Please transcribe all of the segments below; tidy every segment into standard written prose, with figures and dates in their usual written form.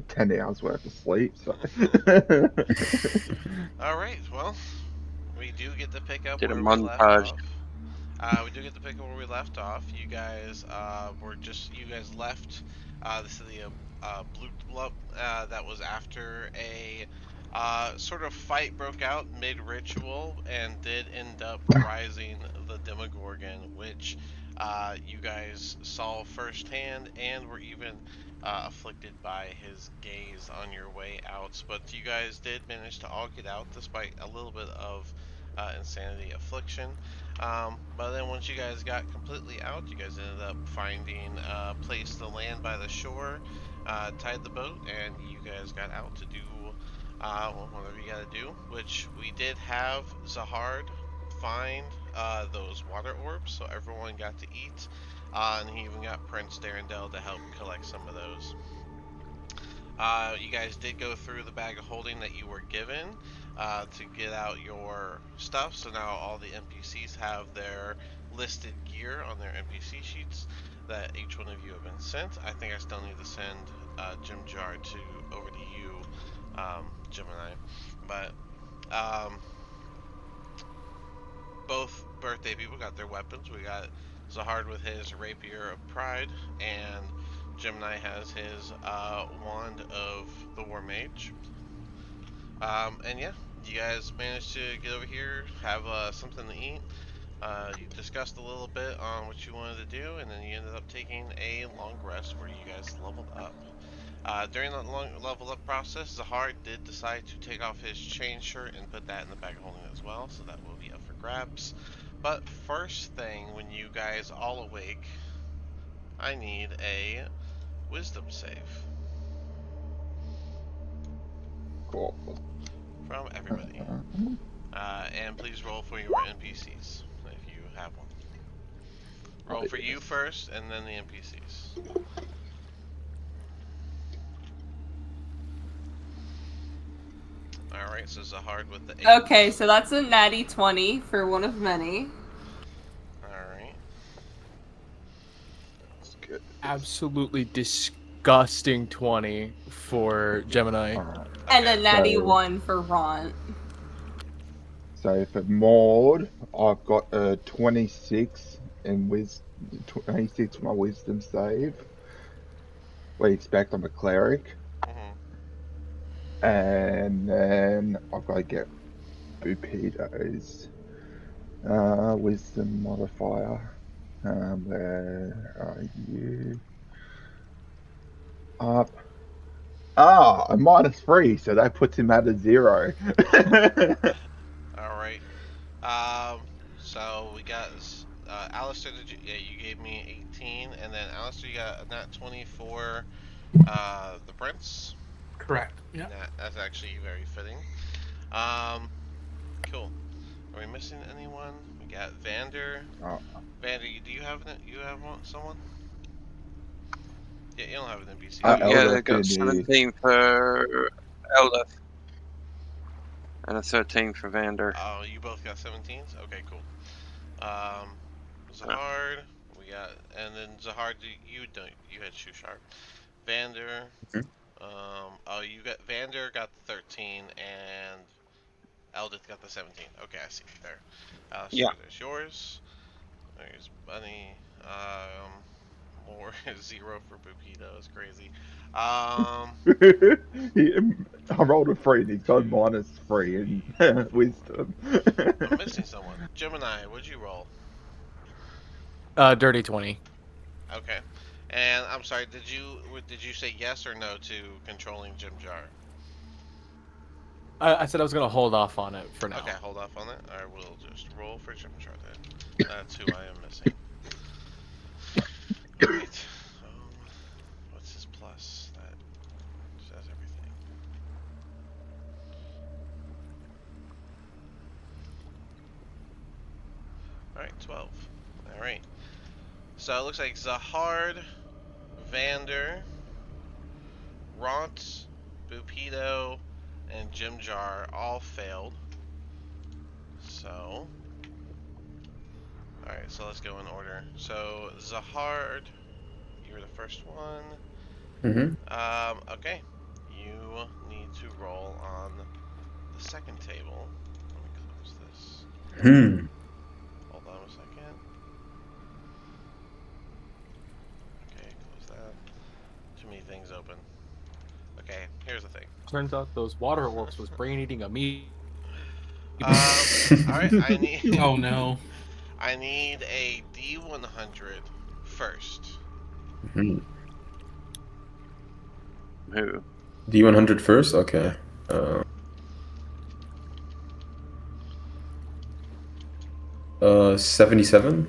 10 hours worth of sleep. So All right. Well, we do get to pick up Did a where we left montage. off. We do get to pick up where we left off. You guys you guys left the city of Blue. That was after a sort of fight broke out mid ritual and did end up rising the Demogorgon, which you guys saw firsthand and were even afflicted by his gaze on your way out. But you guys did manage to all get out despite a little bit of insanity affliction. But then once you guys got completely out, you guys ended up finding a place to land by the shore, tied the boat, and you guys got out to do whatever you gotta do. Which we did have Zahard find those water orbs, so everyone got to eat, and he even got Prince Darendelle to help collect some of those. You guys did go through the bag of holding that you were given to get out your stuff. So now all the NPCs have their listed gear on their NPC sheets that each one of you have been sent. I think I still need to send Jim Jar to over to you, Gemini. But um, both birthday people got their weapons. We got Zahard with his Rapier of Pride, and Gemini has his Wand of the War Mage. And yeah, you guys managed to get over here, have something to eat. You discussed a little bit on what you wanted to do, and then you ended up taking a long rest where you guys leveled up. During the long level up process, Zahar did decide to take off his chain shirt and put that in the bag of holding as well, so that will be up for grabs. But first thing, when you guys all awake, I need a wisdom save cool. from everybody. And please roll for your NPCs if you have one. Roll for you first, and then the NPCs. All right, so Zahard with the 8. Okay, so that's a natty 20 for one of many. All right. That's good. Absolutely disgusting 20 for Gemini. Alright. And Okay. a natty So 1 for Ront. so for Maud, I've got a 26 in 26 for my wisdom save. We expect I'm a cleric. Mhm. And then I've got to get Bupito's wisdom modifier. Where are you? Up. Ah, a -3, so that puts him at a 0. All right. So we got Alistair. Yeah, you gave me 18, and then Alistair, you got a nat 20 for the prince. Correct. Yeah. That's actually very fitting. Um, cool. Are we missing anyone? We got Vander. Oh. Vander, do you have someone? Yeah, you don't have an NPC. Uh, Do you? Yeah, Eldeth they got did the- 17 for Eldeth. And a 13 for Vander. Oh, you both got 17s. Okay, cool. Zahard, we got, and then Zahard, you don't, you had Shoe Sharp. Vander, Mhm. oh, you got Vander got the 13, and Eldith got the 17. Okay, I see. There. Yeah. There's yours. There's Bunny. More 0 for Bupito is crazy. I rolled a 3 and he's got -3 in wisdom. I'm missing someone. Gemini, what'd you roll? Dirty 20. Okay. And I'm sorry, did you say yes or no to controlling Jim Jar? I said I was gonna hold off on it for now. Okay, hold off on that. I will just roll for Jim Jar then. That's who I am missing. Alright. What's his plus? That says everything. Alright, 12. Alright. So it looks like Zahard, Vander, Ront, Bupito, and Jim Jar all failed. So, alright, so let's go in order. So, Zahard, you were the first one. Mm-hmm. Okay. you need to roll on the second table. Let me close this. Hold on a second. Okay, close that. Too many things open. Okay, here's the thing. Turns out those water orcs was brain eating a meat. Alright, I need Oh no. I need a D100 first. Who? D100 first? Okay. 77?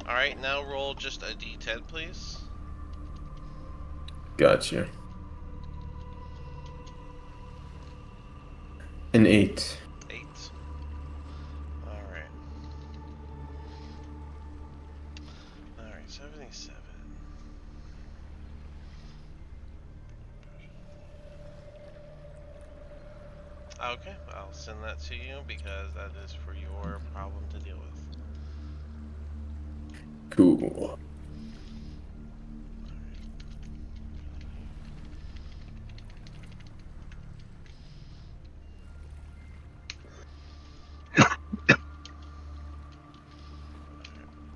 Alright, now roll just a D10, please. Gotcha. An 8. 8. Alright. Alright, 77. Okay, I'll send that to you because that is for your problem to deal with. Cool.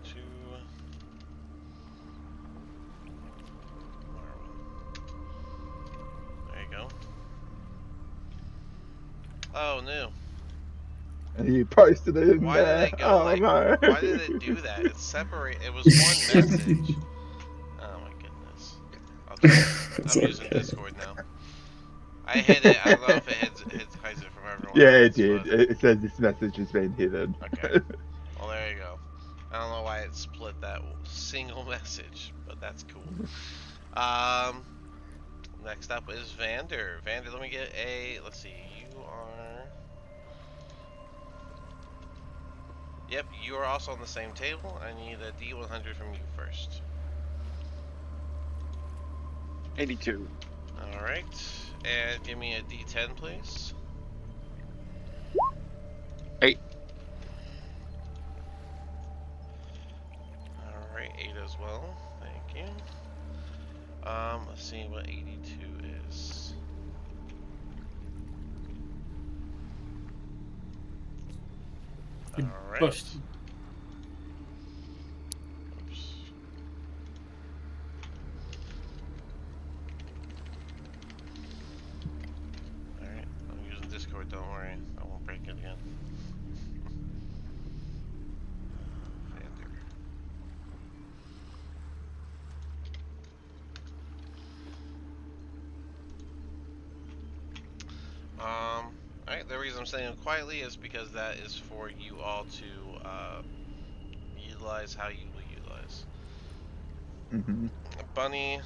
Two. There you go. Oh no. You posted it in Why there. did it go Oh like? no. Why did it do that? It separate. It was one message. Oh my goodness. Okay, It's I'm using okay. Discord now. I hid it. I don't know if it hides it from everyone. Yeah, it else, did. but- It says this message has been hidden. Okay. Well, there you go. I don't know why it split that single message, but that's cool. Next up is Vander. Vander, let me get a. Let's see. You are. Yep, you are also on the same table. I need a D100 from you first. 82. Alright. And give me a D10, please. 8. Alright, 8 as well. Thank you. Let's see what 82 is. You Alright. pushed. Oops. Alright, I'm using Discord, don't worry. I won't break it again. Vander. Alright, the reason I'm saying it quietly is because that is for you all to utilize how you will utilize. hmm Bunny,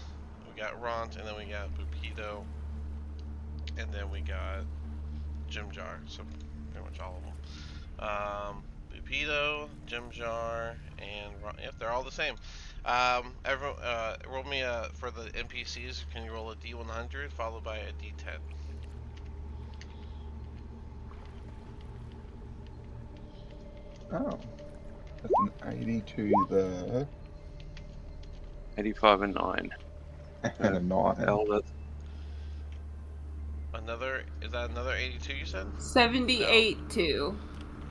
we got Ront, and then we got Bupido, and then we got Jim Jar, so pretty much all of them. Bupido, Jim Jar, and Ront, yep, they're all the same. Everyone, roll me for the NPCs, can you roll a D100 followed by a D10? Oh. That's an 82 there. 85 and 9. And a 9. Eldeth. Is that another 82 you said? 78 2.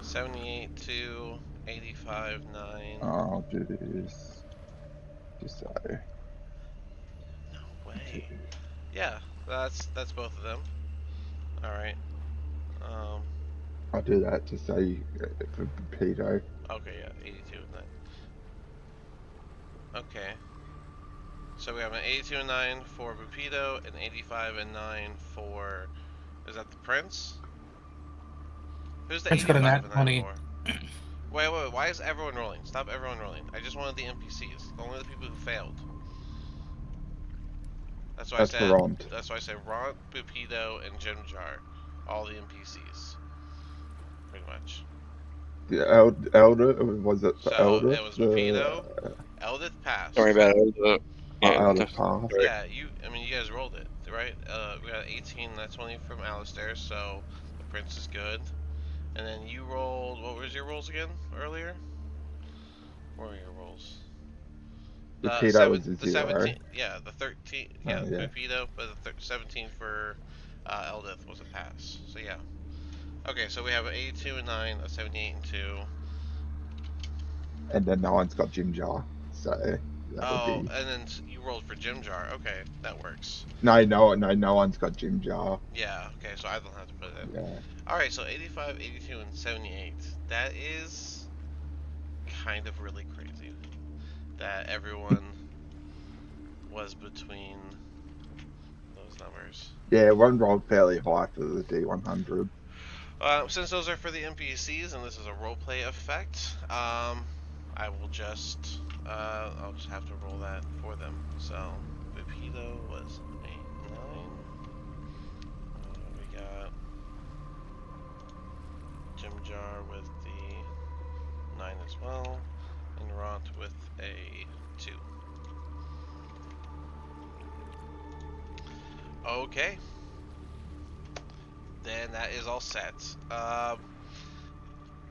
78 to 85, 9. I'll do this. Just so. No way. Yeah, that's both of them. Alright. I'll do that to say for Pedo. Okay, yeah, 82 and 9. Okay. So we have an 82 and 9 for Bupido, and 85 and 9 for. Is that the Prince? Who's the Prince got a 85 nat and 9 20. for? Wait, why is everyone rolling? Stop everyone rolling. I just wanted the NPCs. Only the people who failed. That's why That's I said. Ront. That's why I said Ront, Bupido, and Jim Jar. All the NPCs. Pretty much. The Elder, was it for So, Elder? it was Bupido. Eldith passed. Sorry about Eldeth. Yeah, Elder just- pass. sorry. Yeah, you guys rolled it, right? We got 18, that's 20 from Alistair, so the Prince is good. And then you rolled, what was your rolls again, earlier? What were your rolls? Rapido was a the 0. 17, yeah, the 13, yeah, Oh, yeah. Rapido, but the 17 for Eldith was a pass. So yeah. Okay, so we have an 82 and 9, a 78 and 2. And then 9's got Jim Jar. So that'll Oh, be. and then you rolled for Jim Jar. Okay, that works. No one's got Jim Jar. Yeah, okay, so I don't have to put it in. Yeah. Alright, so 85, 82, and 78. That is kind of really crazy. That everyone was between those numbers. Yeah, one rolled fairly high for the D100. Since those are for the NPCs and this is a roleplay effect, I will just, I'll just have to roll that for them. So, Rapido was 8, 9. We got Jim Jar with the 9 as well, and Ront with a 2. Okay. Then that is all set.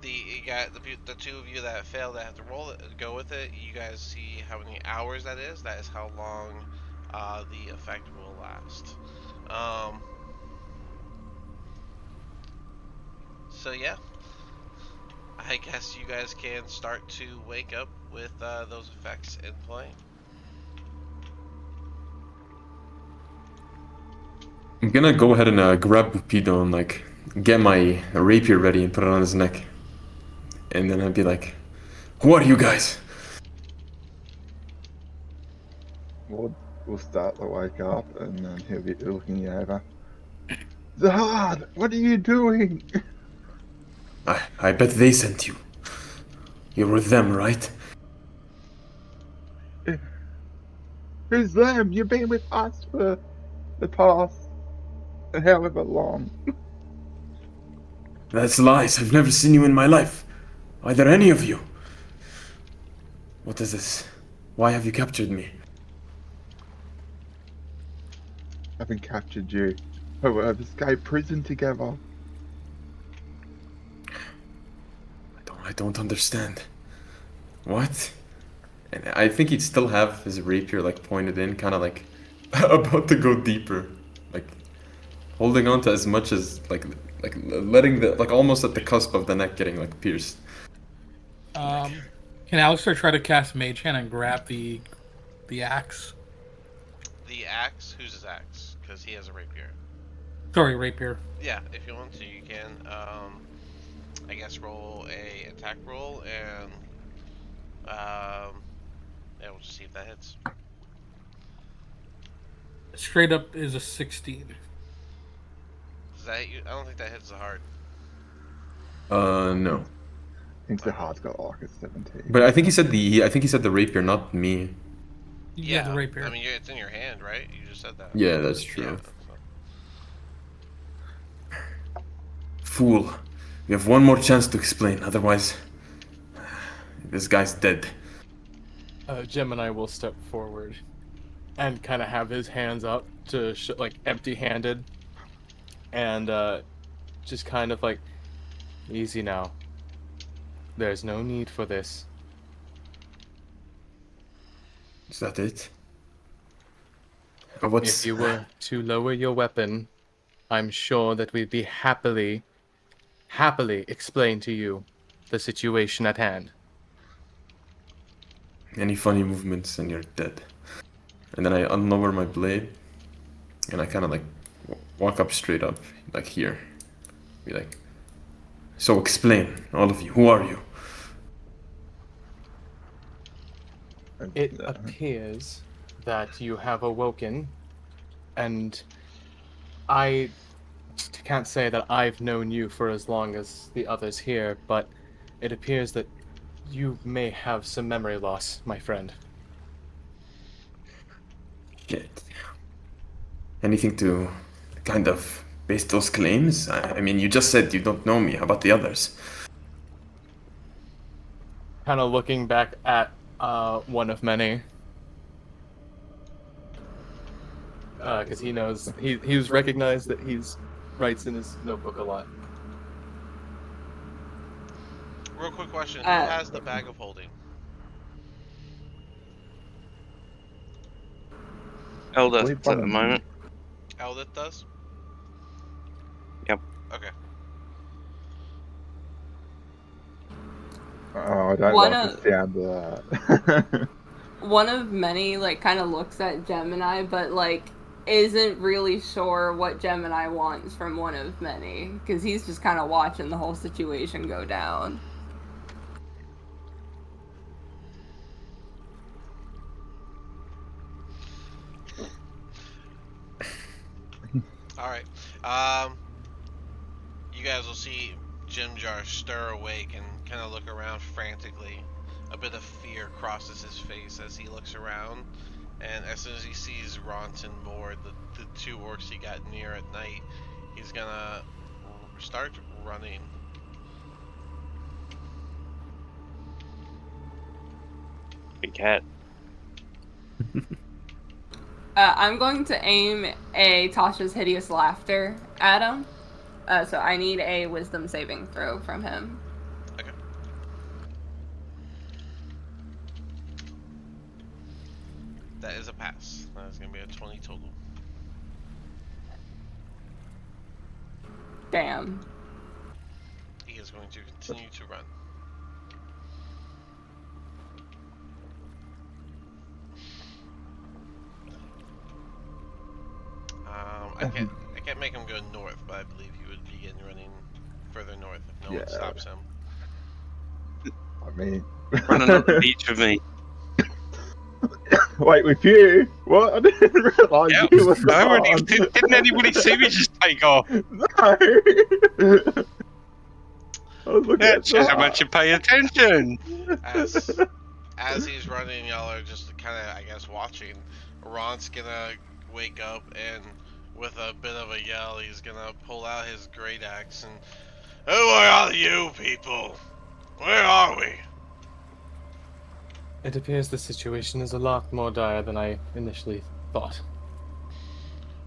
You got the two of you that failed that have to roll it, go with it. You guys see how many hours that is. That is how long the effect will last. So yeah, I guess you guys can start to wake up with those effects in play. I'm gonna go ahead and grab Rapido and like get my rapier ready and put it on his neck. And then I'd be like, "Who are you guys?" We'll start to wake up, and then he'll be looking over. Zahad, what are you doing? I bet they sent you. You were them, right? Who's them? You've been with us for the past however long. That's lies. I've never seen you in my life. Either any of you. What is this? Why have you captured me? I haven't captured you. We've escaped prison together. I don't understand. What? And I think he'd still have his rapier like pointed in, kind of like about to go deeper, like holding on to as much as like letting the like almost at the cusp of the neck getting like pierced. Can Alistair try to cast Mage Hand and grab the axe? The axe? Who's his axe? Because he has a rapier. Sorry, rapier. Yeah, if you want to, you can. I guess roll a attack roll and yeah, we'll just see if that hits. Straight up is a 16. Does that hit you? I don't think that hits the heart. No. I think Zahad's got like a 17. But I think he said the rapier, not me. Yeah, the rapier. I mean, it's in your hand, right? You just said that. Yeah, that's true. Yeah, so. Fool. You have one more chance to explain, otherwise this guy's dead. Jim and I will step forward and kind of have his hands up to like empty-handed, and just kind of like, easy now. There's no need for this. Is that it? If you were to lower your weapon, I'm sure that we'd be happily explain to you the situation at hand. Any funny movements and you're dead. And then I unlower my blade, and I kind of like walk up straight up, like here. Be like, so explain, all of you, who are you? It appears that you have awoken, and I can't say that I've known you for as long as the others here, but it appears that you may have some memory loss, my friend. Shit. Anything to kind of base those claims? I mean, you just said you don't know me. How about the others? Kind of looking back at one of many. Because he knows, he's recognized that he's writes in his notebook a lot. Real quick question: who has the bag of holding? Eldeth We've at got the a- moment. Eldith does? Yep. Okay. Oh, I don't One like of- the sound of that. One of many, like, kind of looks at Gemini, but, like, isn't really sure what Gemini wants from one of many, because he's just kind of watching the whole situation go down. Alright. You guys will see Jimjar stir awake and kind of look around frantically. A bit of fear crosses his face as he looks around. And as soon as he sees Ront and Mord, the two orcs he got near at night, he's gonna start running. Big cat. I'm going to aim a Tasha's Hideous Laughter at him. So I need a Wisdom saving throw from him. Okay. That is a pass. That is gonna be a 20 total. Damn. He is going to continue to run. I can't make him go north, but I believe he would begin running further north if no one stops him. I mean, Run another beach with me. wait, with you? What? I didn't realise Yeah, you were I already, on. didn't anybody see me just take off? No. I was looking That at shows how much you pay attention. As he's running, y'all are just kind of, I guess, watching. Ron's gonna wake up and, with a bit of a yell, he's gonna pull out his great axe and, "Who are all you people? Where are we?" It appears the situation is a lot more dire than I initially thought.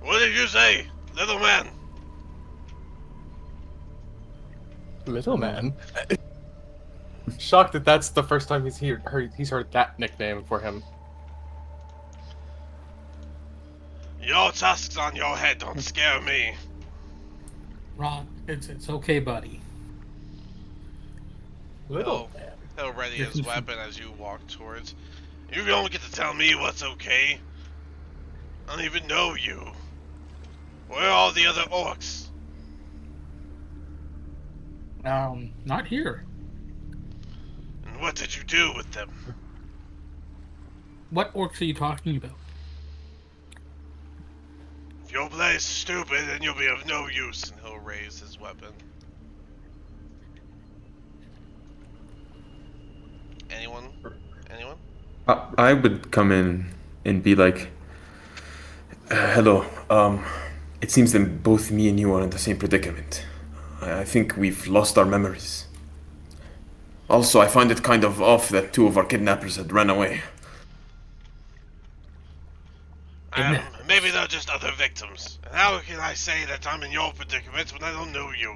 What did you say, little man? Little man? Shocked that that's the first time he's heard that nickname for him. Your tusks on your head don't scare me. Ron, it's okay, buddy. Little He'll- man? He'll ready You're his confused. weapon as you walk towards. You don't get to tell me what's okay. I don't even know you. Where are all the other orcs? Not here. And what did you do with them? What orcs are you talking about? If your play is stupid, then you'll be of no use. And he'll raise his weapon. Anyone? Anyone? I would come in and be like, hello, it seems that both me and you are in the same predicament. I think we've lost our memories. Also, I find it kind of off that two of our kidnappers had run away. Maybe they're just other victims. And how can I say that I'm in your predicament when I don't know you?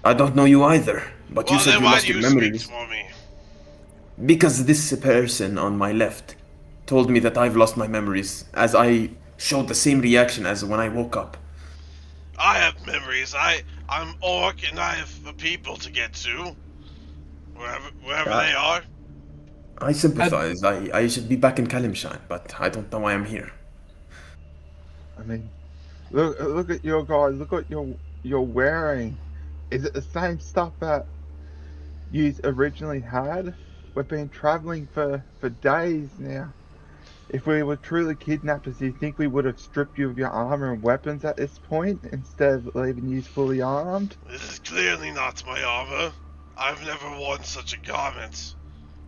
I don't know you either, but you Well, said then you why lost do your you speak memories. for me? Because this person on my left told me that I've lost my memories, as I showed the same reaction as when I woke up. I have memories. I'm orc and I have people to get to. Wherever they are. I sympathize. I should be back in Kalimshan, but I don't know why I'm here. I mean, look at your guys. Look what you're wearing. Is it the same stuff that you originally had? We've been traveling for days now. If we were truly kidnappers, do you think we would have stripped you of your armor and weapons at this point instead of leaving you fully armed? This is clearly not my armor. I've never worn such a garment.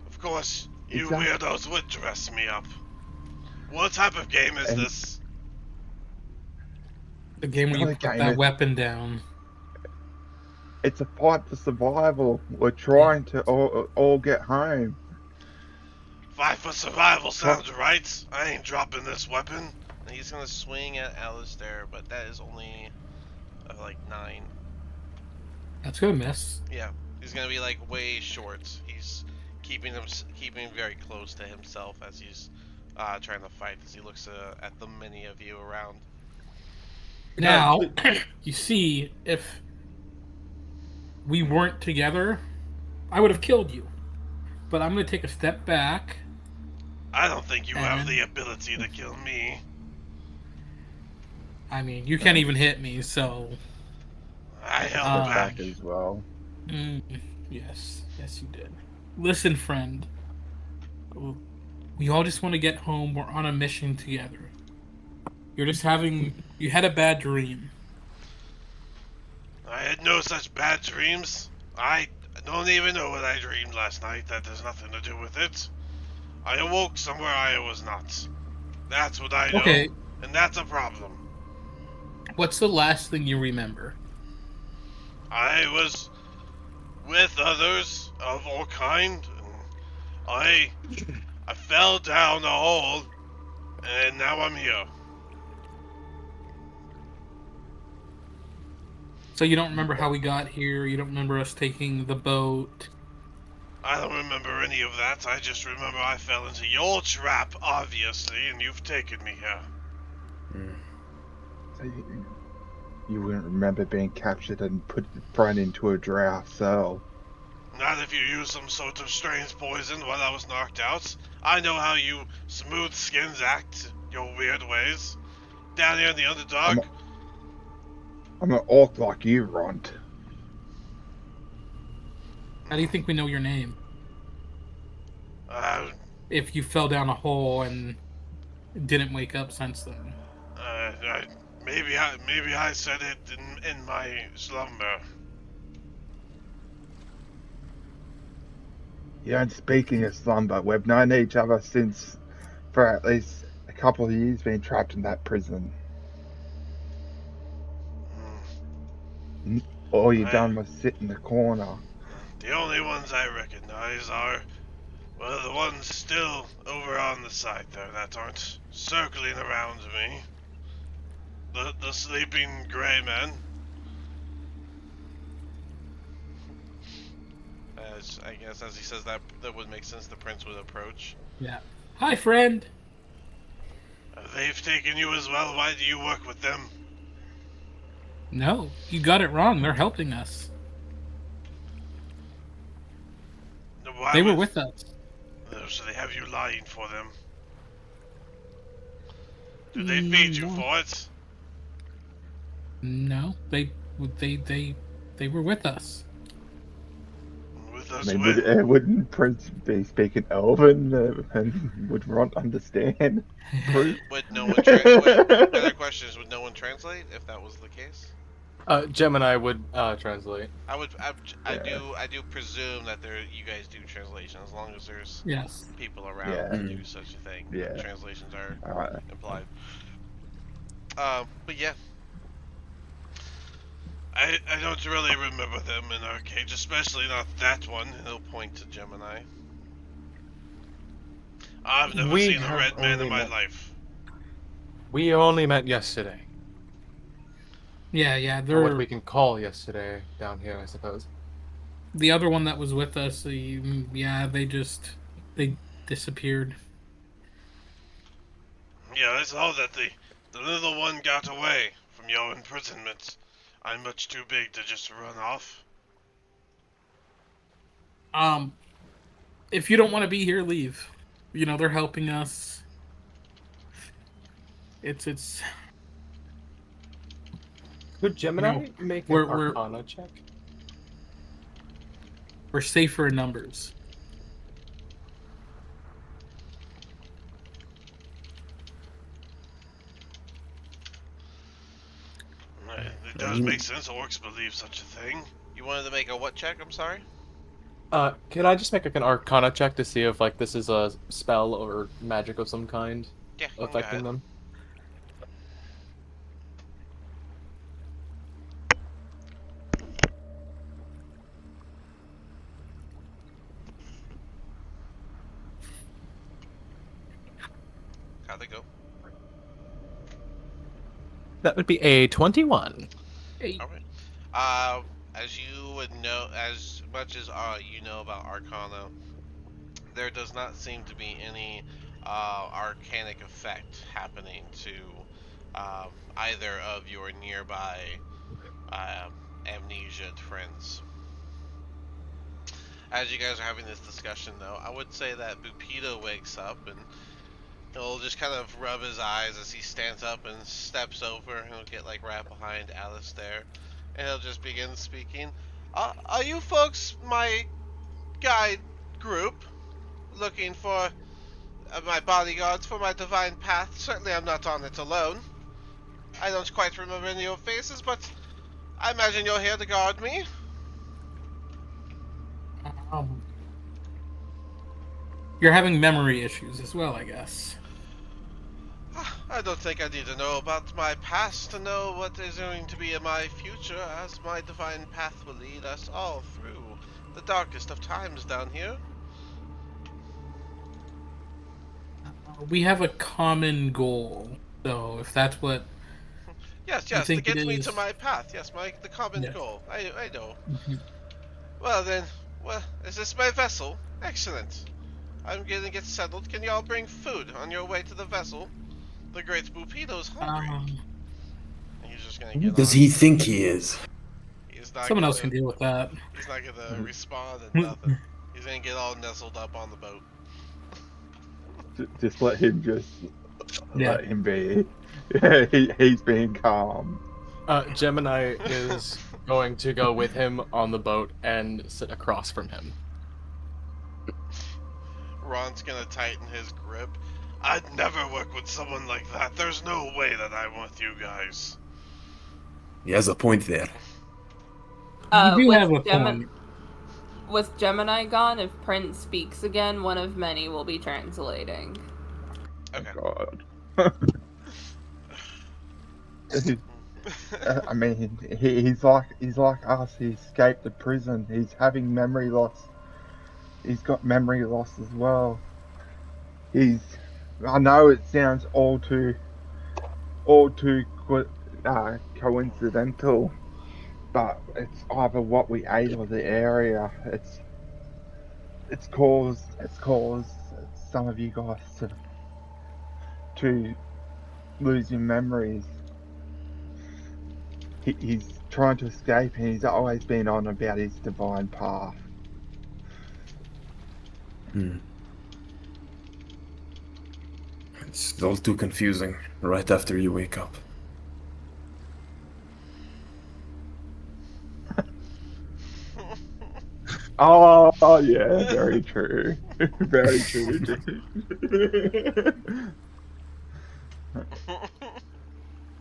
Of course, you Exactly. weirdos would dress me up. What type of game is And- this? The game where you Another put game that is- weapon down. It's a fight for survival. We're trying to all get home. Fight for survival sounds right. I ain't dropping this weapon. And he's gonna swing at Alistair, but that is only like 9. That's gonna miss. Yeah, he's gonna be like way short. He's keeping very close to himself as he's trying to fight as he looks at the many of you around. Now, you see, if we weren't together, I would have killed you. But I'm going to take a step back. I don't think you have the ability to kill me. I mean, you can't even hit me, so... I held back. As well. Yes, you did. Listen, friend. We all just want to get home. We're on a mission together. You had a bad dream. I had no such bad dreams. I don't even know what I dreamed last night. That has nothing to do with it. I awoke somewhere I was not. That's what I know. Okay. And that's a problem. What's the last thing you remember? I was with others of all kind. And I fell down a hole, and now I'm here. So you don't remember how we got here? You don't remember us taking the boat? I don't remember any of that. I just remember I fell into your trap, obviously, and you've taken me here. So you wouldn't remember being captured and thrown into a dry cell. Not if you used some sort of strange poison while I was knocked out. I know how you smooth skins act, your weird ways. Down here in the Underdark. I'm an orc like you, Ront. How do you think we know your name? If you fell down a hole and didn't wake up since then. Maybe I said it in my slumber. Yeah, and speaking of slumber, we've known each other since for at least a couple of years being trapped in that prison. All you done was sit in the corner. The only ones I recognize are, well, the ones still over on the side there that aren't circling around me. The sleeping gray men. I guess as he says that would make sense. The prince would approach. Yeah. Hi, friend. They've taken you as well. Why do you work with them? No, you got it wrong. They're helping us. They were with us. So they have you lying for them. Do they feed you for it? No, they were with us. With us, I mean, wouldn't Prince be speaking Elven and would Ront understand? Would no one other questions, would no one translate if that was the case? Gemini would translate. I do presume that you guys do translation as long as there's people around to do such a thing. Yeah. Translations are implied. But yeah. I don't really remember them in Arcade, especially not that one. He'll point to Gemini. I've never seen a red man in my life. We only met yesterday. Yeah, or what we can call yesterday down here, I suppose. The other one that was with us, they disappeared. Yeah, I saw that the little one got away from your imprisonment. I'm much too big to just run off. If you don't want to be here, leave. You know, they're helping us. It's. Could Gemini make an Arcana check? We're safer in numbers. It does make sense. Orcs believe such a thing. You wanted to make a what check? I'm sorry? Can I just make an Arcana check to see if this is a spell or magic of some kind affecting them? How'd they go? That would be a 21. Hey. All right. As you would know, as much as you know about Arcana, there does not seem to be any arcanic effect happening to either of your nearby amnesiaed friends. As you guys are having this discussion, though, I would say that Bupito wakes up and he'll just kind of rub his eyes as he stands up and steps over. He'll get like right behind Alistair, and he'll just begin speaking. Are you folks my guide group looking for my bodyguards for my divine path? Certainly I'm not on it alone. I don't quite remember any of your faces, but I imagine you're here to guard me. You're having memory issues as well, I guess. I don't think I need to know about my past to know what is going to be in my future, as my divine path will lead us all through the darkest of times down here. We have a common goal, so if that's what... Yes, to get me to my path. Yes, the common goal. I know. Well then, is this my vessel? Excellent. I'm gonna get settled. Can y'all bring food on your way to the vessel? The great Bupito's hungry. He's just gonna get Does he think he is? He's not Someone else can deal with that. He's not gonna respond and nothing. He's gonna get all nestled up on the boat. Just let him let him be. He's being calm. Gemini is going to go with him on the boat and sit across from him. Ron's gonna tighten his grip. I'd never work with someone like that. There's no way that I'm with you guys. He has a point there. You do have a point. With Gemini gone, if Prince speaks again, one of many will be translating. Okay. God. I mean, he's like us. He escaped the prison. He's having memory loss. He's got memory loss as well. I know it sounds all too coincidental, but it's either what we ate or the area. It's caused some of you guys to lose your memories. He's trying to escape, and he's always been on about his divine path. It's all too confusing right after you wake up. Oh yeah, very true. Very true.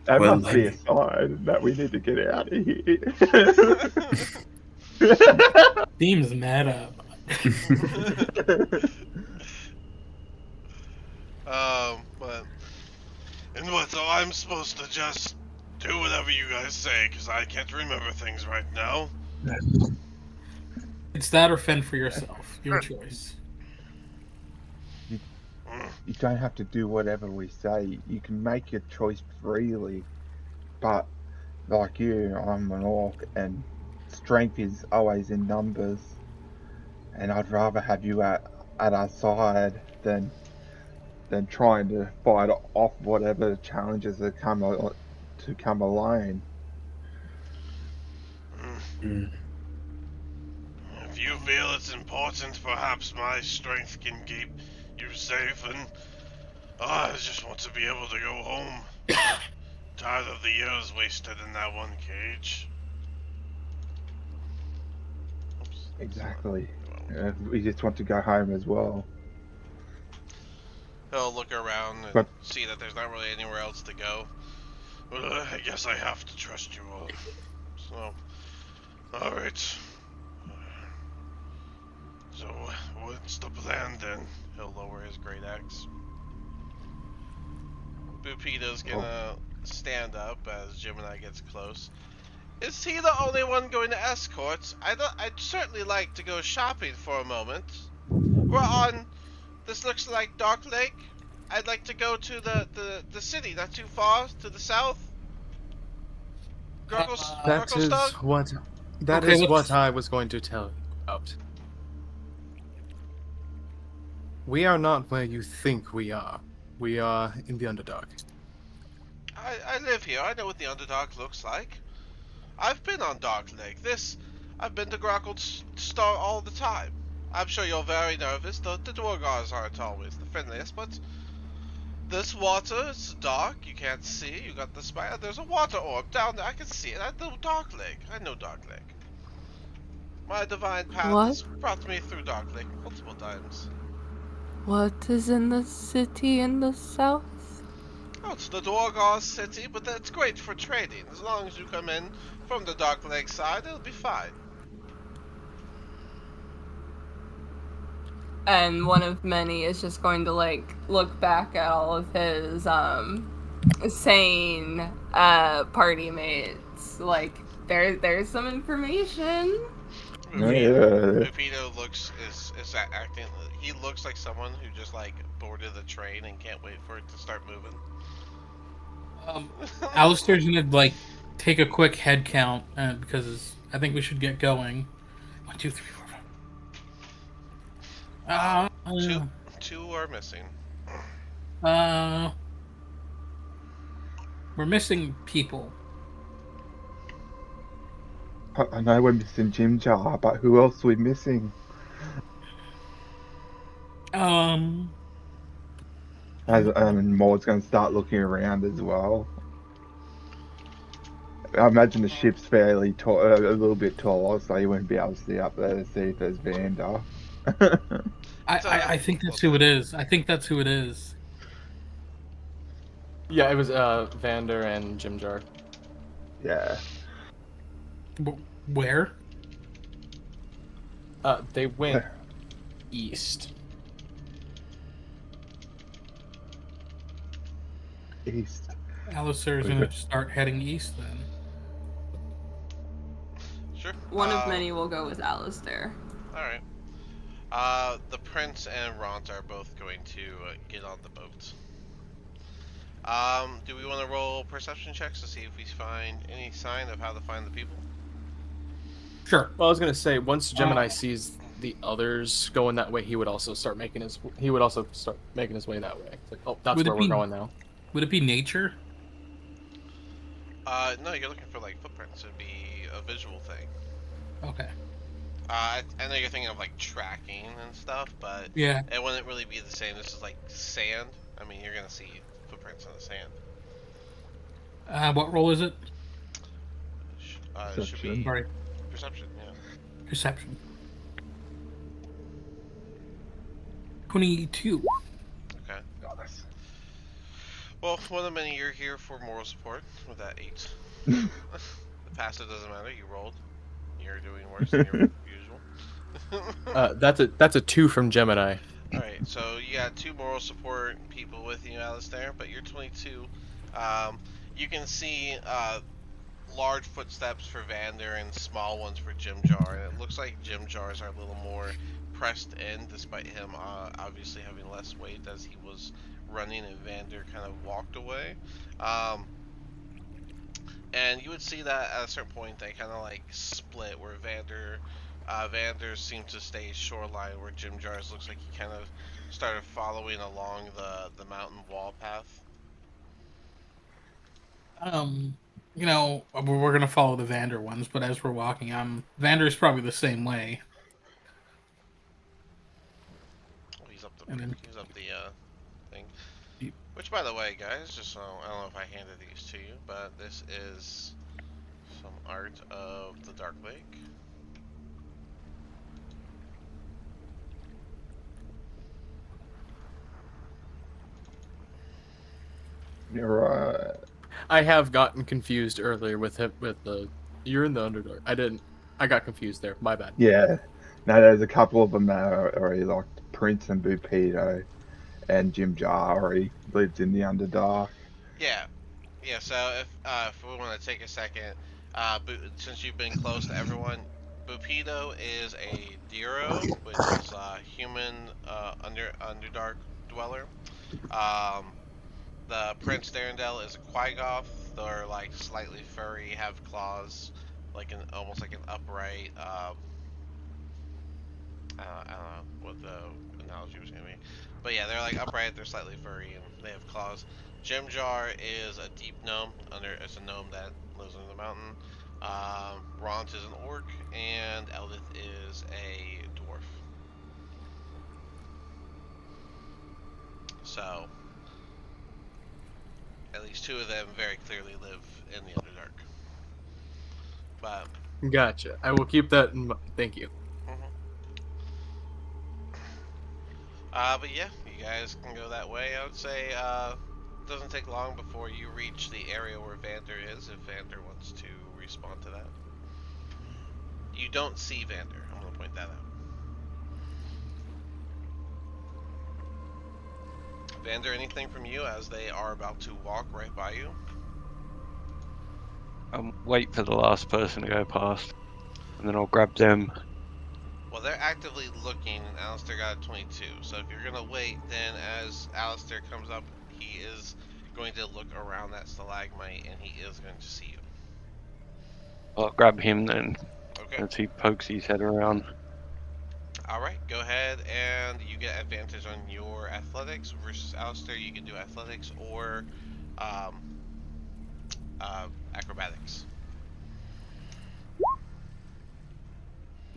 That must be a sign that we need to get out of here. Seems meta. So I'm supposed to just do whatever you guys say, because I can't remember things right now. It's that or fend for yourself. Your choice. You don't have to do whatever we say. You can make your choice freely. But, like you, I'm an orc, and strength is always in numbers. And I'd rather have you at our side than trying to fight off whatever challenges that come alone. If you feel it's important, perhaps my strength can keep you safe, and I just want to be able to go home. Tired of the years wasted in that one cage. Oops. Exactly. We just want to go home as well. He'll look around and see that there's not really anywhere else to go. Well, I guess I have to trust you all. So, alright. So, what's the plan then? He'll lower his great axe. Bupito's gonna stand up as Gemini gets close. Is he the only one going to escort? I'd certainly like to go shopping for a moment. We're on... This looks like Dark Lake. I'd like to go to the city, not too far, to the south. That is what I was going to tell you about. We are not where you think we are. We are in the Underdark. I live here. I know what the Underdark looks like. I've been on Dark Lake. I've been to Grockled Star all the time. I'm sure you're very nervous. The Dwargars aren't always the friendliest, but this water is dark. You can't see. You got the spire. There's a water orb down there. I can see it. I know Dark Lake. My divine path What? has brought me through Dark Lake multiple times. What is in the city in the south? Oh, it's the Dwargar city, but that's great for trading. As long as you come in from the Dark Lake side, it'll be fine. And one of many is just going to like look back at all of his sane party mates. Like there's some information. Rupito is acting. He looks like someone who just like boarded the train and can't wait for it to start moving. Alistair's gonna like take a quick head count because I think we should get going. 1, 2, 3, 4, 5. Two are missing. We're missing people. I know we're missing Jim Jar, but who else are we missing? And Maud's going to start looking around as well. I imagine the ship's fairly tall, a little bit taller, so you wouldn't be able to see up there to see if there's Vander. I think that's who it is. Yeah, it was Vander and Jim Jar. Yeah. Where? They went east. East. Alistair's gonna start heading east then. Sure. One of many will go with Alistair. Alright. The Prince and Ront are both going to get on the boat. Do we want to roll perception checks to see if we find any sign of how to find the people? Sure. Well, I was gonna say once Gemini sees the others going that way, he would also start making his way that way. It's like, oh, that's where we're going now. Would it be nature? No, you're looking for like footprints. It'd be a visual thing. Okay. I know you're thinking of like tracking and stuff, but yeah, it wouldn't really be the same. This is like sand. I mean, you're gonna see footprints in the sand. What roll is it? It should be Sorry. Perception. Yeah. Perception. 22. Okay. Well, one of many, you're here for moral support with that 8. The passive doesn't matter. You rolled. You're doing worse than your usual. That's a 2 from Gemini. Alright, so you got 2 moral support people with you, Alistair, but you're 22. You can see large footsteps for Vander and small ones for Jim Jar. And it looks like Jim Jars are a little more pressed in, despite him obviously having less weight as he was running, and Vander kind of walked away. And you would see that at a certain point they kind of like split, where Vander seemed to stay shoreline, where Jim Jars looks like he kind of started following along the mountain wall path. You know, we're gonna follow the Vander ones, but as we're walking, Vander's probably the same way. Oh, he's up the thing. Which, by the way, guys, just so I don't know if I handed these to you, but this is some art of the Dark Lake. You're right. I have gotten confused earlier with him with the you're in the Underdark. I got confused there. My bad. Yeah. No, there's a couple of them that are already like Prince and Bupito, and Jim Jar already lives in the Underdark. Yeah. So if we want to take a second, since you've been close to everyone, Bupito is a Diro, which is a human Underdark dweller. The Prince Darendel is a Quaigoth. They're like slightly furry, have claws, like almost like an upright I don't know what the analogy was gonna be, but yeah, they're like upright. They're slightly furry and they have claws. Jimjar is a deep gnome. It's a gnome that lives under the mountain. Ront is an orc, and Eldith is a dwarf. So, at least two of them very clearly live in the Underdark. But Gotcha. I will keep that in mind. Thank you. but yeah, you guys can go that way. I would say it doesn't take long before you reach the area where Vander is, if Vander wants to respond to that. You don't see Vander. I'm going to point that out. Vander, anything from you as they are about to walk right by you? Wait for the last person to go past, and then I'll grab them. Well, they're actively looking, and Alistair got a 22. So if you're going to wait, then as Alistair comes up, he is going to look around that stalagmite, and he is going to see you. I'll grab him then, Okay. as he pokes his head around. Alright, go ahead and you get advantage on your athletics versus Alistair. You can do athletics or acrobatics.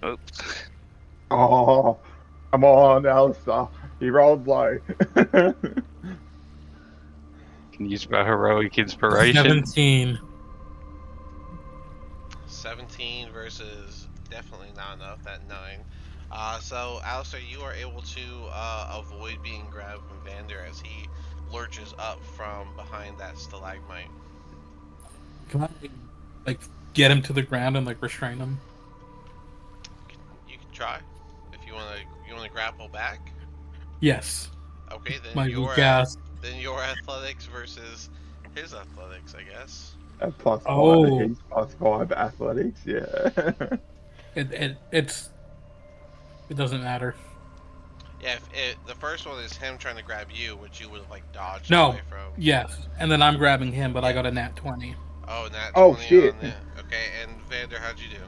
Oops. Oh, come on, Elsa. He rolled low. Can use my heroic inspiration. 17. 17 versus definitely not enough, that 9. So, Alistair, you are able to avoid being grabbed from Vander as he lurches up from behind that stalagmite. Can I, like, get him to the ground and, like, restrain him? You can try. If you want to grapple back. Yes. Okay, then My your gas. then your athletics versus his athletics, I guess. At +5, Oh. he's +5 athletics, yeah. It doesn't matter. Yeah, the first one is him trying to grab you, which you would have like dodged No. away from. Yes. And then I'm grabbing him, but I got a nat 20. Oh, nat 20 Oh, shit. on the, okay, and Vander, how'd you do?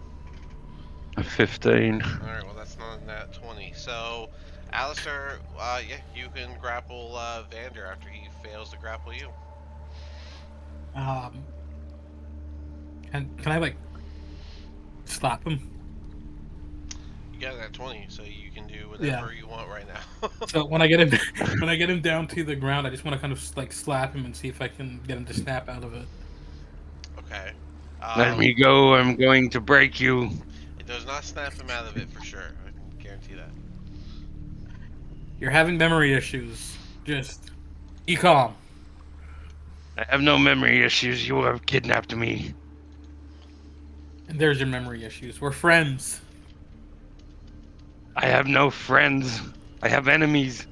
A 15. Alright, well that's not a nat 20. So, Alistair, yeah, you can grapple Vander after he fails to grapple you. Can I, like, slap him? You got a nat 20, so you can do whatever you want right now. So when I get him down to the ground, I just want to kind of like slap him and see if I can get him to snap out of it. Okay. Let me go, I'm going to break you. It does not snap him out of it for sure. I can guarantee that. You're having memory issues. Just be calm. I have no memory issues, you have kidnapped me. And there's your memory issues. We're friends. I have no friends. I have enemies.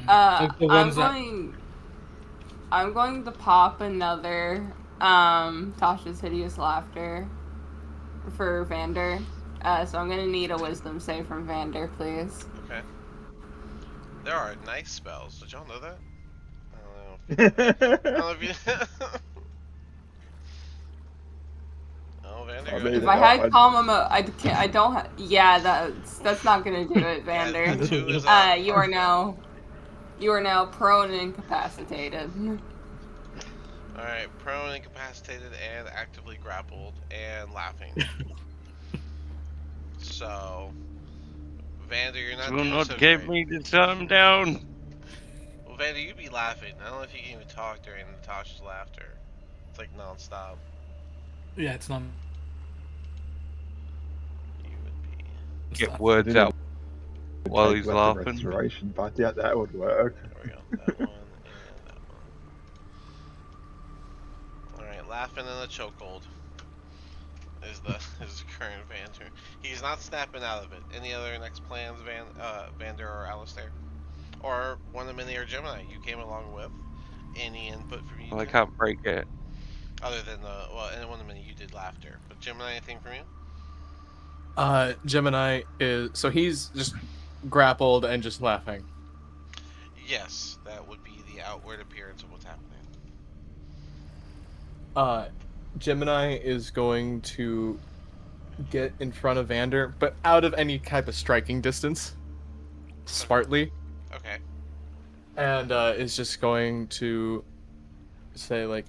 Like the ones I'm going to pop another Tasha's Hideous Laughter for Vander. So I'm gonna need a wisdom save from Vander, please. Okay. There are nice spells. Did y'all know that? I don't know if you... Oh, Vander, go ahead. If I had calm emo, I can't. I don't. Yeah, that's not gonna do it, Vander. Yeah, the 2 is you are now prone and incapacitated. Alright, prone, incapacitated, and actively grappled, and laughing. So, Vander, you're not You will doing not so give great. me the time down. Well, Vander, you'd be laughing. I don't know if you can even talk during Natasha's laughter. It's like non-stop. Yeah, it's not. You would be... Get words out while he's laughing. Restoration, but yeah, that would work. There we go. That one and that one. Alright, laughing in a chokehold is the current Vander. He's not snapping out of it. Any other next plans, Vander or Alistair? Or one of Minnie or Gemini you came along with? Any input from you? Well, I can't break it. Other than and one of Minnie you did laughter. But Gemini, anything from you? Gemini is so he's just grappled and just laughing. Yes, that would be the outward appearance of what's happening. Gemini is going to get in front of Vander, but out of any type of striking distance, smartly, Okay. and is just going to say like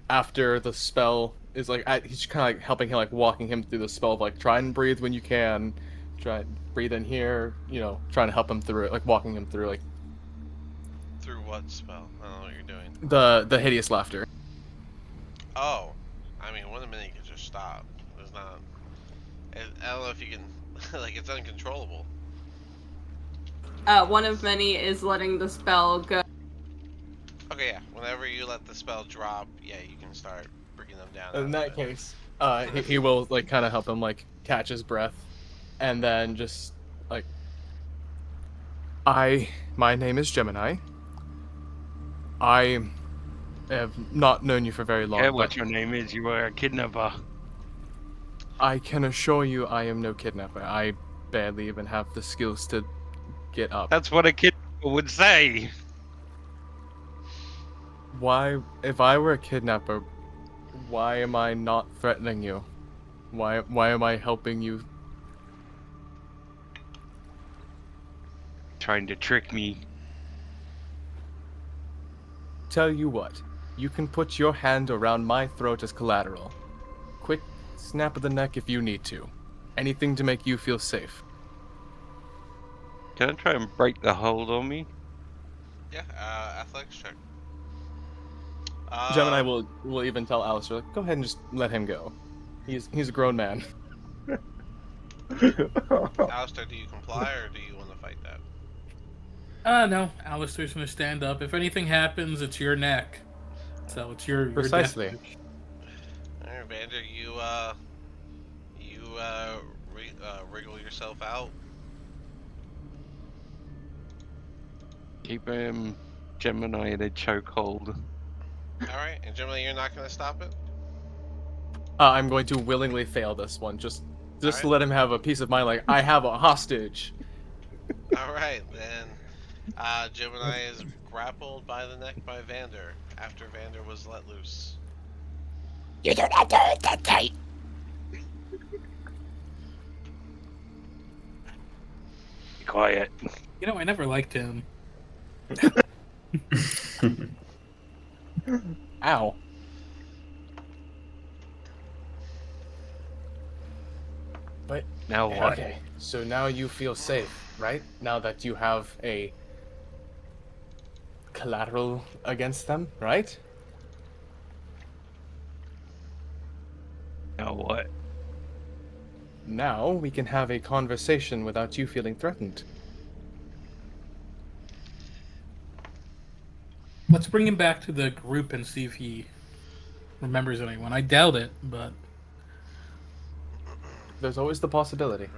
after the spell is like he's kind of like helping him, like walking him through the spell of like try and breathe when you can, try and breathe in here, you know, trying to help him through it, like walking him through like Through what spell? I don't know what you're doing. the hideous laughter. Oh, I mean, one minute you can just stop. There's not. I don't know if you can. Like, it's uncontrollable. One of many is letting the spell go. Okay, yeah. Whenever you let the spell drop, yeah, you can start bringing them down. In that case, he will like kind of help him like catch his breath, and then just like, my name is Gemini. I have not known you for very long. Yeah, what your name is? You are a kidnapper. I can assure you I am no kidnapper. I barely even have the skills to get up. That's what a kidnapper would say. Why, if I were a kidnapper, why am I not threatening you? Why am I helping you? Trying to trick me. Tell you what, you can put your hand around my throat as collateral. Quick snap of the neck if you need to. Anything to make you feel safe. Can I try and break the hold on me? Yeah, athletics check. Gemini will even tell Alistair, like, go ahead and just let him go. He's a grown man. Alistair, do you comply or do you want to fight that? No. Alistair's gonna stand up. If anything happens, it's your neck. So it's your Precisely. death. Alright, Vander, you wriggle yourself out. Keep Gemini in a chokehold. Alright, and Gemini, you're not gonna stop it? I'm going to willingly fail this one, just to Alright. let him have a peace of mind, like, I have a hostage. Alright, then Gemini is grappled by the neck by Vander after Vander was let loose. You don't have to hurt that tight. Be quiet. You know, I never liked him. Ow. But Now what? okay, so now you feel safe, right? Now that you have a collateral against them, right? Now what? Now we can have a conversation without you feeling threatened. Let's bring him back to the group and see if he remembers anyone. I doubt it, but There's always the possibility.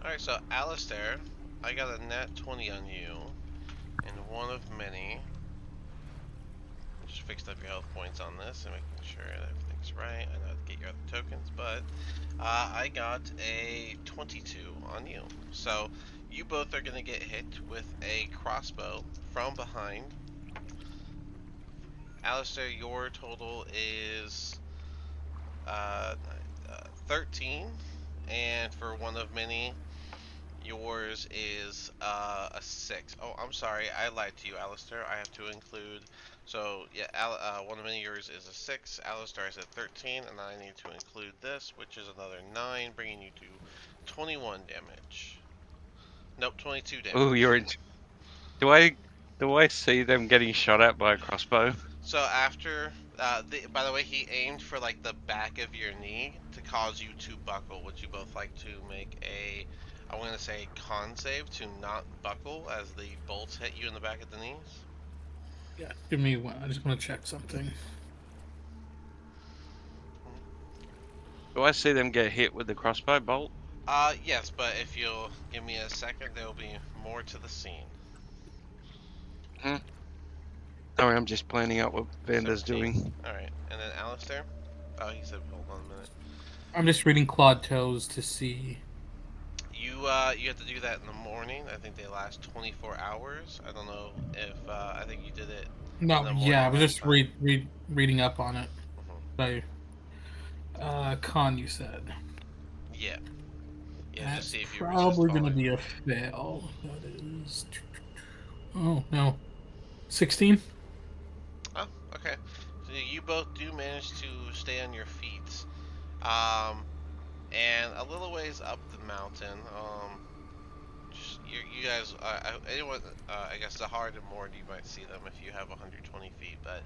Alright, so Alistair, I got a nat 20 on you, and one of many. Just fixed up your health points on this and making sure everything's right. I know how to get your other tokens, but I got a 22 on you. So you both are going to get hit with a crossbow from behind. Alistair, your total is 13, and for one of many, yours is a 6. Oh, I'm sorry, I lied to you, Alistair. I have to include, so yeah, one of many, yours is a 6, Alistair is at 13, and I need to include this, which is another 9, bringing you to 21 damage. Nope, 22 damage. Oh, you're in. Do I see them getting shot at by a crossbow? So after, by the way, he aimed for like the back of your knee to cause you to buckle. Would you both like to make a, I want to say, con save to not buckle as the bolts hit you in the back of the knees? yeah, give me one. I just want to check something. Do I see them get hit with the crossbow bolt? Yes, but if you'll give me a second, there will be more to the scene. Sorry, I'm just planning out what Vander's 17. doing. Alright, and then Alistair? Oh, he said, hold on a minute. I'm just reading Claude Toes to see. You have to do that in the morning. I think they last 24 hours. I don't know if, I think you did it. No, in the yeah, I morning was last just time. reading up on it. Mhm. Con, you said. Yeah. Yeah, That's just see if you resist probably going to falling. be a fail. That is. Oh, no. 16? Oh, okay. So you both do manage to stay on your feet. And a little ways up the mountain, just, you guys, anyone, I guess Zahard and Mord, you might see them if you have 120 feet, but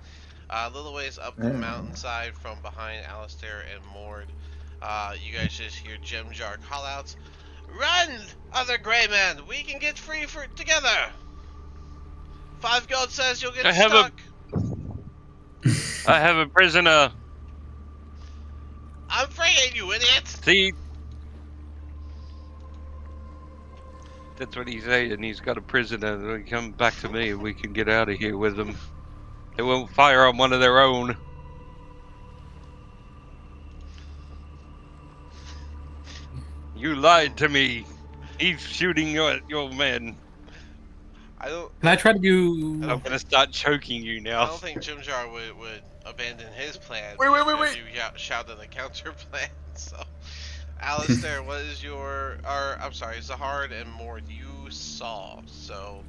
a little ways up the Yeah. mountainside from behind Alistair and Mord, you guys just hear Jemjar call out, "Run, other gray men! We can get free together! 5 gold says you'll get I have stuck! I have a prisoner. I'm freeing you, idiot!" See? That's what he's saying. He's got a prisoner. They come back to me and we can get out of here with them. They won't fire on one of their own. You lied to me. He's shooting your men. I don't. Can I try to do. I'm gonna start choking you I now. don't think Jimjar would abandon his plan. Wait. because you shouted a counter plan. So, Alistair, what is your? Or I'm sorry, Zahard and Mord, you saw. So,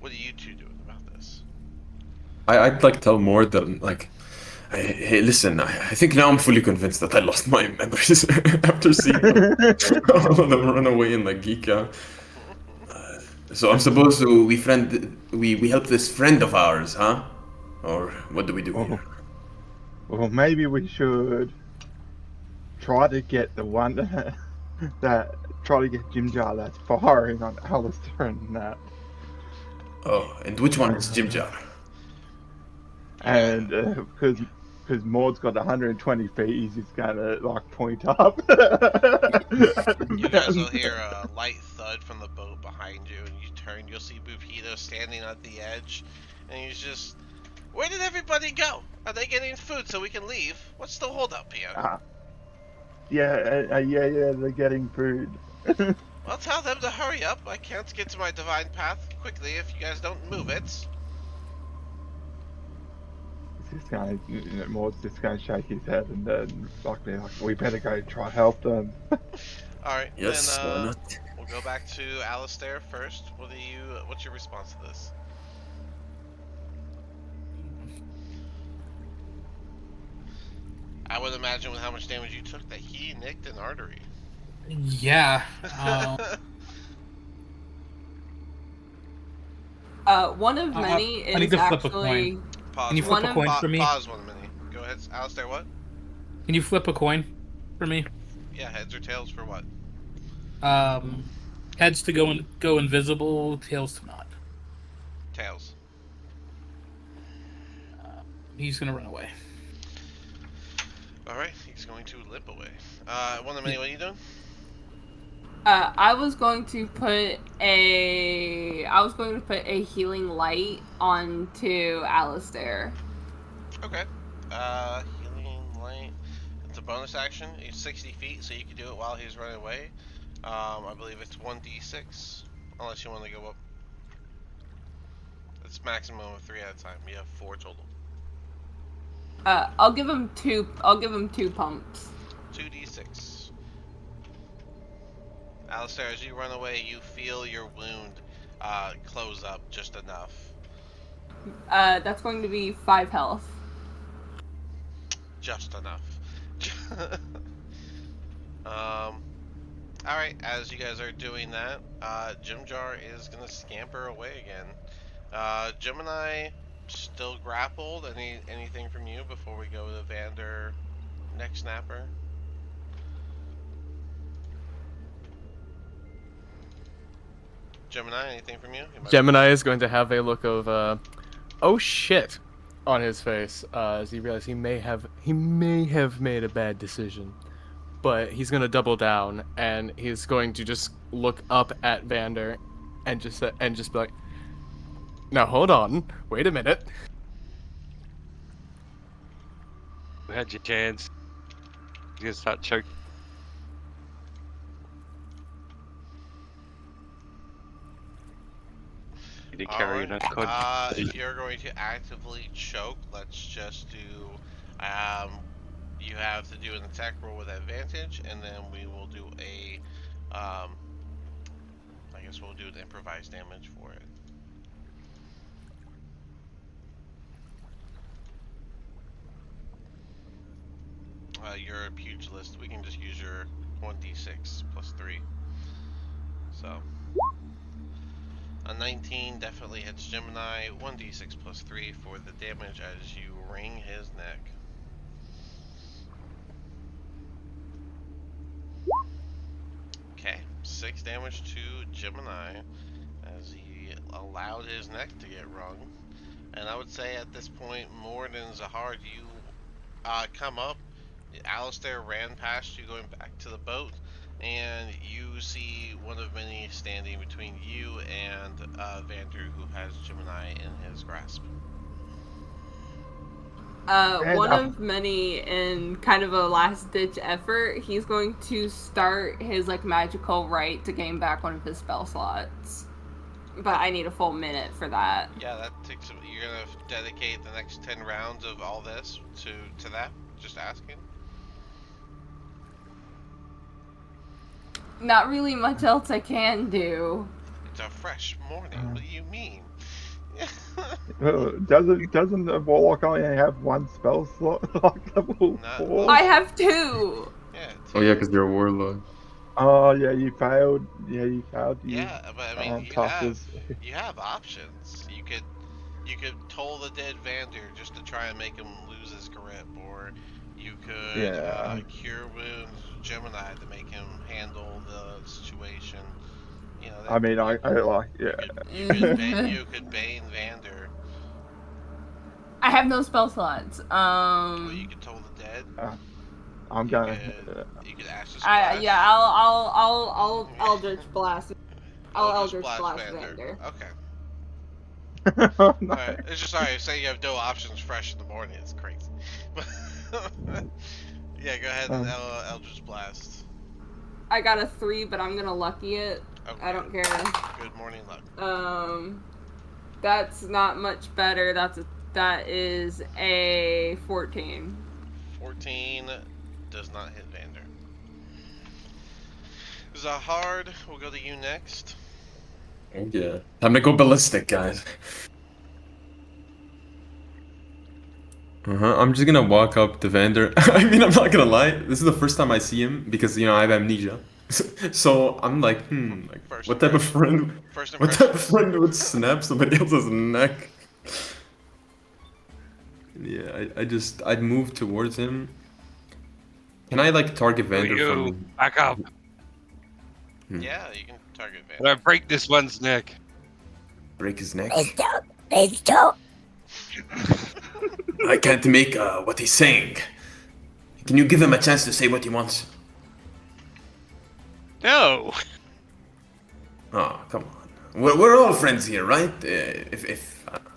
what are you two doing about this? I'd like to tell Mord that, like, hey, listen, I think now I'm fully convinced that I lost my memories after seeing all of them run away in like Geeka. So I'm supposed to we help this friend of ours, huh? Or what do we do here? Well, maybe we should try to get the one try to get Jimjar that's firing on Alistair and that. Oh, and which one is Jimjar? And because Maud's got 120 feet, he's just gonna like point up. You guys will hear a light thud from the boat behind you, and you turn. You'll see Bupito standing at the edge, and he's just, "Where did everybody go? Are they getting food so we can leave? What's the holdup here?" Yeah, they're getting food. Well, tell them to hurry up. I can't get to my divine path quickly if you guys don't move it. This guy, Maud's just gonna shake his head and then be like, we better go try help them. Alright, Yes, then why not? we'll go back to Alistair first. What's your response to this? I would imagine with how much damage you took that he nicked an artery. Yeah. One of many I need is to flip a actually. coin. Pause. Can you flip a coin for me? Pause 1 minute. Go ahead, Alistair. What? Can you flip a coin for me? Yeah, heads or tails for what? Heads to go invisible, tails to not. Tails. He's gonna run away. Alright, he's going to limp away. 1 minute, what are you doing? I was going to put a healing light onto Alistair. Okay. Healing light. It's a bonus action. He's 60 feet, so you can do it while he's running away. I believe it's 1d6, unless you want to go up. It's maximum of 3 at a time. You have 4 total. I'll give him 2 pumps. 2d6. Alistair, as you run away, you feel your wound close up just enough. That's going to be 5 health. Just enough. Alright, as you guys are doing that, Jimjar is gonna scamper away again. Gemini still grappled. Anything from you before we go to Vander next snapper? Gemini, anything from you? Gemini is going to have a look of, oh shit, on his face as he realizes he may have made a bad decision, but he's going to double down and he's going to just look up at Vander and just be like, now hold on, wait a minute. You had your chance. You're gonna start choking. Alright, if you're going to actively choke, let's let's just do. You have to do an attack roll with advantage, and then we will do a. I guess we'll do an improvised damage for it. You're a pugilist. We can just use your 1d6 plus 3. So. A 19 definitely hits Gemini. 1d6 plus 3 for the damage as you wring his neck. Okay, 6 damage to Gemini as he allowed his neck to get wrung. And I would say at this point, Mord and Zahar, you come up. Alistair ran past you going back to the boat, and you see one of many standing between you and Vander, who has Gemini in his grasp. One of many, in kind of a last-ditch effort, he's going to start his like magical right to gain back one of his spell slots. But I need a full minute for that. Yeah, that takes. You're gonna dedicate the next 10 rounds of all this to that. Just asking. Not really much else I can do. It's a fresh morning. What do you mean? Doesn't the Warlock only have one spell slot? Like level 4? I have 2! Yeah. Oh yeah, because you're a warlock. Oh yeah, you failed. Yeah, you failed. Yeah, but I mean, you have options. You could toll the dead Vander just to try and make him lose his grip, or you could cure wounds Gemini to make him handle the situation. You know. I mean, I like You could Bane Vander. I have no spell slots. Well, you could toll the dead. I'm gonna. You could Ashes Blast. Yeah, I'll Eldritch Blast. I'll Eldritch Blast Vander. Okay. Nice. Alright, it's just sorry, say you have no options fresh in the morning. It's crazy. Yeah, go ahead and Eldritch Blast. I got a 3, but I'm gonna lucky it. Okay. I don't care. Good morning luck. That's not much better. That is a 14. 14 does not hit Vander. Zahard, we'll go to you next. Oh yeah. Time to go ballistic, guys. I'm just gonna walk up to Vander. I mean, I'm not gonna lie. This is the first time I see him because, you know, I have amnesia. So I'm like, what type of friend? What type of friend would snap somebody else's neck? Yeah, I'd move towards him. Can I like target Vander from? Back up. Yeah, you can target Vander. I'm gonna break this one's neck. Break his neck? Please don't. I can't make what he's saying. Can you give him a chance to say what he wants? No. Oh, come on. We're all friends here, right?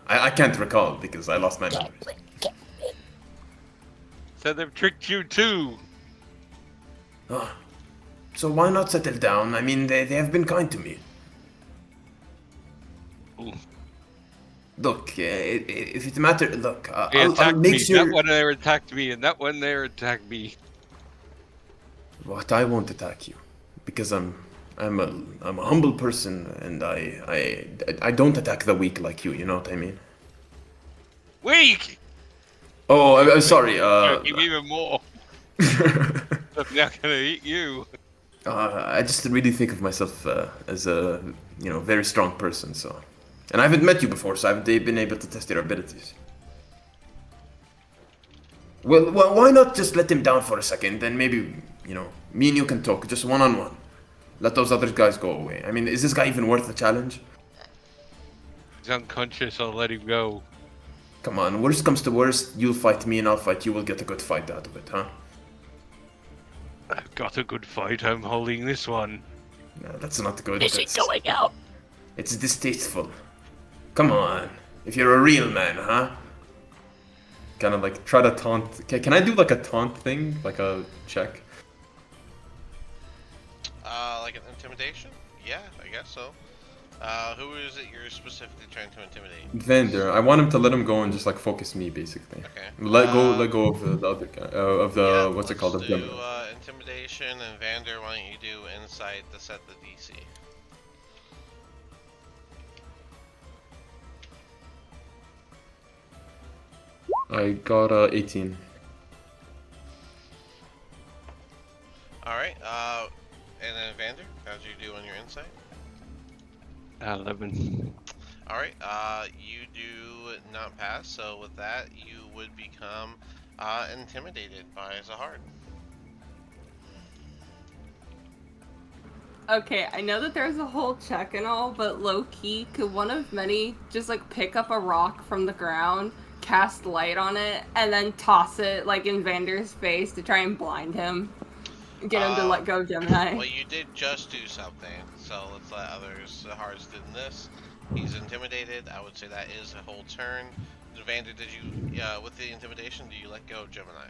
I can't recall because I lost my memory. So they've tricked you too. Oh. So why not settle down? I mean, they have been kind to me. Ooh. Look, if it matters, look, They I'll attacked make me. sure... That one there attacked me, and that one there attacked me. What? I won't attack you, because I'm a humble person, and I don't attack the weak like you. You know what I mean? Weak. Oh, I'm sorry. Even more. I'm not gonna eat you. I just really think of myself as a very strong person. So, and I haven't met you before, so I haven't been able to test your abilities. Well, why not just let him down for a second, then maybe me and you can talk just one-on-one. Let those other guys go away. I mean, is this guy even worth the challenge? He's unconscious. I'll let him go. Come on, worst comes to worst, you'll fight me and I'll fight you. We'll get a good fight out of it, huh? I've got a good fight. I'm holding this one. No, that's not good. This is going out. It's distasteful. Come on. If you're a real man, huh? Kind of like try to taunt. Can I do like a taunt thing? Like a check? Like an intimidation? Yeah, I guess so. Who is it you're specifically trying to intimidate? Vander. I want him to let him go and just like focus me, basically. Okay. Let go of the other guy. Of the Yeah, what's it called? Of let's do Gemini. intimidation, and Vander, why don't you do insight to set the DC? I got 18. Alright, and then Vander, how'd you do on your insight? 11. Alright, you do not pass, so with that, you would become intimidated by Zahard. Okay, I know that there's a whole check and all, but low key, could one of many just like pick up a rock from the ground, cast light on it, and then toss it like in Vander's face to try and blind him? Get him to let go of Gemini. Well, you did just do something, so let's let others. Zahard's did this. He's intimidated. I would say that is a whole turn. Vander, did you, with the intimidation, do you let go of Gemini?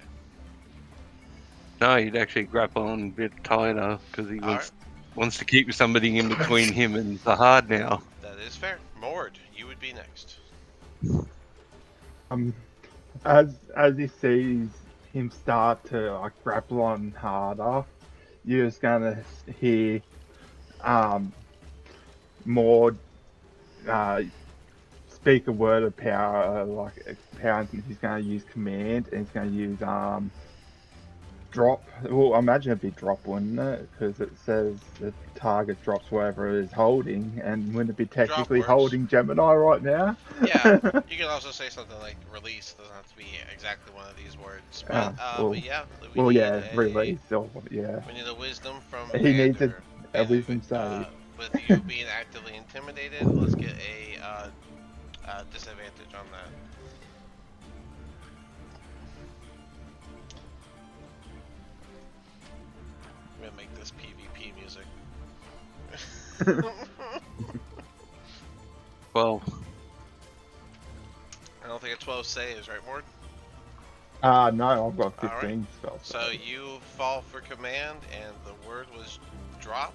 No, he'd actually grapple on a bit tighter because he wants to keep somebody in between him and Zahard now. That is fair. Mord, you would be next. As he sees him start to like grapple on harder, you're just gonna hear Maud speak a word of power, like power. He's gonna use command, and he's gonna use drop. Well, I imagine it'd be drop, wouldn't it? Because it says the target drops whatever it is holding, and wouldn't it be technically holding Gemini right now? Yeah, you can also say something like release. It doesn't have to be exactly one of these words. But, but yeah. Release. Or, yeah. We need a wisdom from He needs Vander. a wisdom save. With you being actively intimidated, let's get a disadvantage on that. I'm gonna make this PvP music. 12. I don't think a 12 saves, right, Mord? No, I've got 15 Alright. spells. So you fall for command, and the word was drop,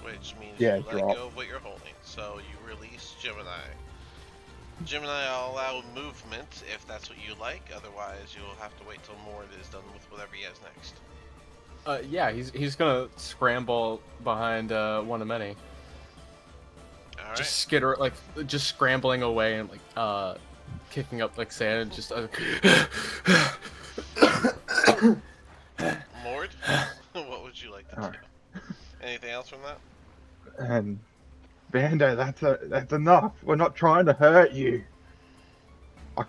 which means Yeah, you let drop. go of what you're holding. So you release Gemini. Gemini, I'll allow movement if that's what you like. Otherwise, you'll have to wait till Mord is done with whatever he has next. Yeah, he's gonna scramble behind one of many. Alright. Just skitter, like just scrambling away and like kicking up like sand. Just Mord, what would you like to do? Anything else from that? And Vander, that's enough. We're not trying to hurt you. I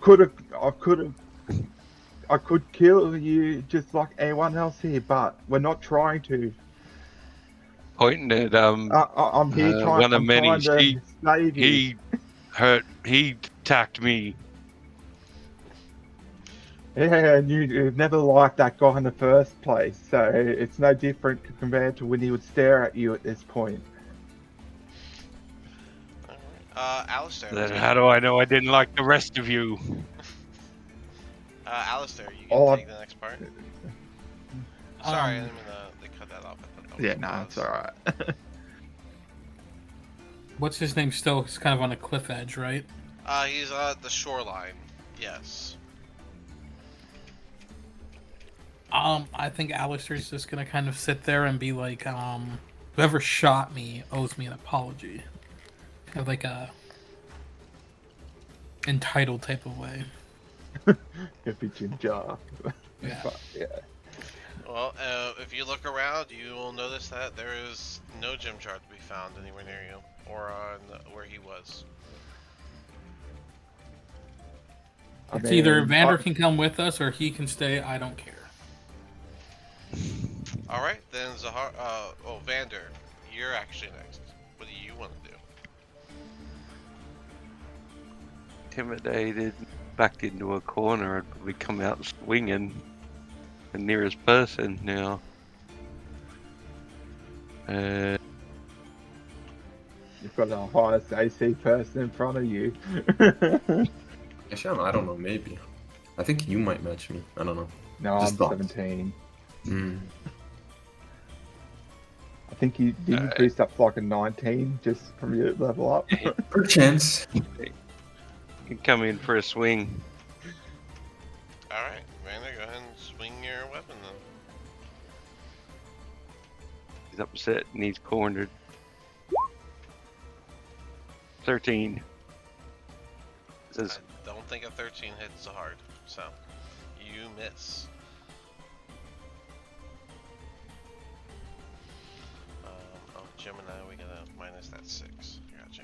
could kill you just like anyone else here, but we're not trying to. Pointing at I'm here trying. one of I'm many. trying to save you. He attacked me. Yeah, and you've never liked that guy in the first place, so it's no different compared to when he would stare at you at this point. Alistair. Then how do I know I didn't like the rest of you? Alistair, you can take the next part. Sorry, I didn't mean to cut that off. Yeah, no, it's alright. What's his name still? He's kind of on a cliff edge, right? He's at the shoreline. Yes. I think Alistair's just gonna kind of sit there and be like, whoever shot me owes me an apology. Kind of like a entitled type of way. If it's in jar. Yeah. Yeah. Well, if you look around, you will notice that there is no gem chart to be found anywhere near you, or where he was. It's either Vander can come with us or he can stay. I don't care. All right, then Zahar. Vander, you're actually next. What do you want to do? Intimidated, backed into a corner, and probably come out swinging the nearest person now. You've got the highest AC person in front of you. Actually, I don't know, maybe. I think you might match me. I don't know. No, Just I'm thought. 17. Mm. I think you did you boost up to like a 19 just from your level up. Perchance. You come in for a swing. Alright, Vander, go ahead and swing your weapon then. He's upset and he's cornered. 13. Says, I don't think a 13 hits hard, so you miss. Oh, Gemini, we gotta minus that 6. Gotcha.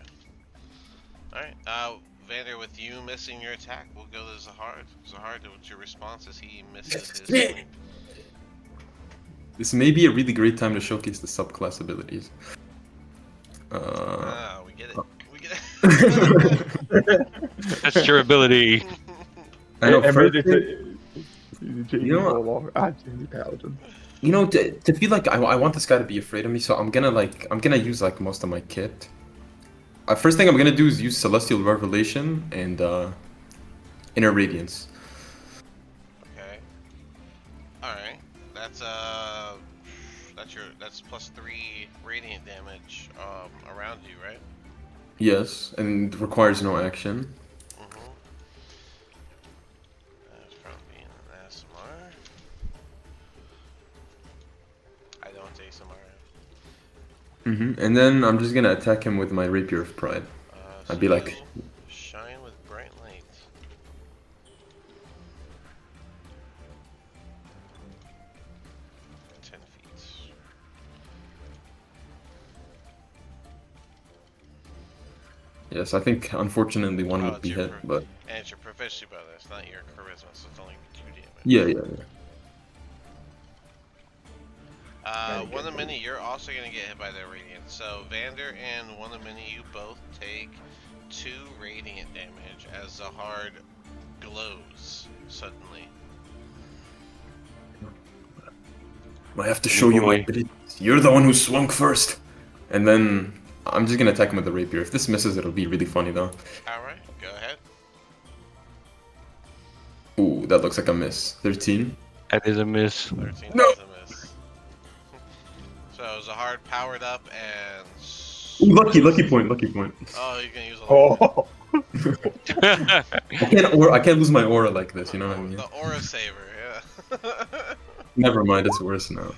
Alright, Vander, with you missing your attack, we'll go to Zahard. Zahard, what's your response as he misses his swing? This may be a really great time to showcase the subclass abilities. We get it. We get it. that's your ability. I know, And first we're thing- you know, Paladin. You know, to feel like I want this guy to be afraid of me, so I'm gonna use like most of my kit. First thing I'm gonna do is use Celestial Revelation and Inner Radiance. Okay. Alright. That's plus 3 radiant damage around you, right? Yes, and requires no action. That's from being an ASMR. I don't ASMR. And then I'm just gonna attack him with my Rapier of Pride. So I'd be like, you shine with bright light. yes, I think unfortunately one would be hit, but And it's your proficiency bonus, not your charisma, so it's only 2 damage. yeah. One of many, you're also gonna get hit by the radiant. So Vander and one of many, you both take 2 radiant damage as Zahard glows suddenly. I have to show you my abilities. You're the one who swung first. And then I'm just gonna attack him with the Rapier. If this misses, it'll be really funny though. Alright, go ahead. Ooh, that looks like a miss. 13. That is a miss. 13 No. is a miss. So Zahard powered up and... Ooh, lucky point. Oh, you're gonna use a Oh, I can't lose my aura like this, you know what I mean? The aura saver, yeah. Never mind, it's worse now.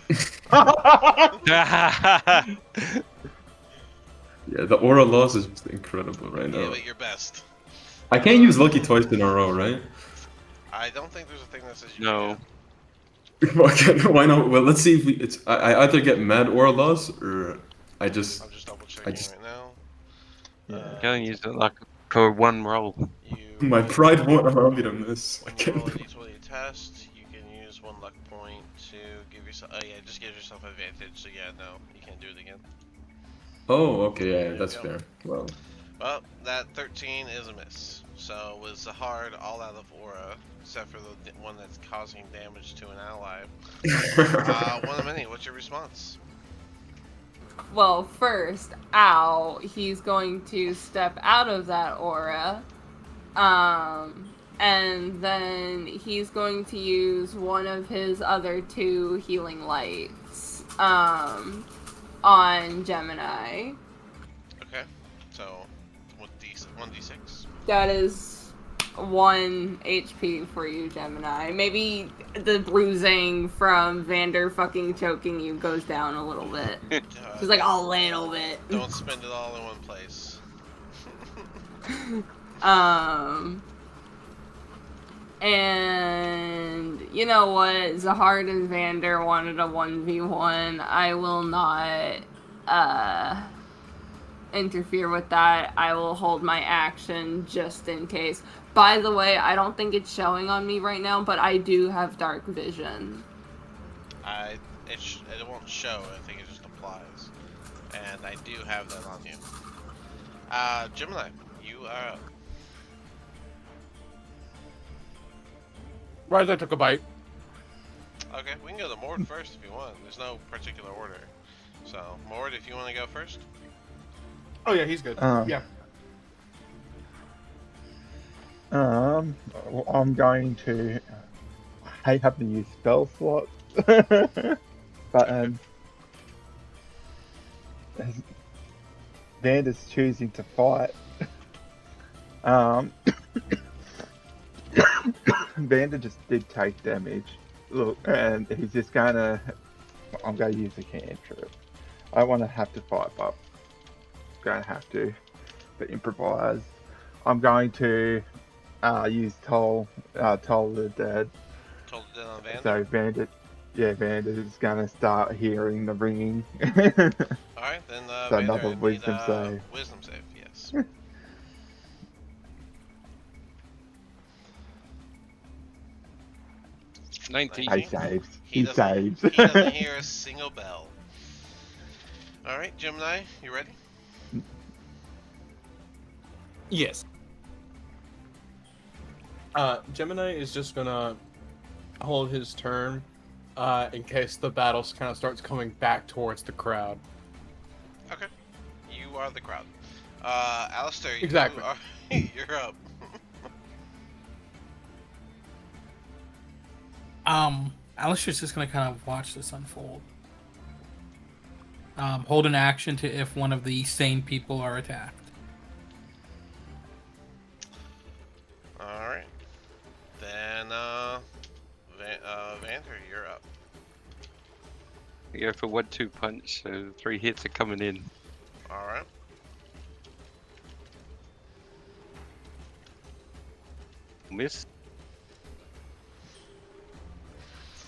Yeah, the aura loss is just incredible right now. Give it your best. I can't use lucky twice in a row, right? I don't think there's a thing that says you No. can. Why not? Well, let's see if I either get mad aura loss or I'm just double checking right now. yeah. Can use it like for one roll. You my pride won't allow me to miss. I when you can't. roll a d20 test, you can use 1 luck point to give yourself. Oh yeah, just give yourself advantage. So yeah, no, you can't do it again. Oh, okay, yeah, that's fair. Well, Well, that 13 is a miss. So with Zahard all out of aura, except for the one that's causing damage to an ally. One of many. What's your response? Well, first, ow, he's going to step out of that aura. And then he's going to use one of his other 2 healing lights, on Gemini. Okay, so with 1d6. That is 1 HP for you, Gemini. Maybe the bruising from Vander fucking choking you goes down a little bit. Just like a little bit. Don't spend it all in one place. And you know what? Zahard and Vander wanted a 1v1. I will not interfere with that. I will hold my action just in case. By the way, I don't think it's showing on me right now, but I do have dark vision. It won't show. I think it just applies. And I do have that on you. Gemini, you are up. Rise, I took a bite. Okay, we can go to Mord first if you want. There's no particular order. So, Mord, if you want to go first. Oh yeah, he's good. Yeah. I'm going to. I hate having to use spell slots, but Vander's choosing to fight. Vander just did take damage. Look, and he's just gonna. I'm gonna use a cantrip. I don't want to have to fight, but I'm gonna have to. But improvise. I'm going to use Toll the Dead. Toll the Dead on Vander? So Vander is gonna start hearing the ringing. Alright, then So Vander, another I need, wisdom save. Wisdom save, yes. 19. He saves. He He doesn't- saves. He doesn't hear a single bell. Alright, Gemini, you ready? Yes. Gemini is just gonna hold his turn in case the battle kind of starts coming back towards the crowd. Okay. You are the crowd. Alistair, Exactly. You're up. Alistair's just gonna kind of watch this unfold. Hold an action to if one of the sane people are attacked. Alright. Then, Vander, you're up. We go for 1-2 punch, so 3 hits are coming in. Alright. Miss.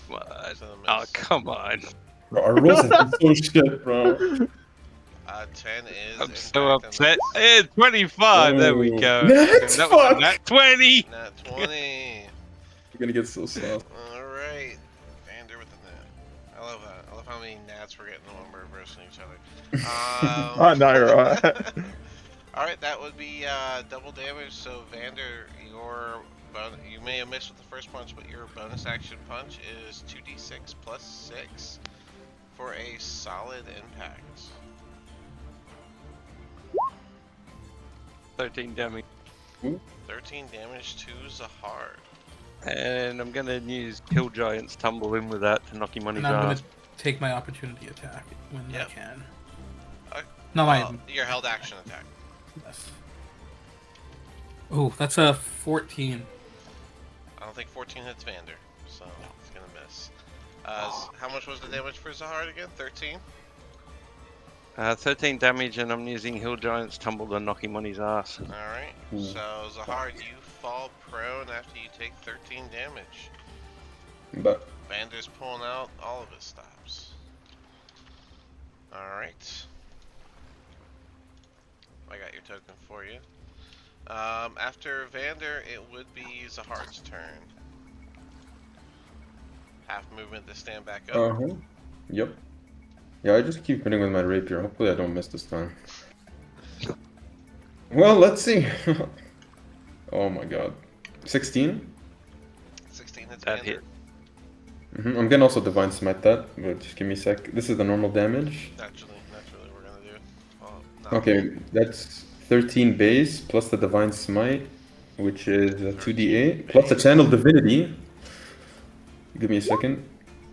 What? So the Oh, miss. come on. Bro, our rolls have been so shit, bro. 10 is. I'm in so fact a upset. miss. 25, there we Oh. go. Nat, That was fuck. a nat 20. Nat 20. We're gonna get so soft. Alright. Vander with the nat. I love that. I love how many nats we're getting when we're versing each other. I know, right? Alright, that would be double damage. So, Vander, you may have missed with the first punch, but your bonus action punch is 2d6 plus 6 for a solid impact. 13 damage. 13 damage to Zahard. And I'm gonna use Kill Giant's Tumble in with that to knock him on his And I'm gonna ass. take my opportunity attack when Yep. I can. Uh, No, my your held action attack. yes. Oh, that's a 14. I don't think 14 hits Vander, so it's gonna miss. How much was the damage for Zahard again? 13? 13 damage, and I'm using Hill Giant's Tumble to knock him on his ass. Alright, so Zahard, you fall prone after you take 13 damage. But Vander's pulling out all of his stops. Alright. I got your token for you. After Vander, it would be Zahard's turn. Half movement to stand back up. Yep. Yeah, I just keep hitting with my rapier. Hopefully I don't miss this time. Well, let's see. Oh my god. 16? 16 hits That Vander. hit. I'm gonna also Divine Smite that, but just give me a sec. This is the normal damage. Naturally, we're gonna do. Well, not Okay, that's 13 base plus the Divine Smite, which is 2d8, plus the Channel Divinity. Give me a second.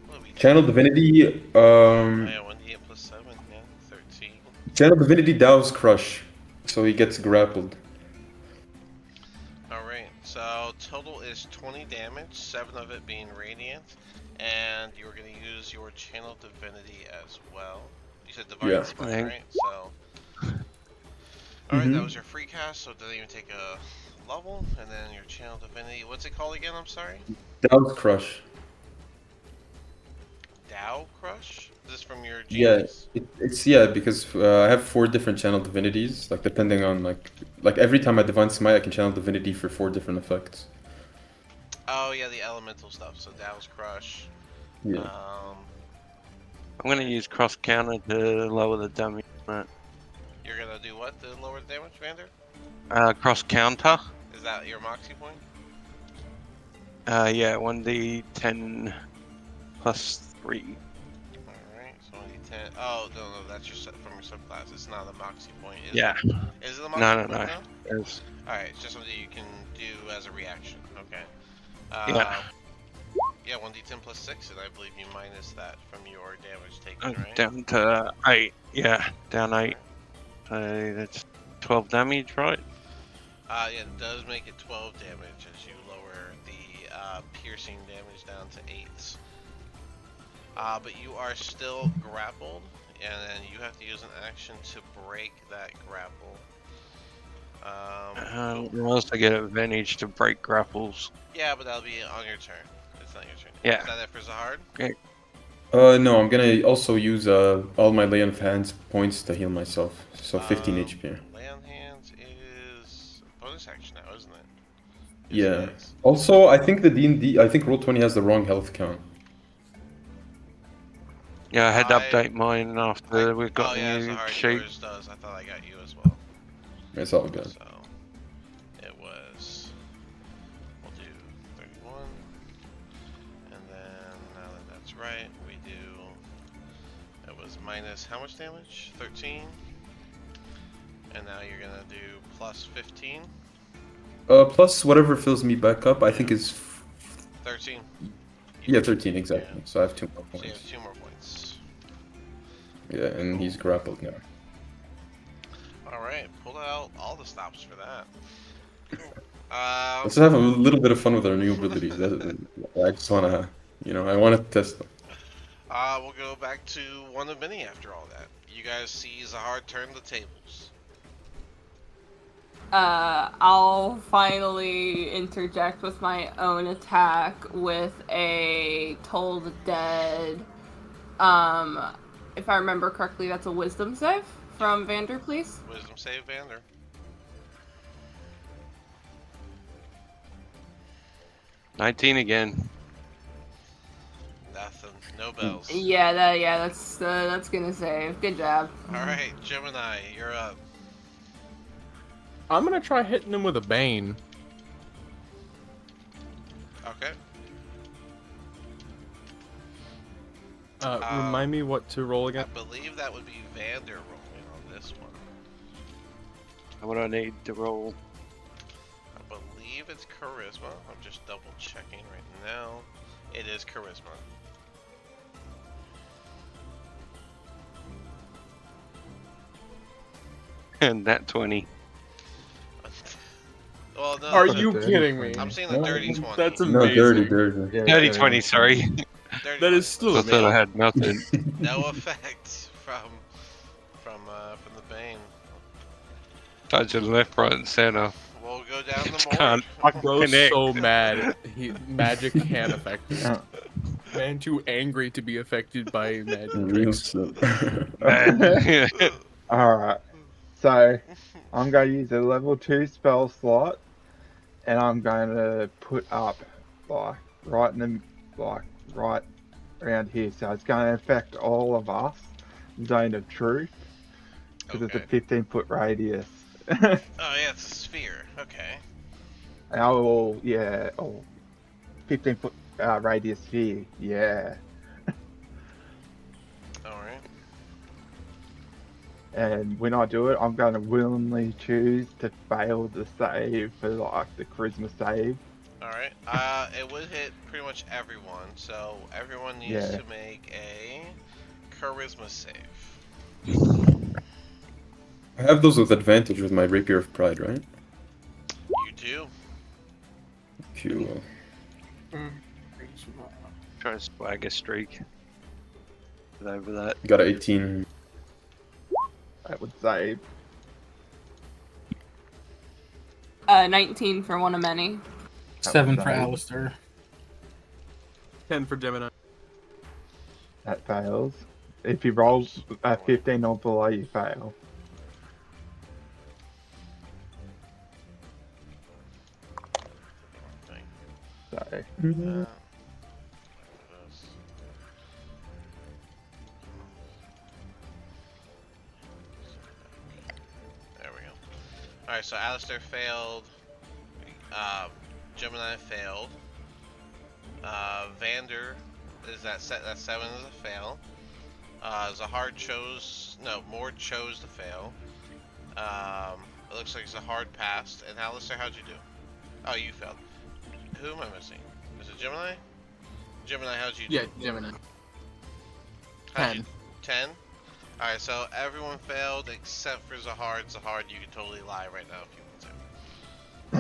What do we do? Channel Divinity, Yeah, 1d8 plus 7, yeah, 13. Channel Divinity Dow's Crush, so he gets grappled. Alright, so total is 20 damage, 7 of it being radiant, and you're going to use your Channel Divinity as well. You said Divine Yeah. Smite, right? So, alright, that was your free cast, so it doesn't even take a level, and then your Channel Divinity, what's it called again, I'm sorry? Dow's Crush. Dow Crush? Is this from your Yeah, genius? it's because I have 4 different Channel Divinities, like depending on like every time I Divine Smite, I can Channel Divinity for 4 different effects. Oh yeah, the elemental stuff, so Dow's Crush. Yeah. I'm gonna use Cross Counter to lower the damage on that. You're going to do what to lower the damage, Vander? Cross Counter? Is that your Moxie point? Yeah, 1d10 plus 3. Alright, so 1d10. Oh, no, that's from your subclass. It's not a Moxie point. Is Yeah. It? Is it a Moxie No, point no. now? There's- Alright, it's just something you can do as a reaction. Okay. Yeah. Yeah, 1d10 plus 6, and I believe you minus that from your damage taken, right? Down to 8. Yeah, down 8. So that's 12 damage, right? Yeah, it does make it 12 damage as you lower the piercing damage down to 8s. But you are still grappled, and then you have to use an action to break that grapple. You also get advantage to break grapples. Yeah, but that'll be on your turn. It's not your turn. Yeah. Is that it for Zahard? Okay. No, I'm gonna also use all my lay on hands points to heal myself. So 15 HP. Lay on hands is a bonus action now, isn't it? Yeah. Also, I think the D&D, I think Roll20 has the wrong health count. Yeah, I had to update mine after we got yeah, new Zahard, sheet. yours does. I thought I got you as well. It's all good. So, it was, we'll do 31, and then, now that that's right, we do, it was minus how much damage? 13, and now you're gonna do plus 15? Plus whatever fills me back up, I think is... 13. Yeah, 13, exactly. Yeah. So I have 2 more So you points. have 2 more points. Yeah, and he's grappled now. Alright, pull out all the stops for that. Let's have a little bit of fun with our new abilities. I just wanna, I wanna test them. We'll go back to one of many after all that. You guys see Zahard turn the tables. I'll finally interject with my own attack with a Toll the Dead. If I remember correctly, that's a Wisdom save from Vander, please. Wisdom save, Vander. $19 again. Nothing. No bells. Yeah, that's gonna save. Good job. Alright, Gemini, you're up. I'm gonna try hitting him with a Bane. Okay. Remind me what to roll again. I believe that would be Vander rolling on this one. What do I need to roll? I believe it's Charisma. I'm just double checking right now. It is Charisma. And that 20. Well, no, Are that's you kidding me? I'm seeing a dirty 20. That's No, amazing. dirty. Yeah, Dirty 20, sorry. Dirty That 20. is still I thought I had nothing. No effect from the Bane. Touching left, right, and center. We'll go down the Can't board. Bro's connect. so mad. Magic can't affect him. Man, too angry to be affected by magic Real tricks. slow. Alright. So, I'm going to use a level 2 spell slot, and I'm going to put up, right around here. So it's going to affect all of us, Zone of Truth, because it's a 15-foot radius. Oh yeah, it's a sphere. Okay. And I will, 15-foot radius here, yeah. Alright. And when I do it, I'm going to willingly choose to fail the save for like the charisma save. Alright. It would hit pretty much everyone, so everyone needs to make a charisma save. I have those with advantage with my Rapier of Pride, right? You do. Cool. Try to swag a streak. Get over that. Got an 18. That would save. 19 for one of many. 7 for Alistair. 10 for Gemini. That fails. If he rolls a 15 or below, you fail. So, There we go. Alright, so Alistair failed. Gemini failed. Vander is that 7 is a fail. Zahard chose Mord chose to fail. It looks like Zahard passed. And Alistair, how'd you do? Oh, you failed. Who am I missing? Is it Gemini? Gemini, how'd you do? Yeah, Gemini. How'd you- 10. 10? Alright, so everyone failed except for Zahard. Zahard, you can totally lie right now if you want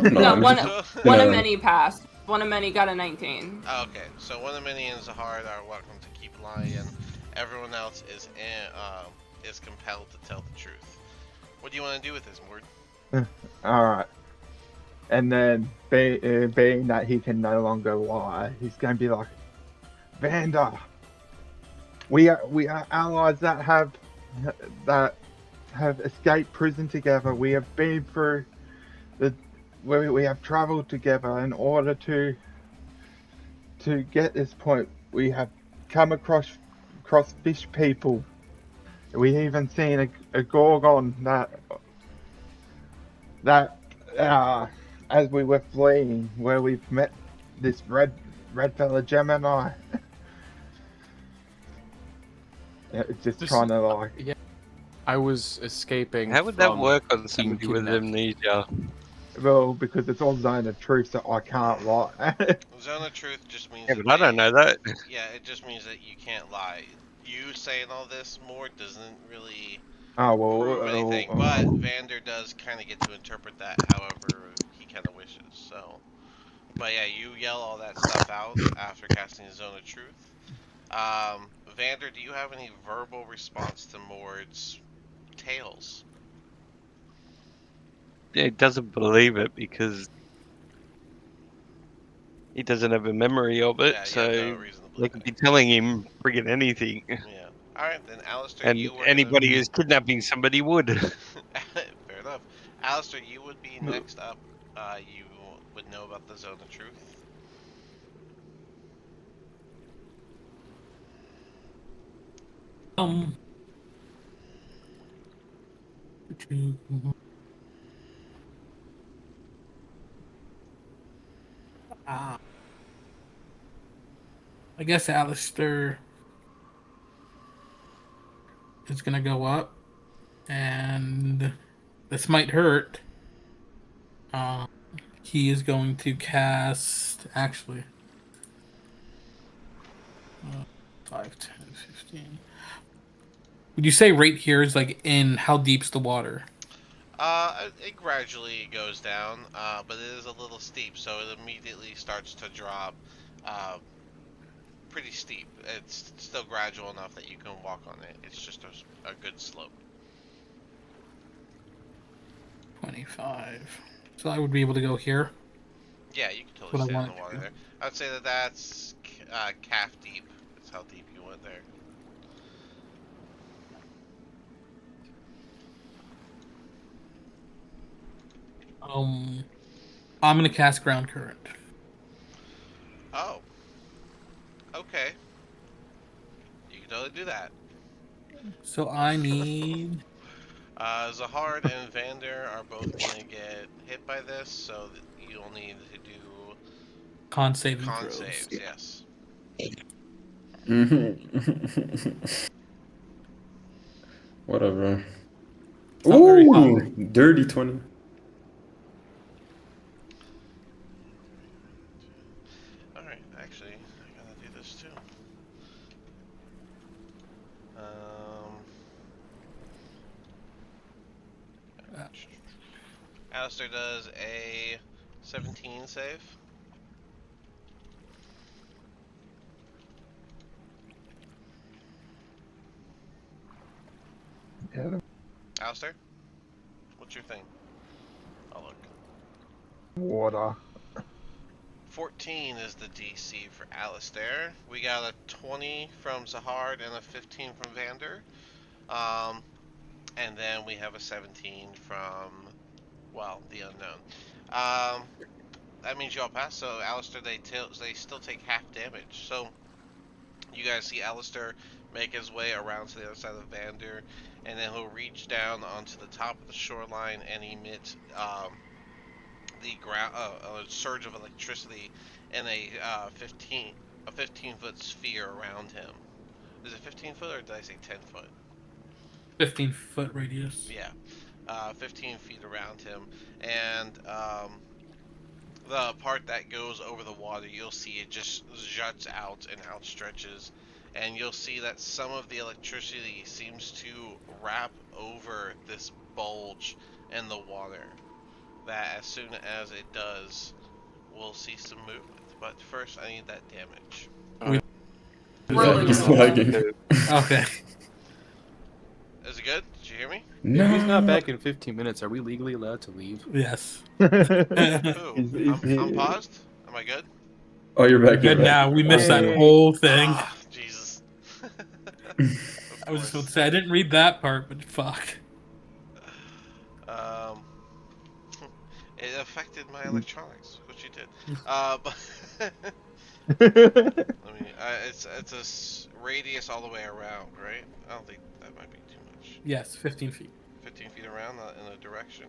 to. No, No, I'm one just- one Yeah. of many passed. One of many got a 19. Oh, okay, so one of many and Zahard are welcome to keep lying. Everyone else is compelled to tell the truth. What do you want to do with this, Mord? Alright. And then, being that he can no longer lie, he's going to be like, Vander, we are allies that have escaped prison together. We have been through we have traveled together in order to get this point. We have come across fish people. We even seen a gorgon that as we were fleeing, where we've met this red fella Gemini. Just trying to like. Yeah. I was escaping. How would that from work on being somebody with kidnapped. amnesia? Well, because it's all zone of truth, so I can't lie. Zone of truth just means. Yeah, that but I don't know that. Yeah, it just means that you can't lie. You saying all this more doesn't really Oh well. prove anything, but Vander does kind of get to interpret that however he kind of wishes. So, but yeah, you yell all that stuff out after casting Zone of Truth. Vander, do you have any verbal response to Mord's tales? Yeah, he doesn't believe it because he doesn't have a memory of it, Yeah, you so have no reason to they believe could it. be telling him friggin' anything. Yeah. Alright, then Alistair, And you were anybody who's kidnapping somebody would. Fair enough. Alistair, you would be next up. You would know about the Zone of Truth. I guess Alistair is gonna go up, and this might hurt. He is going to cast, actually, 5, 10, 15. Would you say right here is like in how deep's the water? It gradually goes down, but it is a little steep, so it immediately starts to drop. Pretty steep. It's still gradual enough that you can walk on it. It's just a good slope. 25. So I would be able to go here. Yeah, you can What totally I stand in wanted the water to. there. I would say that that's calf deep. That's how deep you went there. I'm gonna cast Ground Current. Oh. Okay. You can totally do that. So I need. Zahard and Vander are both gonna get hit by this, so you'll need to do Con saving con throws. saves. Yes. Whatever. not very Ooh, dirty 20. Alright, actually, I gotta do this too. Alistair does a 17 save. Yeah. Alistair? What's your thing? Oh, look. Water. 14 is the DC for Alistair. We got a 20 from Zahard and a 15 from Vander. And then we have a 17 from, well, the unknown. That means you all pass. So Alistair, they still take half damage. So you guys see Alistair make his way around to the other side of Vander, and then he'll reach down onto the top of the shoreline and emit the ground a surge of electricity in a 15-foot sphere around him. Is it 15 foot or did I say 10 foot? 15-foot radius. Yeah, 15 feet around him, and the part that goes over the water, you'll see it just juts out and outstretches, and you'll see that some of the electricity seems to wrap over this bulge in the water. That as soon as it does, we'll see some movement. But first, I need that damage. Rolling He's it over. lagging. Okay. Is it good? Did you hear me? If he's not back in 15 minutes, are we legally allowed to leave? Yes. Ooh, He's I'm here. paused. Am I good? Oh, you're back. Good You're now. back. We missed that Hey. whole thing. Ah, Jesus. I was just about to say I didn't read that part, but fuck. Um, it affected my electronics, which you did. But I mean, it's a radius all the way around, right? I don't think that might be too much. Yes, 15 feet. 15 feet around in a direction.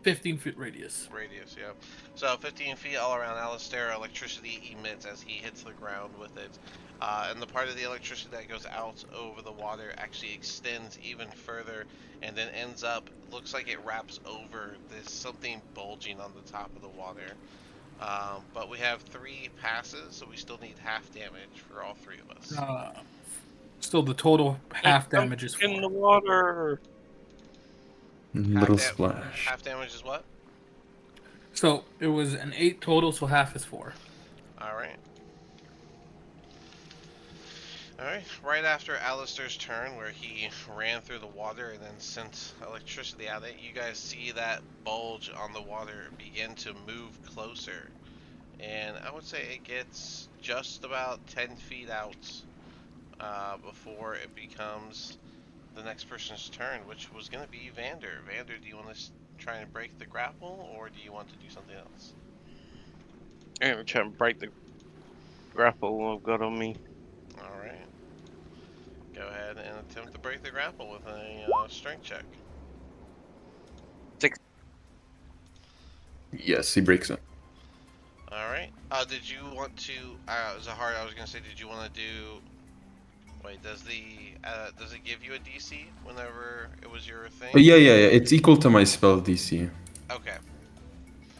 15-foot radius. Radius, yeah. So 15 feet all around Alistair, electricity emits as he hits the ground with it. And the part of the electricity that goes out over the water actually extends even further and then ends up, looks like it wraps over this something bulging on the top of the water. But we have 3 passes, so we still need half damage for all 3 of us. Still, the total half damage is 4. In the water. Little Half splash. Half damage is what? So it was an 8 total, so half is 4. Alright. Alright, right after Alistair's turn, where he ran through the water and then sent electricity at it, you guys see that bulge on the water begin to move closer. And I would say it gets just about 10 feet out before it becomes the next person's turn, which was going to be Vander. Vander, do you want to try and break the grapple, or do you want to do something else? I'm gonna try and break the grapple I've got on me. Alright. Go ahead and attempt to break the grapple with a strength check. Yes, he breaks it. Alright. Did you want to, Zahar, I was going to say, did you want to do, wait, does it give you a DC whenever it was your thing? Yeah. It's equal to my spell DC. Okay.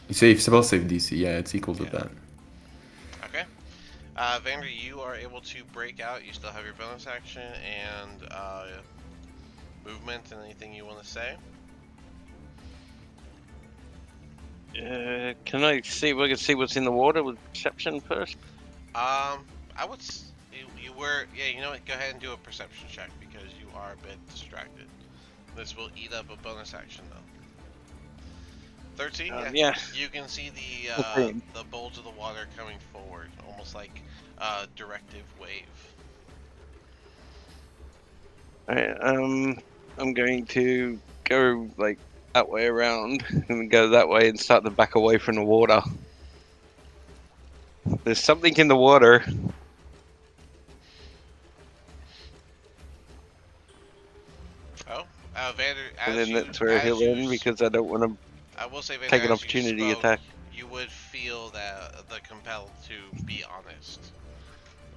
You say spell save DC. Yeah, it's equal to that. Okay. Vander, you are able to break out. You still have your bonus action and movement and anything you want to say. Can I see? We can see what's in the water with perception first. I would. You were. Yeah. You know what? Go ahead and do a perception check because you are a bit distracted. This will eat up a bonus action though. 13. Yeah. You can see the bulge of the water coming forward, almost like a directive wave. Alright, I'm going to go like that way around and go that way and start to back away from the water. There's something in the water. Oh, Vander. And then that's where he'll end because I don't want to I will say, Vander, take an as you opportunity spoke, attack. You would feel that the compelled to be honest,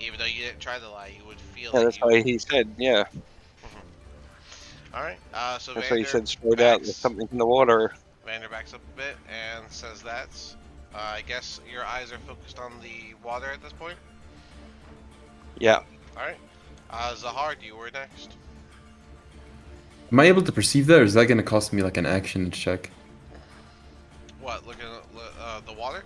even though you didn't try to lie. You would feel. Yeah, that that's you... why he said, yeah. All right. So That's Vander why he said straight out. There's something in the water. Vander backs up a bit and says that. I guess your eyes are focused on the water at this point. Yeah. All right. Zahar, you were next. Am I able to perceive that, or is that going to cost me like an action check? What? Looking at the water?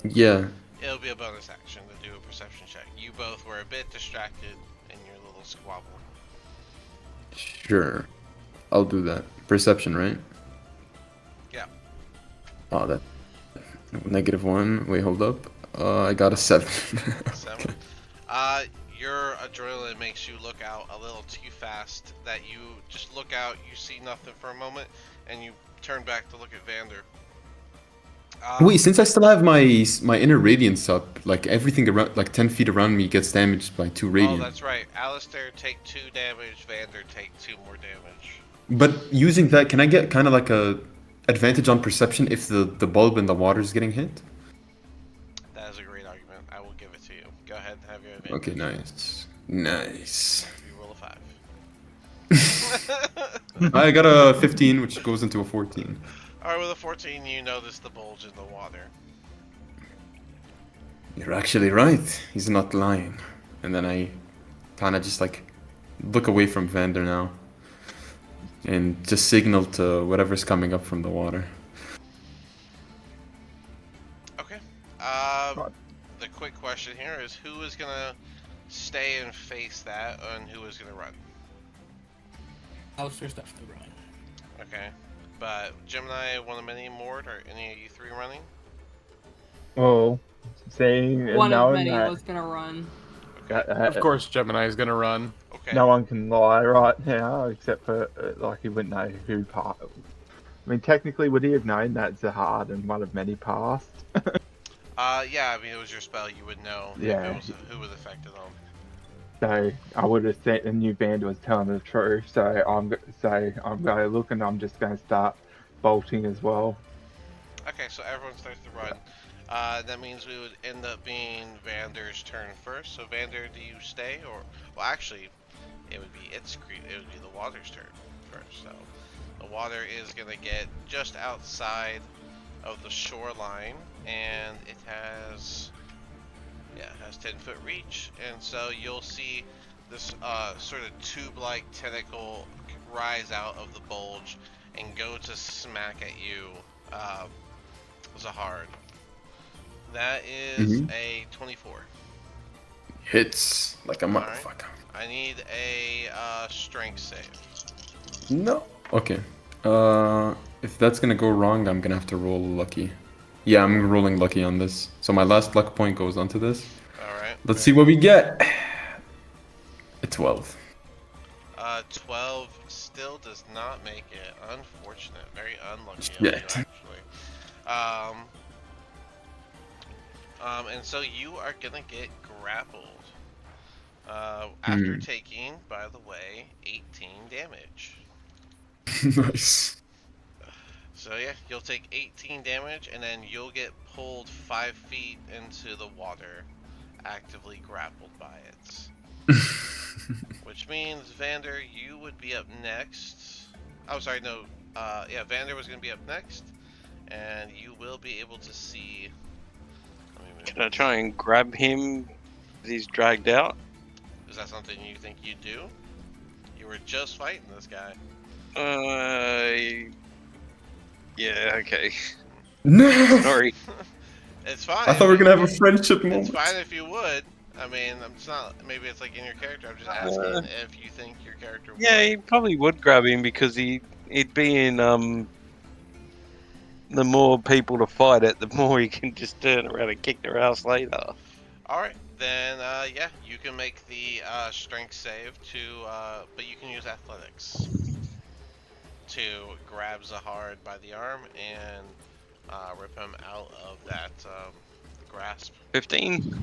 Yeah. It'll be a bonus action to do a perception check. You both were a bit distracted in your little squabble. Sure. I'll do that. Perception, right? Yeah. Oh, that. -1. Wait, hold up. I got a 7. 7. Your adrenaline makes you look out a little too fast. That you just look out, you see nothing for a moment, and you turn back to look at Vander. Wait, since I still have my inner radiance up, like everything around, like 10 feet around me gets damaged by 2 radiant. Oh, that's right. Alistair take 2 damage. Vander take 2 more damage. But using that, can I get kind of like a advantage on perception if the bulb in the water is getting hit? That is a great argument. I will give it to you. Go ahead and have your advantage. Okay, nice. You roll a 5. I got a 15, which goes into a 14. Alright, with a 14, you notice the bulge in the water. You're actually right. He's not lying. And then I kind of just like look away from Vander now and just signal to whatever's coming up from the water. Okay. Right. The quick question here is who is gonna stay and face that, and who is gonna run? Alistair's stuff to run. Okay. But Gemini, one of many, Mord, or any of you three running? Well, seeing and One of knowing many that, was gonna run. Of course, Gemini is gonna run. Okay. no one can lie right now, except for, like, he wouldn't know who passed. I mean, technically, would he have known that Zahard and one of many passed? Yeah, I mean, it was your spell, you would know Yeah. if it was, who was affected on. So I would have said the new band was telling the truth. So I'm going to look and I'm just going to start bolting as well. Okay, so everyone starts to run. That means we would end up being Vander's turn first. So Vander, do you stay or? Well, actually, it would be it would be the water's turn first. So the water is gonna get just outside of the shoreline, and it has 10-foot reach, and so you'll see this sort of tube-like tentacle rise out of the bulge and go to smack at you, Zahard. That is a 24. Hits like a Alright. motherfucker. I need a strength save. No. Okay. If that's gonna go wrong, I'm gonna have to roll lucky. Yeah, I'm rolling lucky on this. So my last luck point goes onto this. Alright. Let's see what we get. A 12. 12 still does not make it. Unfortunate. Very unlucky of Yeah. you, actually. And so you are gonna get grappled. After taking, by the way, 18 damage. Nice. So yeah, you'll take 18 damage, and then you'll get pulled 5 feet into the water, actively grappled by it. Which means, Vander, you would be up next. Oh, sorry, no. Yeah, Vander was going to be up next, and you will be able to see... Can I try and grab him as he's dragged out? Is that something you think you'd do? You were just fighting this guy. Yeah, okay. No. Sorry. It's fine. I thought we were gonna have a friendship moment. It's fine if you would. I mean, it's not. Maybe it's like in your character. I'm just asking if you think your character would. Yeah, he probably would grab him because he'd be in the more people to fight it, the more he can just turn around and kick their ass later. Alright, then yeah, you can make the strength save to but you can use athletics to grab Zahard by the arm and rip him out of that grasp. 15.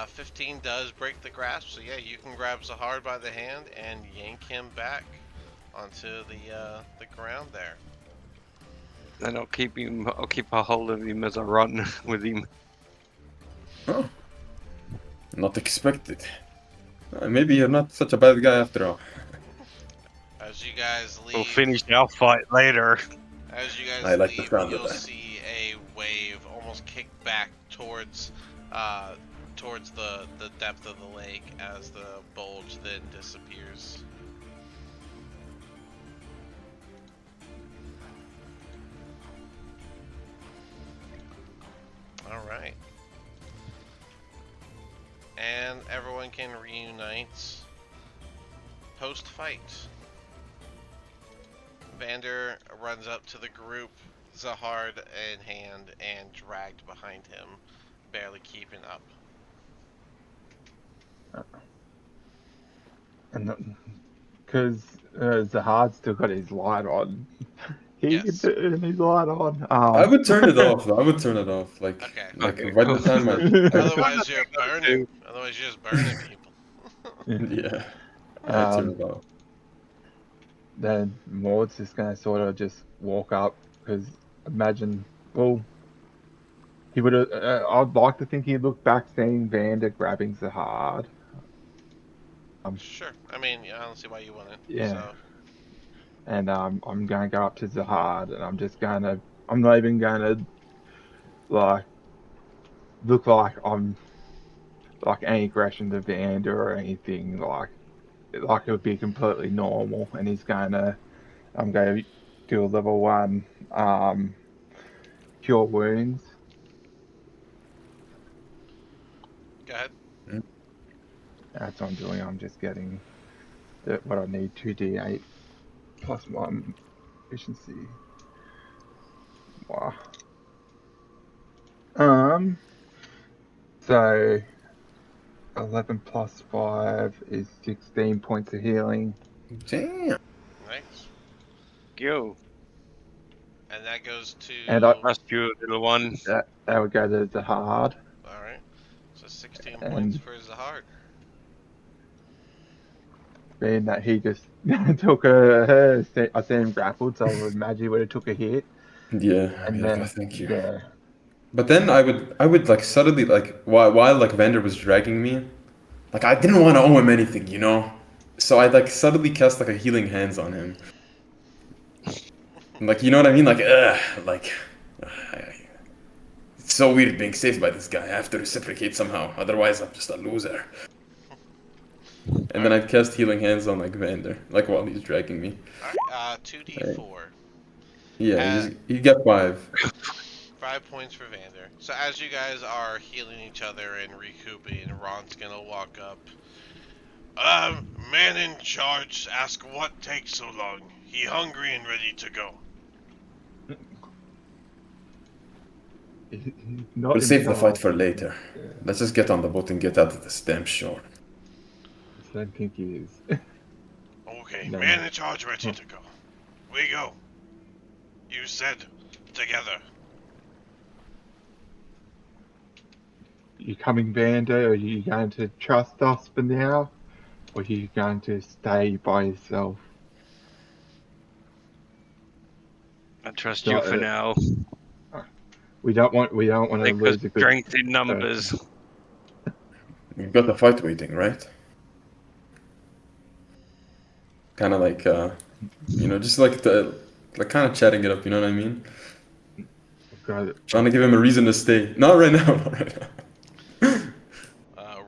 15 does break the grasp, so yeah, you can grab Zahard by the hand and yank him back onto the ground there. Then I'll keep a hold of him as I run with him. Oh. Not expected. Maybe you're not such a bad guy after all. As you guys leave, We'll finish our fight later. as you guys I like the leave, sound of you'll that. see a wave almost kick back towards the depth of the lake as the bulge then disappears. Alright. And everyone can reunite post-fight. Vander runs up to the group, Zahard in hand, and dragged behind him, barely keeping up. And because Zahard's still got his light on. He Yes. can turn his light on. I would turn it off. I would turn it off. Like, Okay. like Okay, right cool. the time Otherwise, you're burning. Otherwise, you're just burning people. yeah. I turn it off. Then Maud's just gonna sort of just walk up because imagine, well, he would have. I'd like to think he'd look back, seeing Vander grabbing Zahard. Sure. I mean, I don't see why you wouldn't. Yeah. So. and I'm gonna go up to Zahard, and I'm not even gonna like look like I'm like any aggression to Vander or anything like it would be completely normal, and I'm gonna do a level 1 cure wounds. Go ahead. That's what I'm doing. I'm just getting what I need, 2d8 plus 1 efficiency. Wow. So 11 plus 5 is 16 points of healing. Damn. Nice. Go. And that goes to. And I Trust you, little one. that would go to Zahard. All right. So 16 And- points for Zahard. Being that he just took I see him grappled, so I would imagine he would have took a hit. Yeah, And yeah, then, thank you. yeah. But then I would like suddenly like while like Vander was dragging me, like I didn't want to owe him anything, you know. So I like suddenly cast like a healing hands on him. Like you know what I mean? Like it's so weird being saved by this guy. I have to reciprocate somehow, otherwise I'm just a loser. And then I'd cast healing hands on like Vander, like while he's dragging me. Alright, 2d4. Yeah, he got 5. 5 points for Vander. So as you guys are healing each other and recouping, Ron's gonna walk up. Man in charge, ask what takes so long. He hungry and ready to go. Not We'll save the himself. fight for later. Let's just get on the boat and get out of this damn shore. I don't think he is. Okay, No. man in charge ready to go. We go. You said together. You coming, Vander? Are you going to trust us for now? Or are you going to stay by yourself? I trust you for now. We don't want to Because lose a good strength in numbers. You've got the fight waiting, right? Kind of like, just like kind of chatting it up. You know what I mean? Trying to give him a reason to stay. Not right now. Not right now.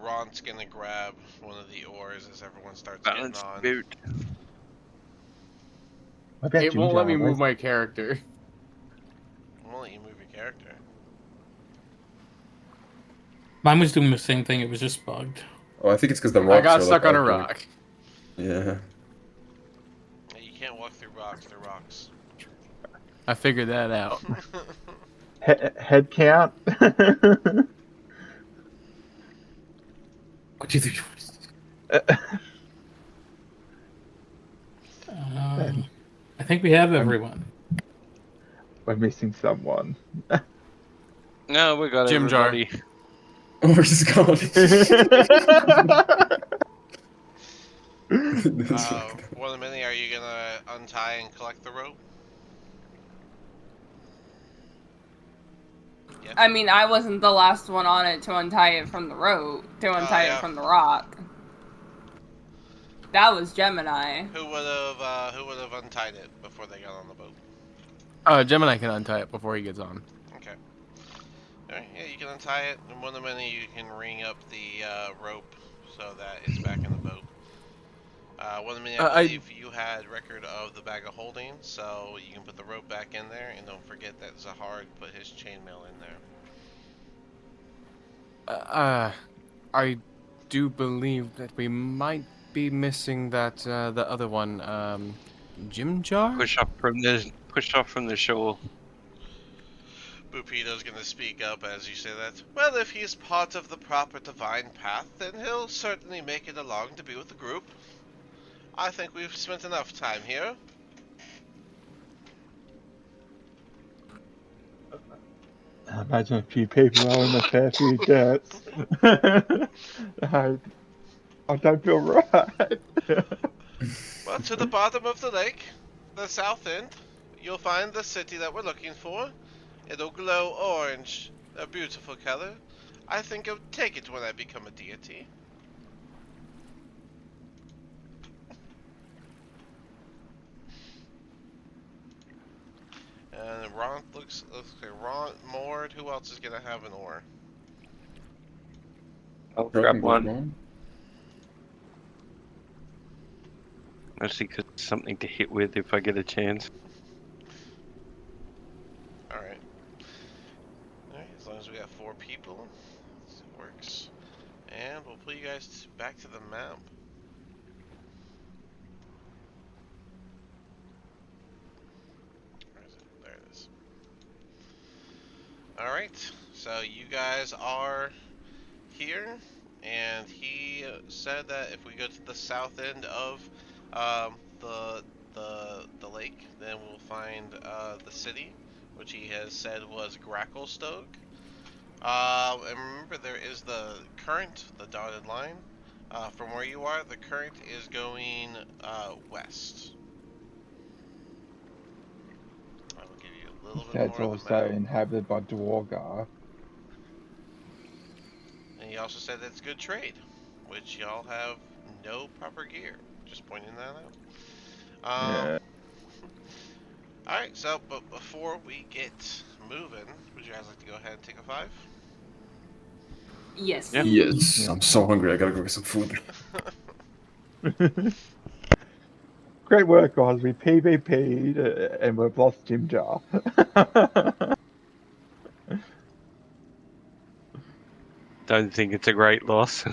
Ron's gonna grab one of the oars as everyone starts Balance getting on. boot. It won't let me move my character. Won't let you move your character. Mine was doing the same thing. It was just bugged. Oh, I think it's because the rocks I got are, stuck like, on a out there. rock. Yeah. You can't walk through rocks. They're rocks. I figured that out. Head count. What do you think? I think we have everyone. We're missing someone. No, we got Jim Jar. everybody. Oh, he's gone. One of many, are you gonna untie and collect the rope? Yeah. I mean, I wasn't the last one on it to untie it from the rope, to untie yeah. it from the rock. That was Gemini. Who would have untied it before they got on the boat? Gemini can untie it before he gets on. Okay. Alright, yeah, you can untie it, and one of many you can ring up the rope so that it's back in the boat. One of many, I believe you had record of the bag of holding, so you can put the rope back in there, and don't forget that Zahard put his chainmail in there. I do believe that we might be missing that the other one, Jim Jar. Push off from the shore. Bupito's gonna speak up as you say that. Well, if he's part of the proper divine path, then he'll certainly make it along to be with the group. I think we've spent enough time here. I imagine a few people are in a fair few deaths. I don't feel right. Well, to the bottom of the lake, the south end, you'll find the city that we're looking for. It'll glow orange, a beautiful color. I think I'll take it when I become a deity. And Ron looks like Ron Mord. Who else is gonna have an ore? I'll Sure, I grab can go one. wrong. Mostly 'cause it's something to hit with if I get a chance. Alright. Alright, as long as we got 4 people, it works. And we'll put you guys back to the map. Where is it? There it is. Alright, so you guys are here, and he said that if we go to the south end of the lake, then we'll find the city, which he has said was Grackelstoke. And remember, there is the current, the dotted line. From where you are, the current is going west. I will give you a little bit That's more of the also map. inhabited by Dwargar. And he also said that's good trade, which y'all have no proper gear. Just pointing that out. Yeah. Alright, so, but before we get moving, would you guys like to go ahead and take a 5? Yes. Yeah. Yes, Yeah. I'm so hungry. I gotta go get some food. Great work, guys. We PvP'd and we've lost Jim Jar. Don't think it's a great loss.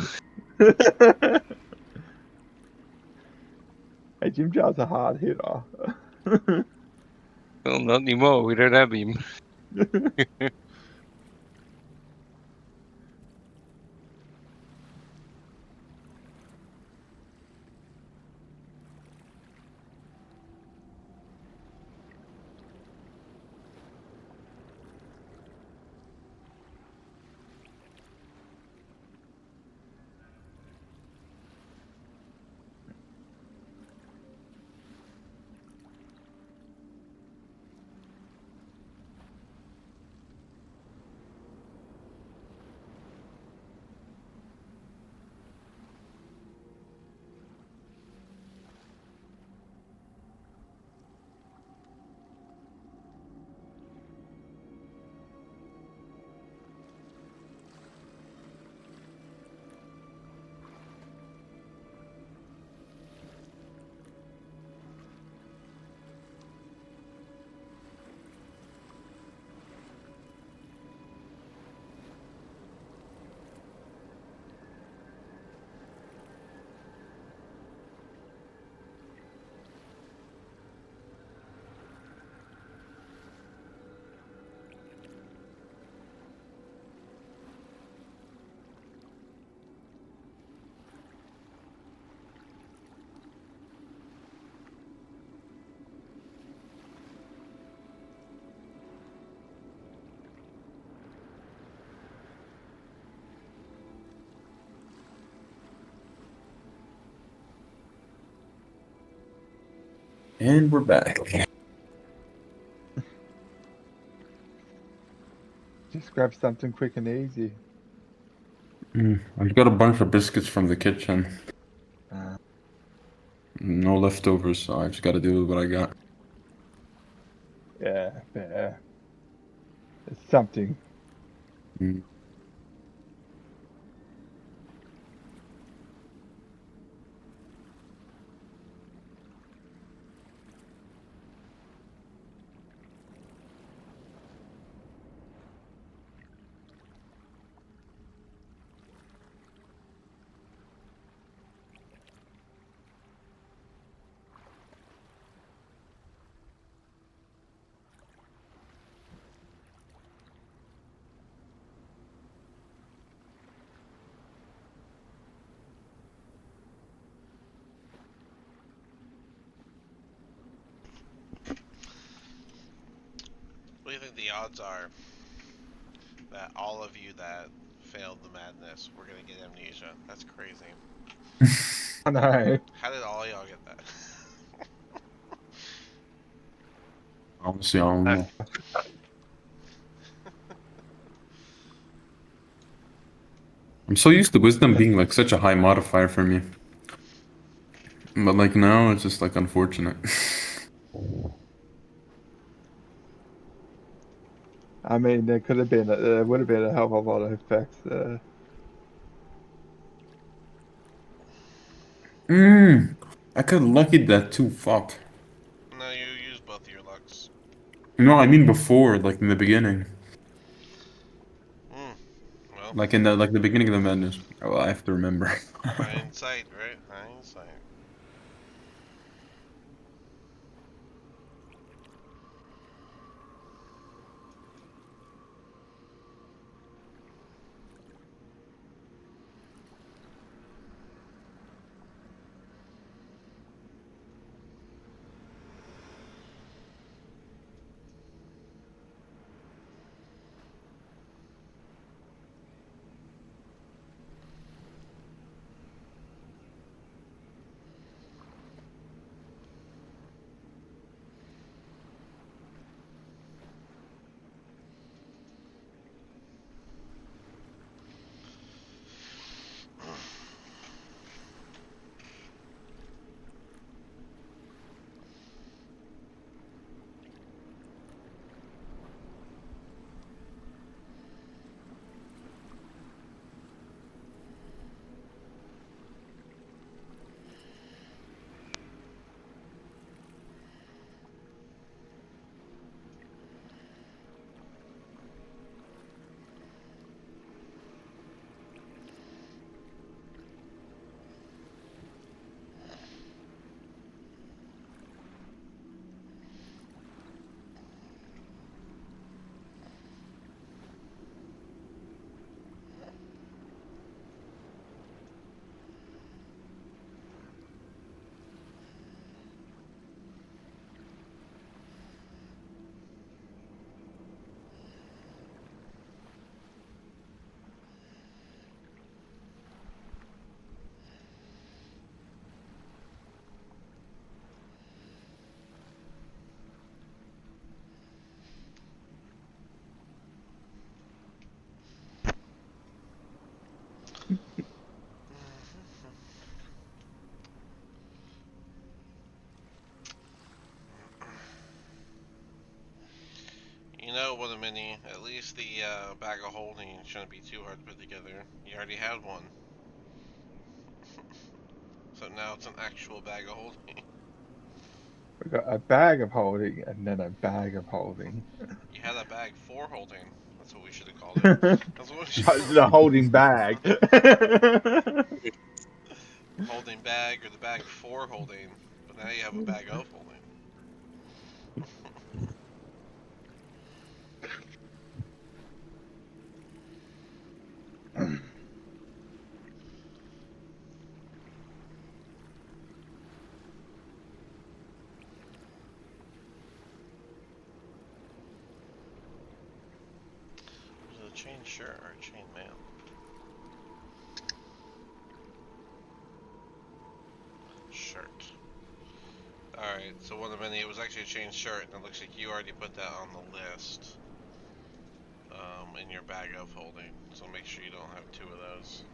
Hey, Jim Jar's a hard hitter. Well, not anymore. We don't have him. And we're back. Just grab something quick and easy. I've got a bunch of biscuits from the kitchen. Uh, No leftovers, so I just gotta do what I got. yeah, fair. It's something. Mm. What do you think the odds are that all of you that failed the madness were gonna get amnesia? That's crazy. I know. How did all y'all get that? Honestly, I don't know. I'm so used to wisdom being like such a high modifier for me. But like now, it's just like unfortunate. I mean, there could have been, there would have been a hell of a lot of effects there. I could have luckied that too. Fuck. No, you use both of your lucks. No, I mean before, like in the beginning, Well, like in the beginning of the madness. Oh, I have to remember. hindsight, right? Hindsight. You know, what a mini. At least the bag of holding shouldn't be too hard to put together. You already had one. So now it's an actual bag of holding. We got a bag of holding and then a bag of holding. You had a bag for holding. That's what we should have called it. That's what we The holding bag. Holding bag or the bag for holding. But now you have a bag of holding. Was it a chain shirt or a chain mail? Shirt. Alright, so one of many, it was actually a chain shirt, and it looks like you already put that on the list. In your bag of holding. So make sure you don't have two of those.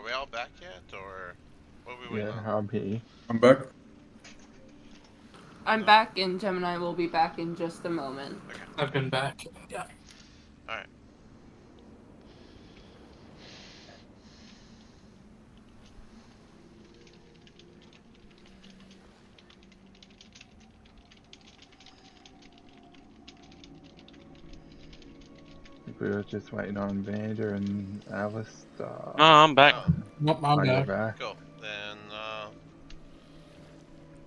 we all back yet, or what are we waiting Yeah, on? I'm here. I'm back. I'm back, and Gemini will be back in just a moment. Okay. I've been back. Yeah. All right. We were just waiting on Vander and Alice. No, I'm back. Oh, Nope, I'm Oh, you're back. back. cool. Then,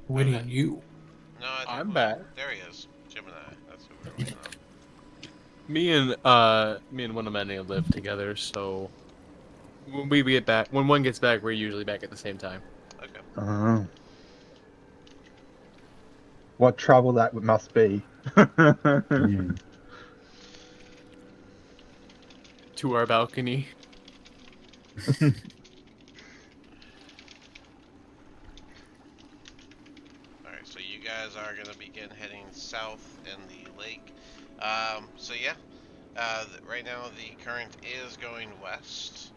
Waiting on you. no, I think I'm back. There he is. Gemini. That's what we're waiting on. Me and one of Manny live together, so when we get back, when one gets back, we're usually back at the same time. Okay. What trouble that must be. To our balcony. Alright, so you guys are going to begin heading south in the lake. So yeah, right now the current is going west.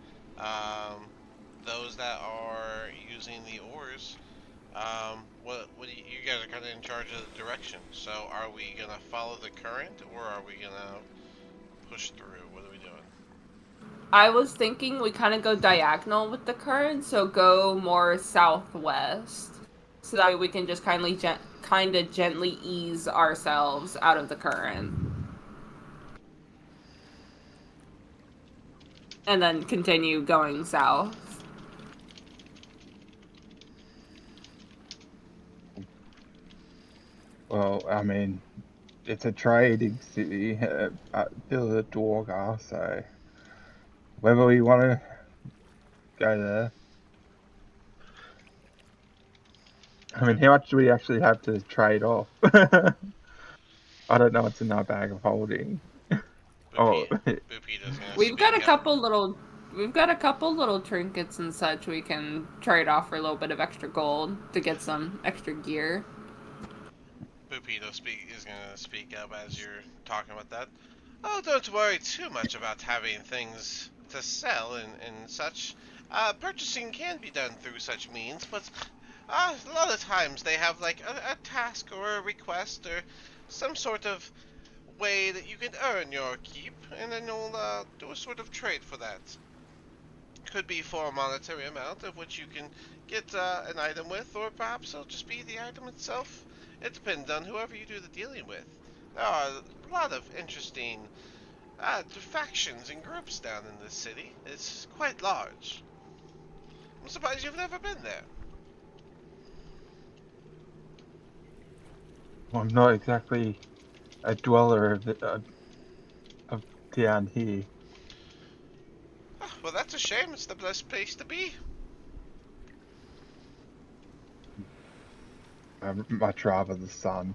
Those that are using the oars, what do you guys are kind of in charge of the direction. So are we going to follow the current, or are we going to push through? What are we doing? I was thinking we kind of go diagonal with the current, so go more southwest, so that way we can just kind of gently ease ourselves out of the current, and then continue going south. Well, I mean, it's a trading city, Villa Dorga, so whether we want to go there. I mean, how much do we actually have to trade off? I don't know what's in our bag of holding. Oh, Boopita's gonna We've got a speak up. couple little trinkets and such we can trade off for a little bit of extra gold to get some extra gear. Boopito is gonna speak up as you're talking about that. Oh, don't worry too much about having things to sell and such. Purchasing can be done through such means, but a lot of times they have like a task or a request or some sort of way that you can earn your keep, and then you'll do a sort of trade for that. Could be for a monetary amount of which you can get an item with, or perhaps it'll just be the item itself. It depends on whoever you do the dealing with. There are a lot of interesting factions and groups down in this city. It's quite large. I'm surprised you've never been there. I'm not exactly a dweller of down here. Well, that's a shame. It's the best place to be. I'd much rather the sun.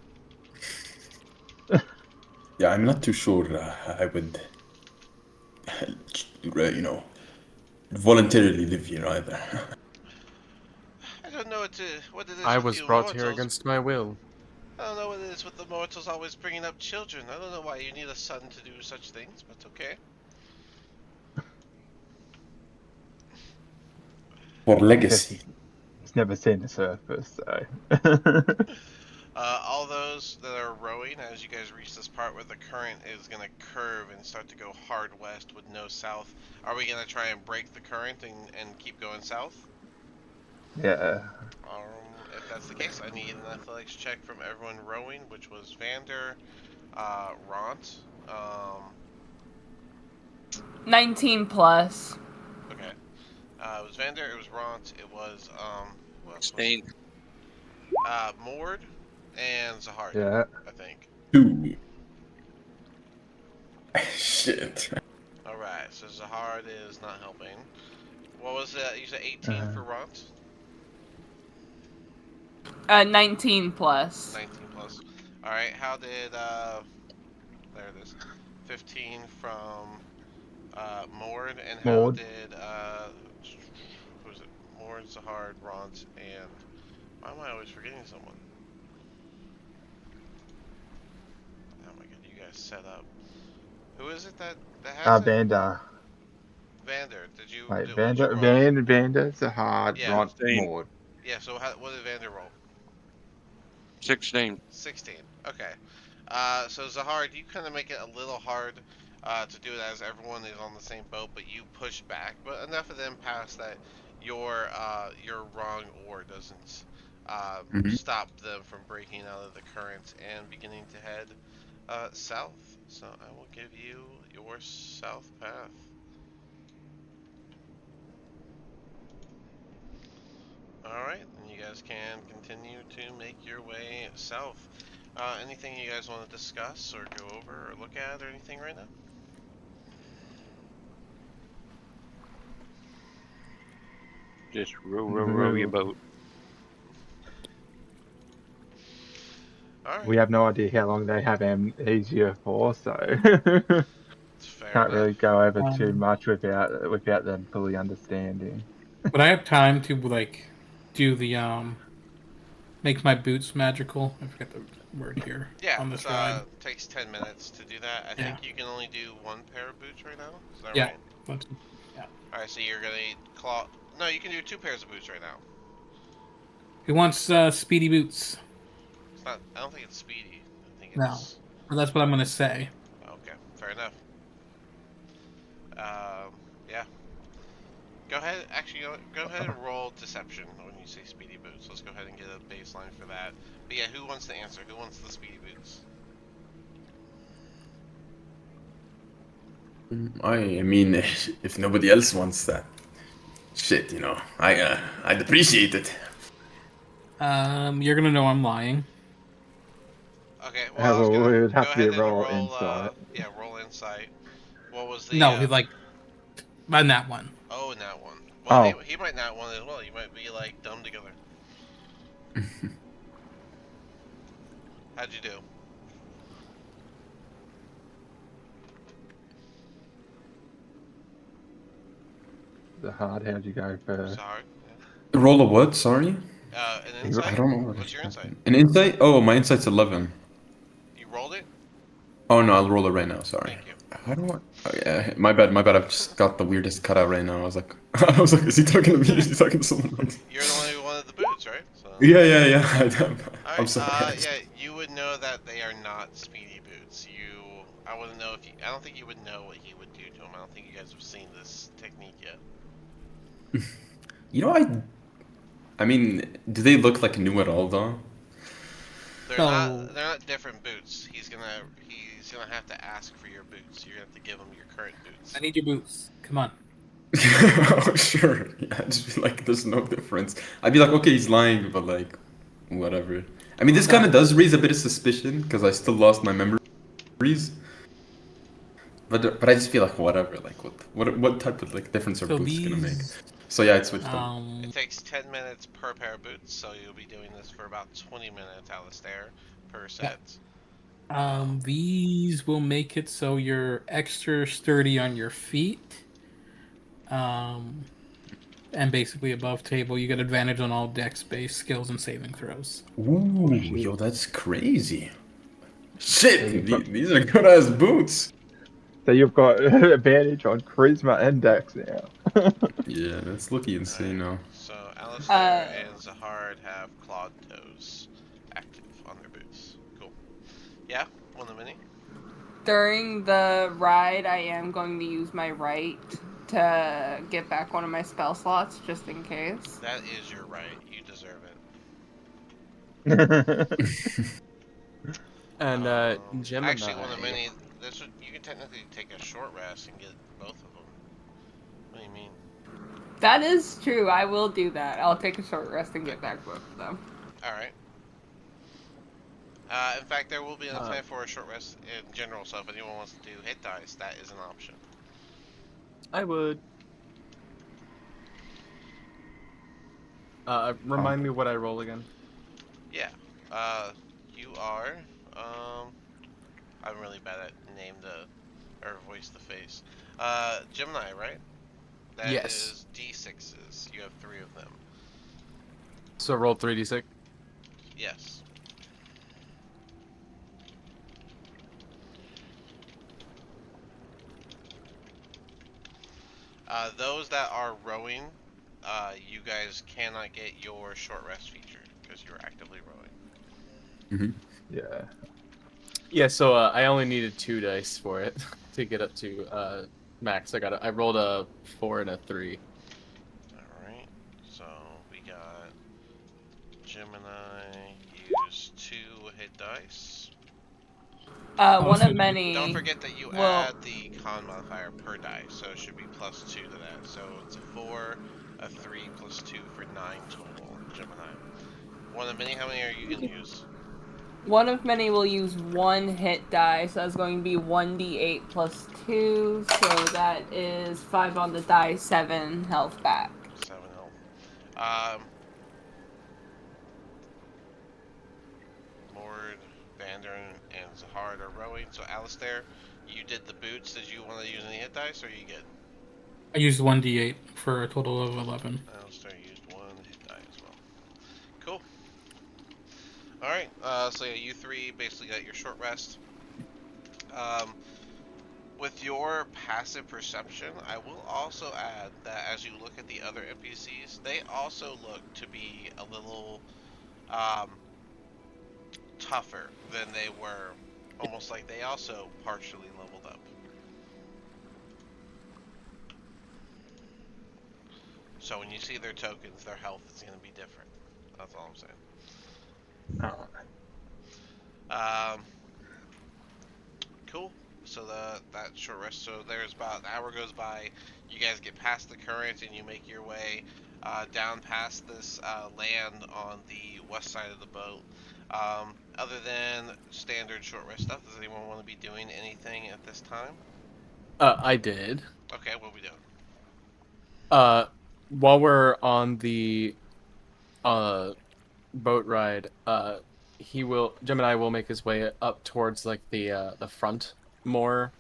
Yeah, I'm not too sure I would, voluntarily live here either. I don't know what it is I with was you brought mortals. here against my will. I don't know what it is with the mortals always bringing up children. I don't know why you need a son to do such things, but okay. For legacy. He's never seen the surface, so. All those that are rowing, as you guys reach this part where the current is going to curve and start to go hard west with no south, are we going to try and break the current and keep going south? Yeah. If that's the case, I need an athletics check from everyone rowing, which was Vander, Ront, 19 plus. okay. It was Vander, it was Ront, it was, who else was 16. Mord, and Zahard, Yeah. I think. 2. Shit. Alright, so Zahard is not helping. What was it? You said 18 for Ront? 19 plus. 19 plus. Alright, how did, there it is. 15 from, Mord, and how Mord. did, who was it? Mord, Zahard, Ront, and, why am I always forgetting someone? Oh my god, you guys set up. Who is it that has it? Vander. Vander, did you? Wait, what'd you roll? Vander, Zahard, Yeah. Ron, 16. Maud. Yeah. So what did Vander roll? 16. 16. Okay. So Zahard, you kind of make it a little hard to do it as everyone is on the same boat, but you push back. But enough of them pass that your wrong oar doesn't stop them from breaking out of the current and beginning to head south. So I will give you your south path. Alright, and you guys can continue to make your way south. Anything you guys want to discuss or go over or look at or anything right now? Just row your boat. Alright, We have no idea how long they have amnesia for, so it's fair can't enough. really go over too Um, much without them fully understanding. But I have time to like do the make my boots magical. I forget the word here Yeah, on this ride. takes 10 minutes to do that. I Yeah. think you can only do one pair of boots right now. Is that Yeah. right? That's- Alright, so you're gonna need claw. No, you can do 2 pairs of boots right now. Who wants speedy boots? It's not. I don't think it's speedy. I think No. it's. Well, that's what I'm gonna say. Okay, fair enough. Yeah. Go ahead. Actually, go ahead and roll deception when you say speedy boots. Let's go ahead and get a baseline for that. But yeah, who wants to answer? Who wants the speedy boots? I mean, if nobody else wants that, shit, you know, I'd appreciate it. You're gonna know I'm lying. Okay. Well, I was Well, gonna it would have go to be ahead and roll roll. insight. Yeah, roll insight. What was the? No, he like on that one. Oh, not one. Well, Oh. he might not want it as well. You might be like dumb together. How'd you do? How'd you go first? Sorry. Roll a what? Sorry? An insight. I don't know. What's your insight? An insight? Oh, my insight's 11. You rolled it. Oh no, I'll roll it right now. Sorry. Thank you. How do I? Oh, yeah, my bad. I've just got the weirdest cutout right now. I was like, is he talking to me? Is he talking to someone else? You're the one who wanted the boots, right? So. Yeah. I'm Alright, sorry. yeah, you would know that they are not speedy boots. I wouldn't know if you, I don't think you would know what he would do to them. I don't think you guys have seen this technique yet. You know, I mean, do they look like new at all though? They're not different boots. He's gonna have to ask for your boots. You're gonna have to give him your current boots. I need your boots. Come on. Oh, sure. Yeah, just be like, there's no difference. I'd be like, okay, he's lying, but like, whatever. I mean, this kind of does raise a bit of suspicion because I still lost my memories. But I just feel like whatever. Like, what type of like difference are So boots gonna make? these, So yeah, it switched them. It takes 10 minutes per pair of boots, so you'll be doing this for about 20 minutes, Alistair, per set. These will make it so you're extra sturdy on your feet. And basically above table, you get advantage on all dex-based skills and saving throws. Ooh, yo, that's crazy. Shit, these are good ass boots. So you've got advantage on charisma and dex now. Yeah, that's looking insane now. So Alistair and Zahard have clawed toes active on their boots. Cool. Yeah, on the mini. During the ride, I am going to use my right to get back one of my spell slots, just in case. That is your right. You deserve it. And Gemini. Actually, on the mini, you can technically take a short rest and get both of them. What do you mean? That is true. I will do that. I'll take a short rest and get back both of them. All right. In fact, there will be enough time for a short rest in general. So if anyone wants to do hit dice, that is an option. I would. Remind me what I roll again. Yeah. You are. I'm really bad at name or voice the face. Gemini, right? That Yes. is D6s. You have 3 of them. So roll 3d6. Yes. Those that are rowing, you guys cannot get your short rest feature because you're actively rowing. Yeah. Yeah, so I only needed 2 dice for it to get up to max. I rolled a 4 and a 3. Alright, so we got Gemini use 2 hit dice. One so of many. Don't forget that you Well- add the con modifier per die, so it should be +2 to that. So it's a 4, a 3, +2 for 9 total, Gemini. One of many, how many are you going to use? One of many will use 1 hit die, so that's going to be 1d8 plus 2, so that is 5 on the die, 7 health back. 7 health. Mord, Vander, and Zahard are rowing. So Alistair, you did the boots. Did you want to use any hit dice, or are you good? I used 1d8 for a total of 11. Alistair used 1 hit die as well. Cool. Alright, so yeah, you 3 basically got your short rest. With your passive perception, I will also add that as you look at the other NPCs, they also look to be a little tougher than they were. Almost like they also partially leveled up. So when you see their tokens, their health is going to be different. That's all I'm saying. Cool. So that short rest. So there's about an hour goes by. You guys get past the current and you make your way down past this land on the west side of the boat. Other than standard short rest stuff, does anyone want to be doing anything at this time? I did. Okay, what are we doing? While we're on the boat ride, Gemini will make his way up towards like the front more,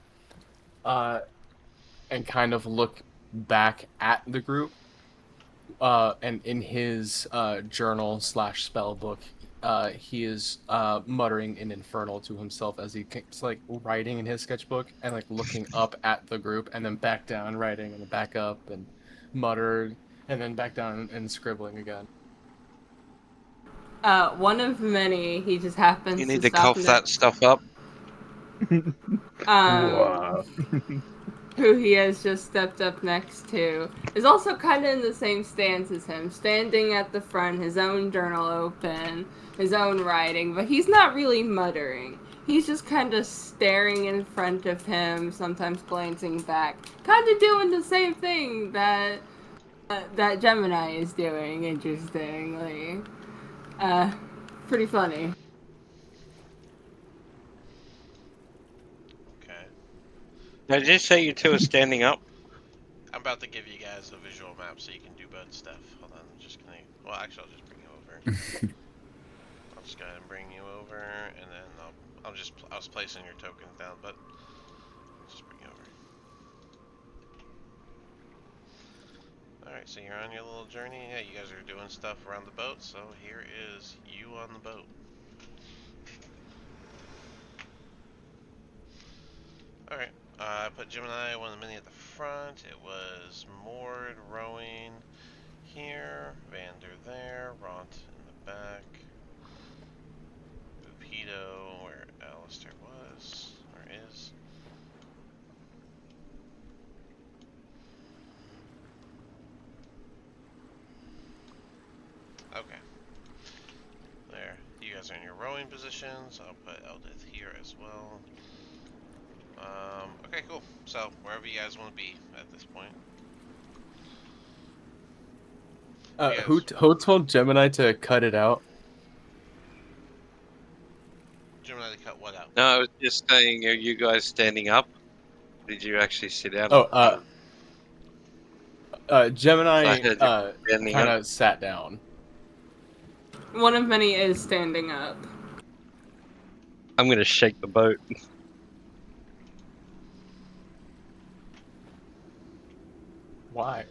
and kind of look back at the group. And in his journal / spell book, he is muttering in Infernal to himself as he keeps like writing in his sketchbook and like looking up at the group and then back down writing and then back up and mutter and then back down and scribbling again. One of many, he just happens You need to to cough that stuff up. Wow. Who he has just stepped up next to, is also kind of in the same stance as him, standing at the front, his own journal open, his own writing, but he's not really muttering. He's just kind of staring in front of him, sometimes glancing back, kind of doing the same thing that Gemini is doing, interestingly. Pretty funny. Okay. Did you say you two are standing up? I'm about to give you guys a visual map so you can do boat stuff. Hold on, I'm just gonna. Well, actually, I'll just bring you over. I'll just go ahead and bring you over, and then I was placing your tokens down, but I'll just bring you over. All right, so you're on your little journey. Yeah, you guys are doing stuff around the boat. So here is you on the boat. All right. I put Gemini, one of the many at the front. It was Mord rowing here, Vander there, Ront in the back, Bupido where Alistair was, or is. Okay. There. You guys are in your rowing positions. I'll put Eldith here as well. Okay, cool. So, wherever you guys want to be at this point. Who told Gemini to cut it out? Gemini, to cut what out? No, I was just saying, are you guys standing up? Did you actually sit down? Gemini standing kind up. of sat down. One of many is standing up. I'm gonna shake the boat. Why?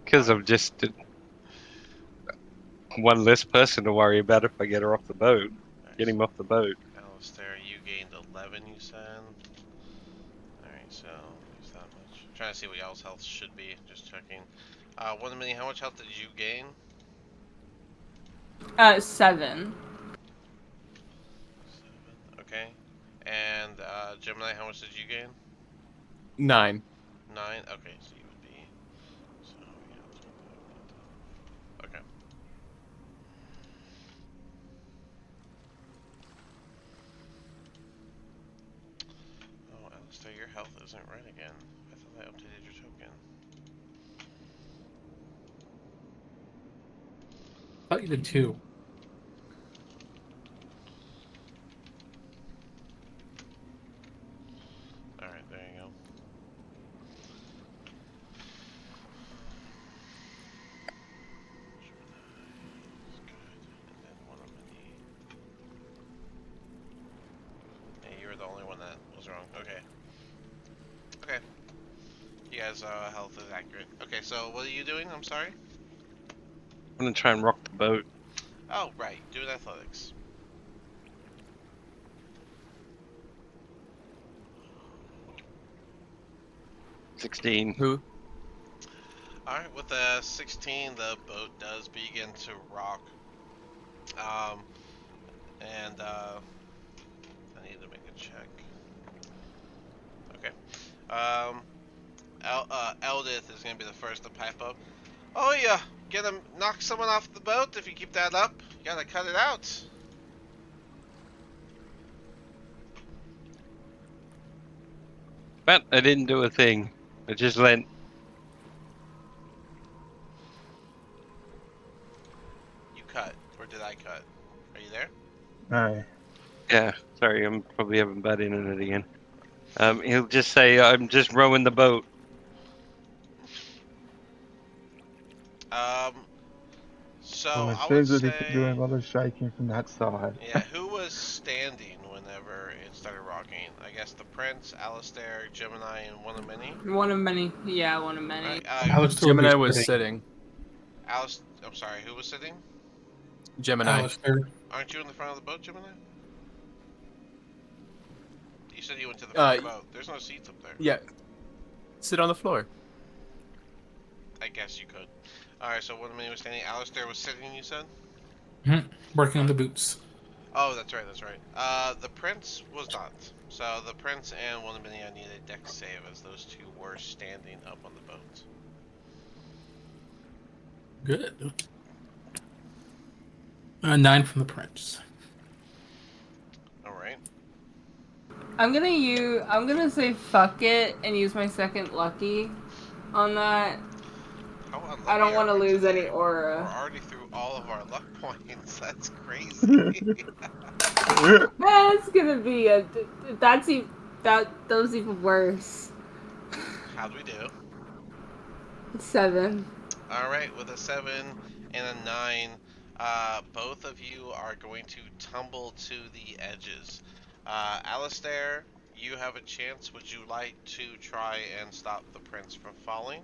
Because I'm just one less person to worry about if I get her off the boat. Get him off the boat. Alistair, you gained 11, you said? Alright, so, is that much? trying to see what y'all's health should be. Just checking. One mini, how much health did you gain? 7. Okay. And Gemini, how much did you gain? 9. 9. Okay, so you would be. So yeah. Okay. Oh, Alistair, your health isn't right again. I thought I updated your token. I thought you did 2. Alright, there you go. And then one of the. Hey, you were the only one that was wrong. Okay. Okay. You guys' health is accurate. Okay, so what are you doing? I'm sorry? I'm gonna try and rock the boat. Oh, right. Doing athletics. $16. Who? Alright, with a 16, the boat does begin to rock. I need to make a check. Okay. Eldith is gonna be the first to pipe up. Oh yeah, gonna knock someone off the boat if you keep that up. You gotta cut it out. But I didn't do a thing. I just went. You cut, or did I cut? Are you there? No. Yeah, sorry, I'm probably having bad internet again. He'll just say, I'm just rowing the boat. So Well, it I would seems that if you're doing a say, lot of shaking from that side. yeah, who was standing whenever it started rocking? I guess the Prince, Alistair, Gemini, and one of many. One of many. Yeah, one of many. Alright, Alistair Gemini would be was sitting. Alice, I'm sorry, who was sitting? Gemini. Alistair. Aren't you in the front of the boat, Gemini? You said you went to the front of the boat. There's no seats up there. Yeah. Sit on the floor. I guess you could. Alright, so one of many was standing. Alistair was sitting, you said? Working on the boots. Oh, that's right, that's right. The Prince was not. So the Prince and one of many, I need a dex save as those two were standing up on the boat. Good. 9 from the Prince. Alright. I'm gonna say fuck it and use my second lucky on that. How unlucky I don't want to are we lose today? any aura. We're already through all of our luck points. That's crazy. That's gonna be those even worse. How'd we do? 7. Alright, with a 7 and a 9, both of you are going to tumble to the edges. Alistair, you have a chance. Would you like to try and stop the Prince from falling?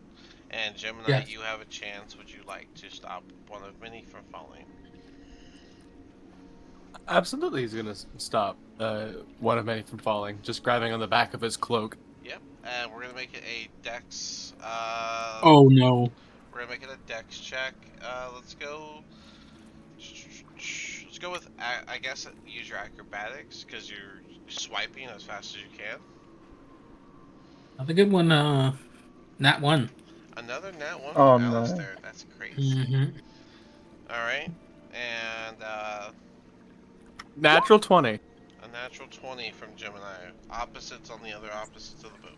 And Gemini, Yes. you have a chance. Would you like to stop one of many from falling? Absolutely, he's gonna stop one of many from falling, just grabbing on the back of his cloak. Yep, and we're gonna make it a dex. Oh no. We're gonna make it a dex check. Let's go. Let's go with, I guess, use your acrobatics because you're swiping as fast as you can. Another good one. Nat 1. Another nat 1 Oh, from no. Alistair. That's crazy. Mm-hmm. All right, and Natural 20. a natural 20 from Gemini. Opposites on the other opposites of the boat.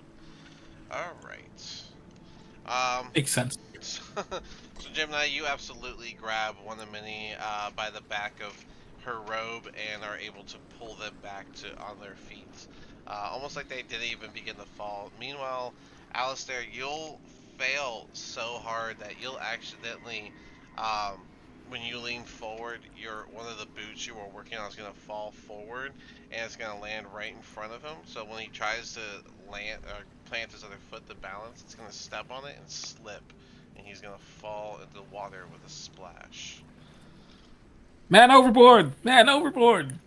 All right. Makes sense. So Gemini, you absolutely grab one of many by the back of her robe and are able to pull them back to on their feet, almost like they didn't even begin to fall. Meanwhile, Alistair, you'll fail so hard that you'll accidentally, when you lean forward, one of the boots you were working on is gonna fall forward and it's gonna land right in front of him. So when he tries to land or plant his other foot to balance, it's gonna step on it and slip, and he's gonna fall into the water with a splash. Man overboard! Man overboard!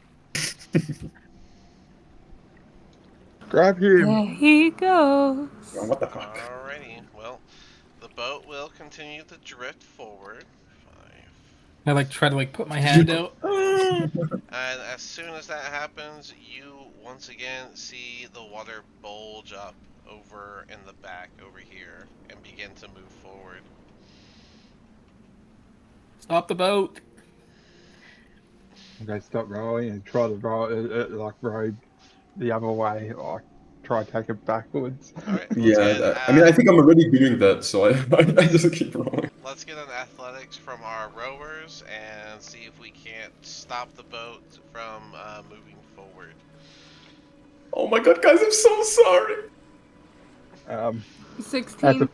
Grab him. There he goes. What the fuck? All boat will continue to drift forward. 5. I like try to like put my hand out. And as soon as that happens, you once again see the water bulge up over in the back over here and begin to move forward. Stop the boat. Okay, stop rowing and try to row, row the other way, like try to take it backwards. Alright, Yeah, I mean, I think I'm already doing that, so I just keep rolling. let's get an athletics from our rowers and see if we can't stop the boat from moving forward. Oh my god, guys, I'm so sorry. 16. That's a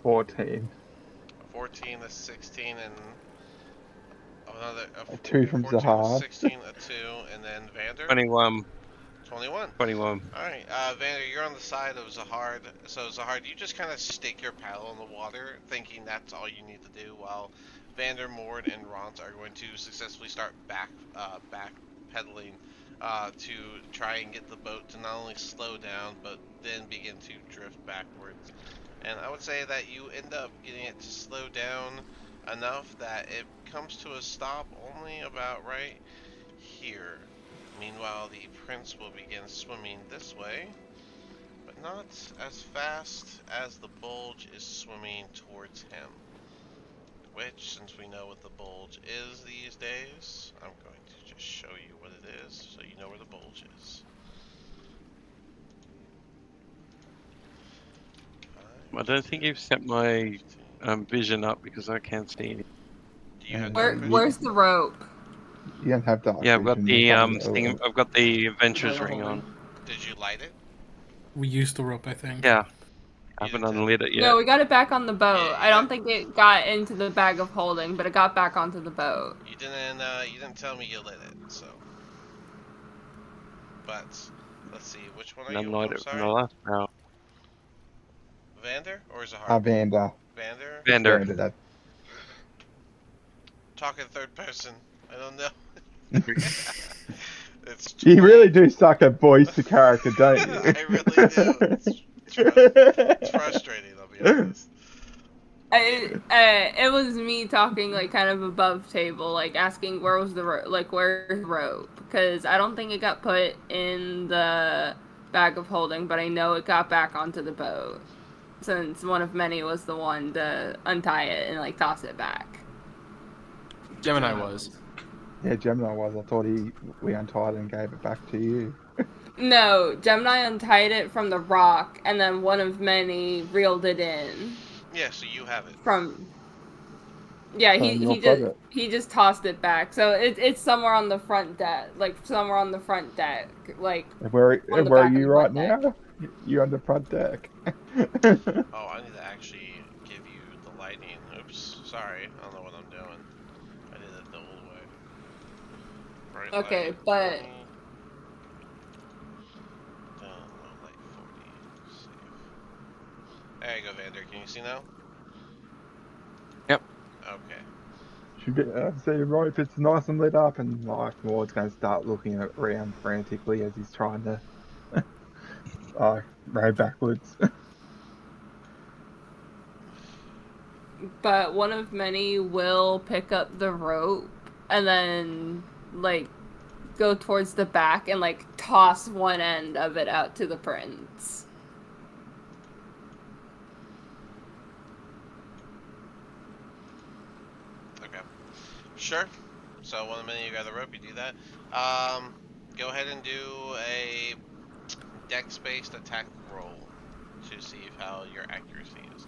14. 14, a 16, and another A 2 from 14, Zahar. 16, a 2, and then Vander. 21. 21. 21. Alright, Vander, you're on the side of Zahard. So, Zahard, you just kind of stick your paddle in the water, thinking that's all you need to do, while Vander, Mord, and Ront are going to successfully start back pedaling to try and get the boat to not only slow down, but then begin to drift backwards. And I would say that you end up getting it to slow down enough that it comes to a stop only about right here. Meanwhile, the prince will begin swimming this way, but not as fast as the bulge is swimming towards him. Which, since we know what the bulge is these days, I'm going to just show you what it is so you know where the bulge is. I don't think you've set my vision up because I can't see anything. Do you have Where's the rope? You don't have dark Yeah, I've got vision, the you can't do thing. it. I've got the adventurers ring on. Did you light it? We used the rope, I think. Yeah, I You haven't didn't unlit it yet. No, we got it back on the boat. Yeah, I don't think it got into the bag of holding, but it got back onto the boat. You didn't tell me you lit it, so. But let's see, which one are And you? unlight I'm it from sorry. the last round. Vander or Zahar? Vander. Vander? Vander. Vander, that. Talking third person. I don't know. It's You really do suck at voice to character, don't you? I really do. It's frustrating, I'll be honest. It was me talking like kind of above table, like asking where was the where's the rope, because I don't think it got put in the bag of holding, but I know it got back onto the boat since one of many was the one to untie it and like toss it back. Gemini was. Yeah, Gemini was. I thought we untied it and gave it back to you. No, Gemini untied it from the rock, and then one of many reeled it in. Yeah, so you have it. Yeah, From he just tossed it back. So it's somewhere on the front deck, like somewhere on the front deck, like. Where on the are back of you the right front deck. now? You're on the front deck. Oh, I need to actually give you the lighting. Oops, sorry. I don't know what I'm doing. I did it the old way. Bright Okay, light but 20. Low light 40. Save. There you go, Vander. Can you see now? Yep. Okay. Should be, so right, if it's nice and lit up, and like Ward's going to start looking around frantically as he's trying to row backwards. But one of many will pick up the rope and then like go towards the back and like toss one end of it out to the prince. Okay. Sure. So one of many you got the rope, you do that. Go ahead and do a dex-based attack roll to see how your accuracy is.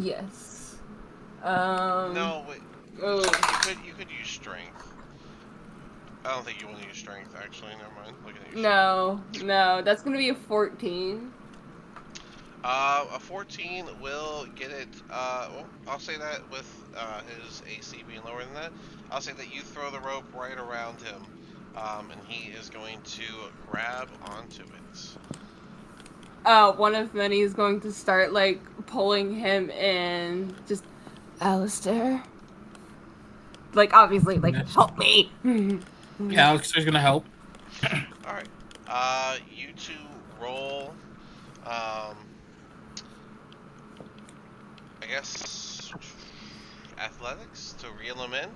Yes. No, wait. Oh. You could use strength. I don't think you want to use strength, actually. Never mind. Looking at your No, that's gonna be a 14. A 14 will get it. Well, I'll say that with his AC being lower than that, I'll say that you throw the rope right around him, and he is going to grab onto it. One of many is going to start like pulling him in. Just, Alistair. Like obviously, like help me. Yeah, Alistair's gonna help. All right. You two roll. guess athletics to reel him in,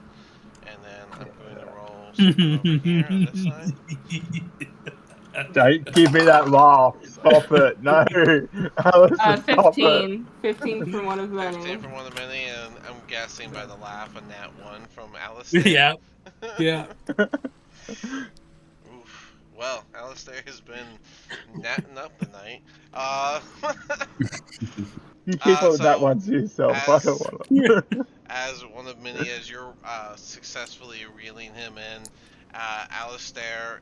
and then I'm going to roll something over here on this side. Don't give me that laugh. Stop it. No. Alistair, stop it. 15 for one of 15 many. from one of many, and I'm guessing by the laugh on that one from Alistair. Yeah. Yeah. Oof. Well, Alistair has been natting up the night. You keep on so that one to yourself. I don't want to. as one of many, as you're successfully reeling him in, Alistair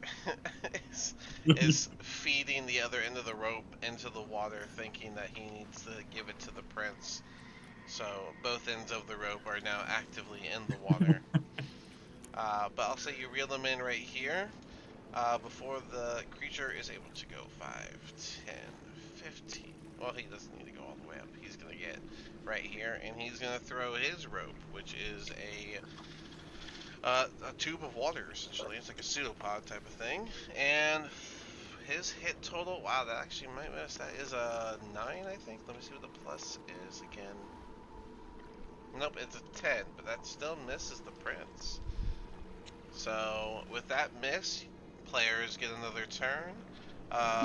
is feeding the other end of the rope into the water, thinking that he needs to give it to the prince. So both ends of the rope are now actively in the water. But I'll say you reel him in right here before the creature is able to go 5, 10, 15. Well, he doesn't need to go all the way up. He's going to get right here, and he's going to throw his rope, which is a tube of water, essentially. It's like a pseudopod type of thing. And his hit total, wow, that actually might miss. That is a 9, I think. Let me see what the plus is again. Nope, it's a 10, but that still misses the prince. So, with that miss, players get another turn.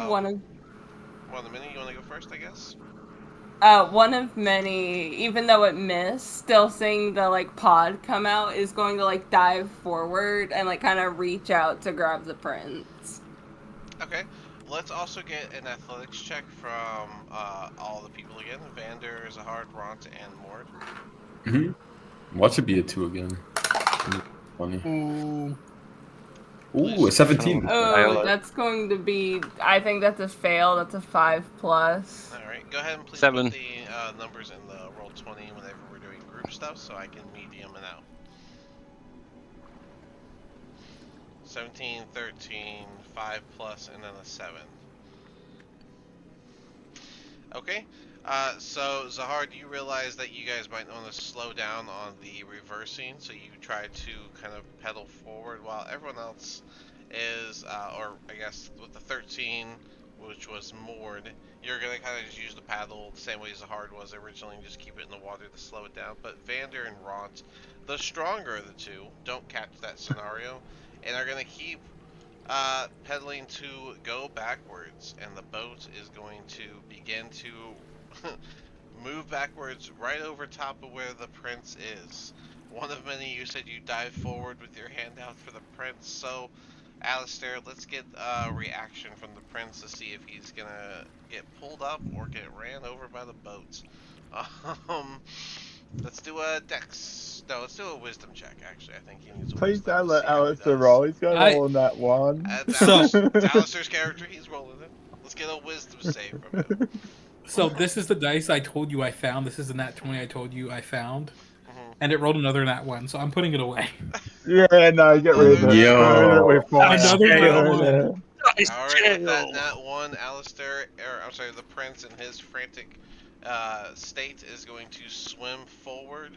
One of many, you want to go first, I guess? one of many, even though it missed, still seeing the like pod come out, is going to like dive forward and like kind of reach out to grab the prince. Okay. Let's also get an athletics check from all the people again. Vander, Zahard, Ront, and Mord. What should be a 2 again? Funny. Ooh. A 17. Oh, that's going to be. I think that's a fail. That's a 5+. All right, go ahead and please 7. put the numbers in the Roll20 whenever we're doing group stuff, so I can medium it out. 17, 13, 5+, and then a 7. Okay. So Zahard, you realize that you guys might want to slow down on the reversing, so you try to kind of pedal forward while everyone else is, or I guess with the 13, which was moored, you're going to kind of just use the paddle the same way Zahard was originally, and just keep it in the water to slow it down. But Vander and Ront, the stronger of the two, don't catch that scenario, and are going to keep pedaling to go backwards, and the boat is going to begin to move backwards right over top of where the prince is. One of many, you said you dive forward with your hand out for the prince, so Alistair, let's get a reaction from the prince to see if he's gonna get pulled up or get ran over by the boat. Let's do a dex. No, let's do a wisdom check, actually. I think he needs a Please wisdom don't to let see how he Alistair does. roll. He's going to roll on that one. It's Alistair's character, he's rolling it. Let's get a wisdom save from him. So this is the dice I told you I found. This is the nat 20 I told you I found. And it rolled another nat 1, so I'm putting it away. Yeah, no, get rid of it. Yo. We're fine. Another Get nat rid of 1. it. Alright, with that nat 1, Alistair, I'm sorry, the prince in his frantic state is going to swim forward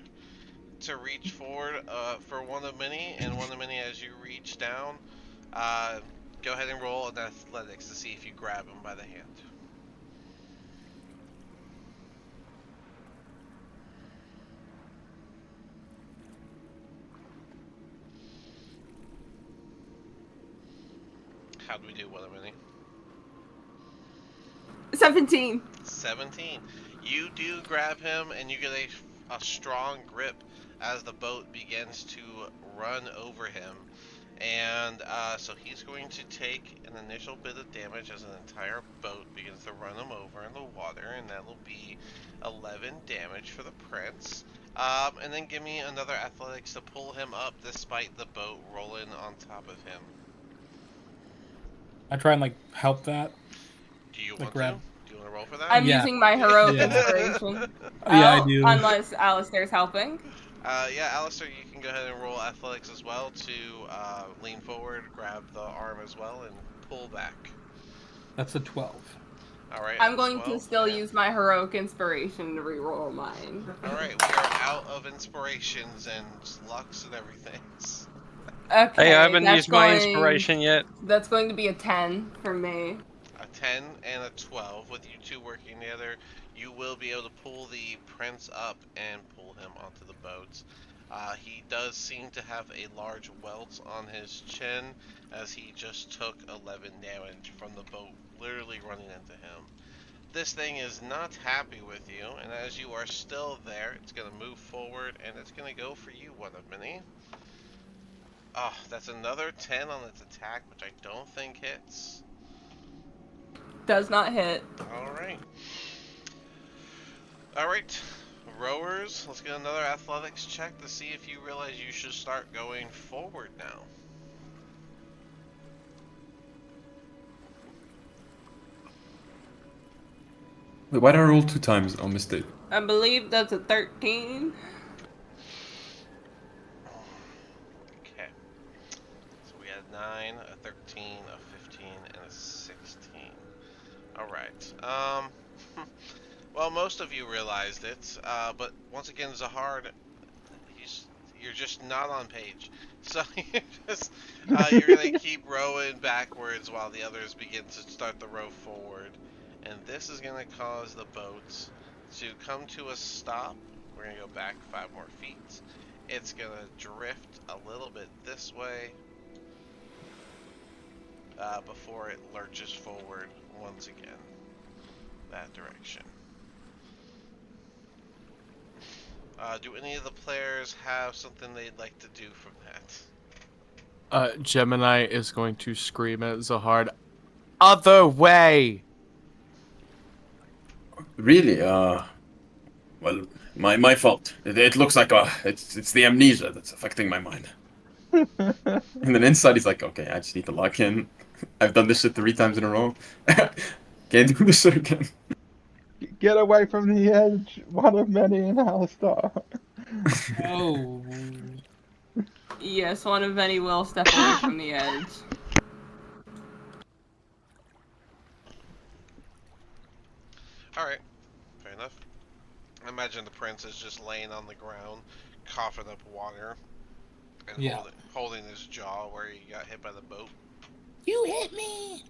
to reach forward for one of many, and one of many as you reach down, go ahead and roll an athletics to see if you grab him by the hand. How do we do, one of many? 17. 17. You do grab him, and you get a strong grip as the boat begins to run over him. And so he's going to take an initial bit of damage as an entire boat begins to run him over in the water, and that will be 11 damage for the prince. And then give me another athletics to pull him up despite the boat rolling on top of him. I try and like help that. Do you Like want grab- to? Do you want to roll for that? I'm Yeah. using my heroic Yeah. inspiration. Yeah, I do. Unless Alistair's helping. Yeah, Alistair, you can go ahead and roll athletics as well to lean forward, grab the arm as well, and pull back. That's a 12. Alright. I'm going 12, to still yeah. use my heroic inspiration to reroll mine. Alright, we are out of inspirations and lucks and everything. Okay. Hey, I haven't that's used my going- inspiration yet. That's going to be a 10 for me. A 10 and a 12, with you two working together, you will be able to pull the prince up and pull him onto the boat. He does seem to have a large welt on his chin, as he just took 11 damage from the boat literally running into him. This thing is not happy with you, and as you are still there, it's going to move forward, and it's going to go for you, one of many. Oh, that's another 10 on its attack, which I don't think hits. Does not hit. Alright. Alright, rowers, let's get another athletics check to see if you realize you should start going forward now. Wait, why did I roll 2 times on mistake? I believe that's a 13. Okay. So we had 9, a 13, a 15, and a 16. Alright. Well, most of you realized it, but once again, Zahard, you're just not on page. So you're gonna keep rowing backwards while the others begin to start the row forward. And this is gonna cause the boat to come to a stop. We're gonna go back 5 more feet. It's gonna drift a little bit this way before it lurches forward once again that direction. Do any of the players have something they'd like to do from that? Gemini is going to scream at Zahard, "Other way!" Really? Well, my fault. It looks like it's the amnesia that's affecting my mind. And then inside he's like, okay, I just need to lock in. I've done this shit 3 times in a row. Can't do this shit again. Get away from the edge, one of many in Alistar. Oh. Yes, one of many will step away from the edge. Alright, fair enough. I imagine the prince is just laying on the ground, coughing up water, and Yeah. holding his jaw where he got hit by the boat. You hit me!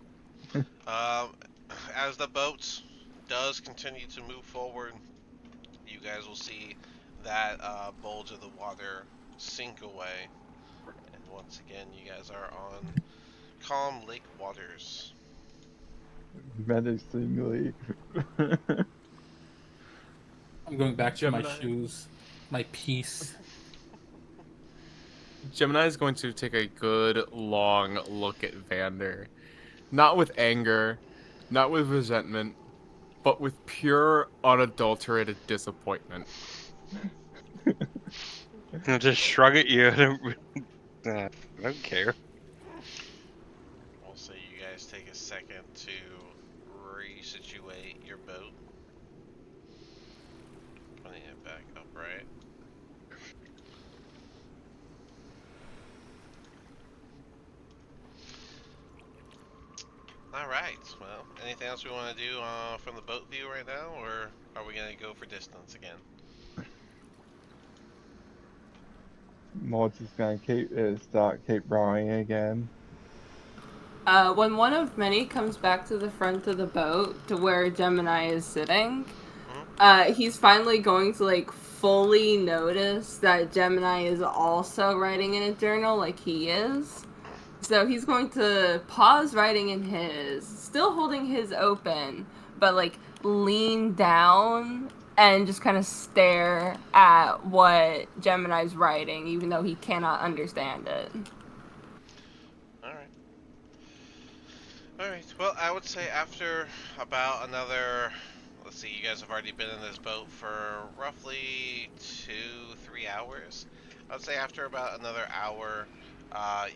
As the boat does continue to move forward, you guys will see that bulge of the water sink away. And once again, you guys are on calm lake waters. Menacingly. I'm going back to my Gemini. shoes. My piece. Gemini is going to take a good long look at Vander. Not with anger, not with resentment, but with pure, unadulterated disappointment. I'll just shrug at you. I don't care. We'll say you guys take a second to resituate your boat. Putting it back upright. Alright, well, anything else we want to do from the boat view right now, or are we going to go for distance again? Maud's just gonna keep rowing again. When one of many comes back to the front of the boat to where Gemini is sitting, he's finally going to like fully notice that Gemini is also writing in a journal like he is. So he's going to pause writing in his, still holding his open, but like lean down and just kind of stare at what Gemini's writing, even though he cannot understand it. Alright, well, I would say after about another, let's see, you guys have already been in this boat for roughly 2-3 hours. I would say after about another hour,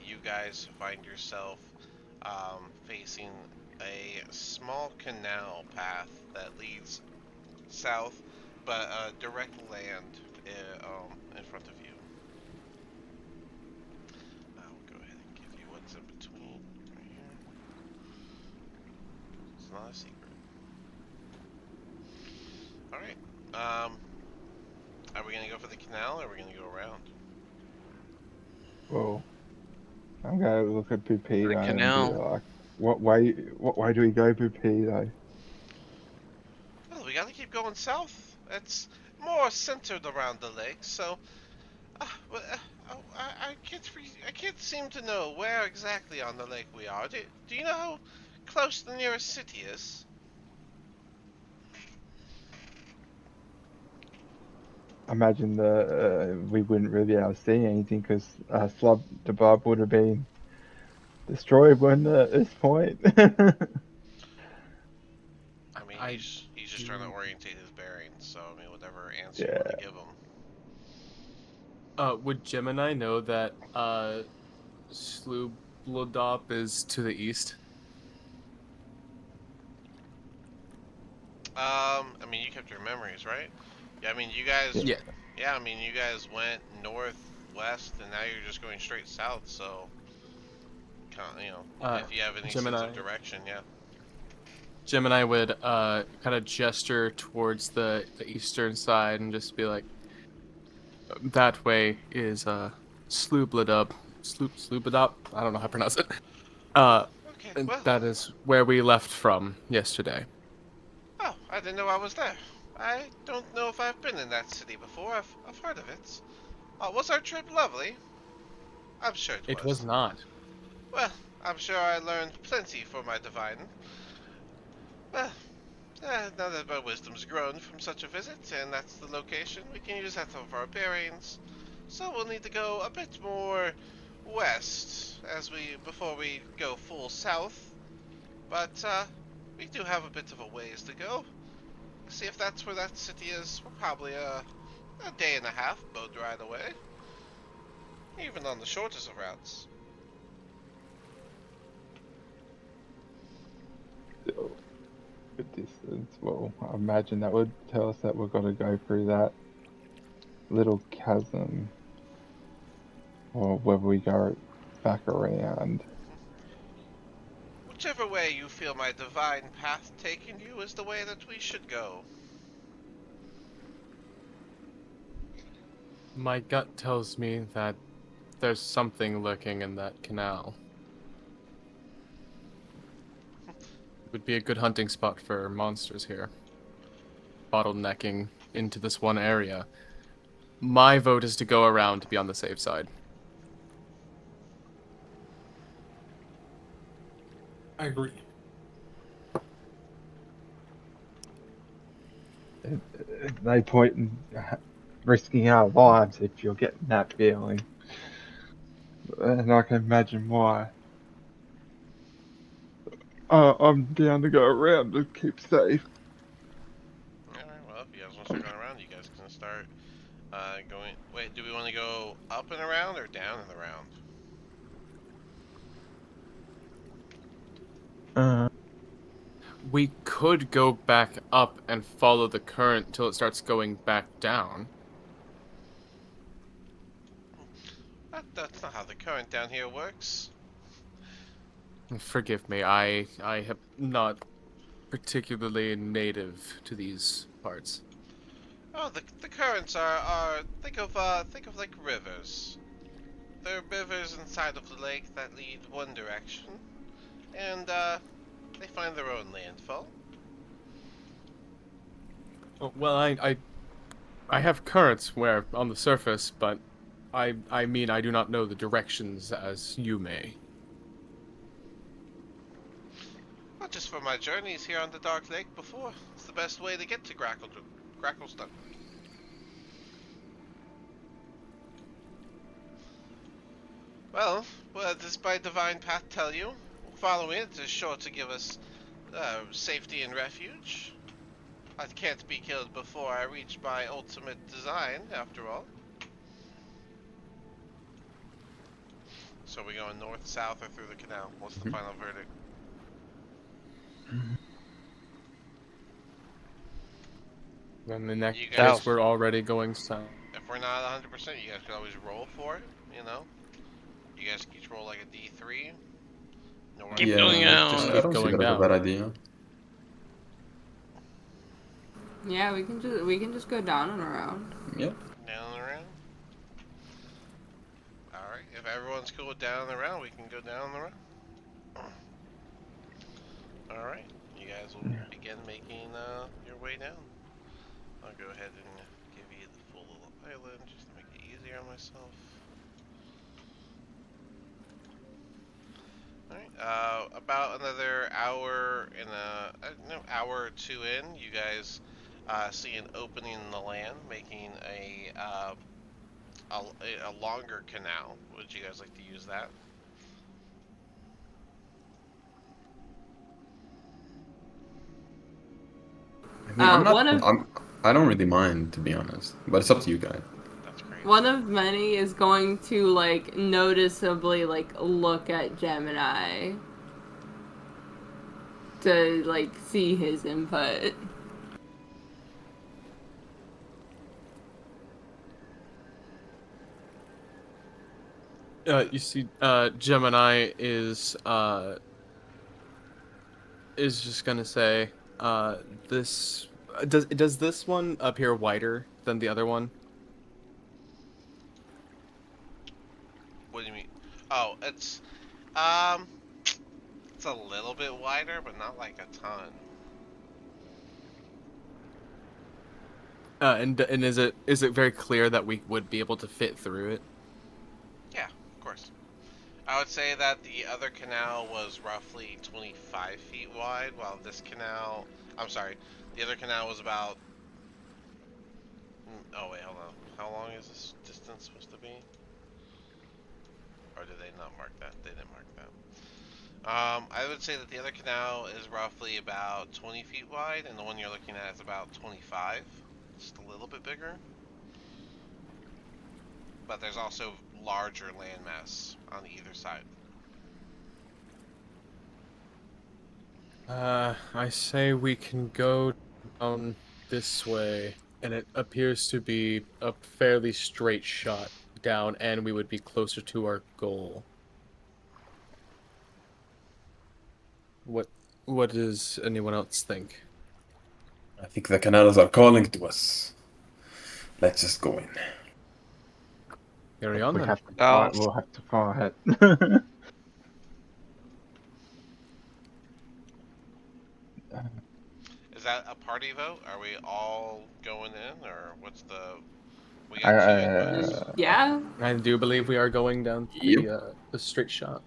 you guys find yourself facing a small canal path that leads south, but direct land in front of you. I'll go ahead and give you what's in between right here. It's not a secret. Alright, are we gonna go for the canal or are we gonna go around? Whoa. I'm gonna look at Pupito and be canal. like, what way do we go, Pupito? Well, we gotta keep going south. It's more centered around the lake, so I can't seem to know where exactly on the lake we are. Do you know how close the nearest city is? I imagine we wouldn't really be able to see anything because Slub the Bob would have been destroyed, wouldn't it, at this point? I mean, I he's just trying to orientate his bearings, so I mean, whatever answer you Yeah. want to give him. Would Gemini know that Slublodop is to the east? I mean, you kept your memories, right? Yeah, I mean, you guys. Yeah. Yeah, I mean, you guys went northwest, and now you're just going straight south. So, you know, if you have any sense Gemini. of direction, yeah. Gemini would kind of gesture towards the eastern side and just be like, that way is Slublodop. Slublodop? I don't know how to pronounce it. Okay, And well. that is where we left from yesterday. Oh, I didn't know I was there. I don't know if I've been in that city before. I've heard of it. Was our trip lovely? I'm sure it was. It was not. Well, I'm sure I learned plenty for my divine. Well, now that my wisdom's grown from such a visit, and that's the location, we can use that for our bearings. So we'll need to go a bit more west before we go full south. But we do have a bit of a ways to go. See if that's where that city is. We're probably a day and a half boat ride away. Even on the shortest of routes. Still a distance. Well, I imagine that would tell us that we've got to go through that little chasm, or whether we go back around. Whichever way you feel my divine path taking you is the way that we should go. My gut tells me that there's something lurking in that canal. It would be a good hunting spot for monsters here. Bottlenecking into this one area. My vote is to go around to be on the safe side. I agree. No point in risking our lives if you're getting that feeling. And I can imagine why. I'm down to go around to keep safe. Alright, well, if you guys want to start going around, you guys can start going. Wait, do we want to go up and around or down and around? We could go back up and follow the current until it starts going back down. That's not how the current down here works. Forgive me, I am not particularly native to these parts. Oh, the currents are think of like rivers. They're rivers inside of the lake that lead one direction, and they find their own landfall. Well, I have currents where on the surface, but I mean I do not know the directions as you may. Not just for my journeys here on the Dark Lake before. It's the best way to get to Gracklestone. Well, what does my divine path tell you? Following it is sure to give us safety and refuge. I can't be killed before I reach my ultimate design, after all. So we going north, south, or through the canal? What's the final verdict? Then in that You case, guys- we're already going south. If we're not 100%, you guys can always roll for it, you know? You guys can each roll like a D3. No Keep Yeah, going down. Just I keep don't see going that as a down. bad idea. Yeah, we can just go down and around. Yep. Down and around. Alright, if everyone's cool with down and around, we can go down and around. Alright, you guys will begin making your way down. I'll go ahead and give you the full little island just to make it easier on myself. Alright, about another hour and hour or two in, you guys see an opening in the land, making a longer canal. Would you guys like to use that? I mean, One I don't really mind, to be honest, but it's up to you guys. That's great. One of many is going to like noticeably like look at Gemini to like see his input. You see, Gemini is just gonna say, this does this one appear wider than the other one? What do you mean? Oh, it's a little bit wider, but not like a ton. And is it very clear that we would be able to fit through it? Yeah, of course. I would say that the other canal was roughly 25 feet wide, while this canal, I'm sorry, the other canal was about, oh wait, hold on. How long is this distance supposed to be? Or did they not mark that? They didn't mark that. I would say that the other canal is roughly about 20 feet wide, and the one you're looking at is about 25. Just a little bit bigger. But there's also larger landmass on either side. I say we can go down this way, and it appears to be a fairly straight shot down, and we would be closer to our goal. What does anyone else think? I think the canals are calling to us. Let's just go in. Carry on We then. have to fight. We'll have to fight. Is that a party vote? Are we all going in, or what's the? We got two inputs. Yeah. I do believe we are going down the straight shot.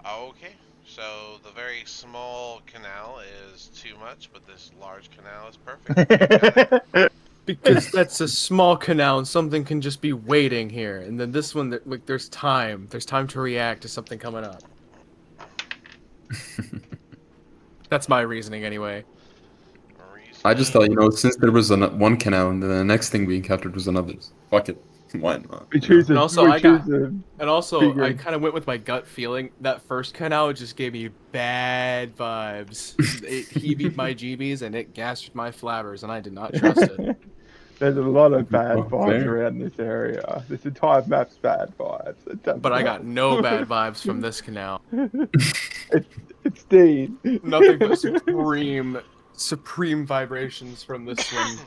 Okay, so the very small canal is too much, but this large canal is perfect. Because that's a small canal, and something can just be waiting here. And then this one, like, there's time. There's time to react to something coming up. That's my reasoning, anyway. I just thought, since there was one canal, and then the next thing we encountered was another. Fuck it. Why not? And also, I kind of went with my gut feeling. That first canal just gave me bad vibes. It heaved my jeebies and it gasped my flabbers, and I did not trust it. There's a lot of bad vibes around this area. This entire map's bad vibes. But I got no bad vibes from this canal. It's Dean. Nothing but supreme vibrations from this one.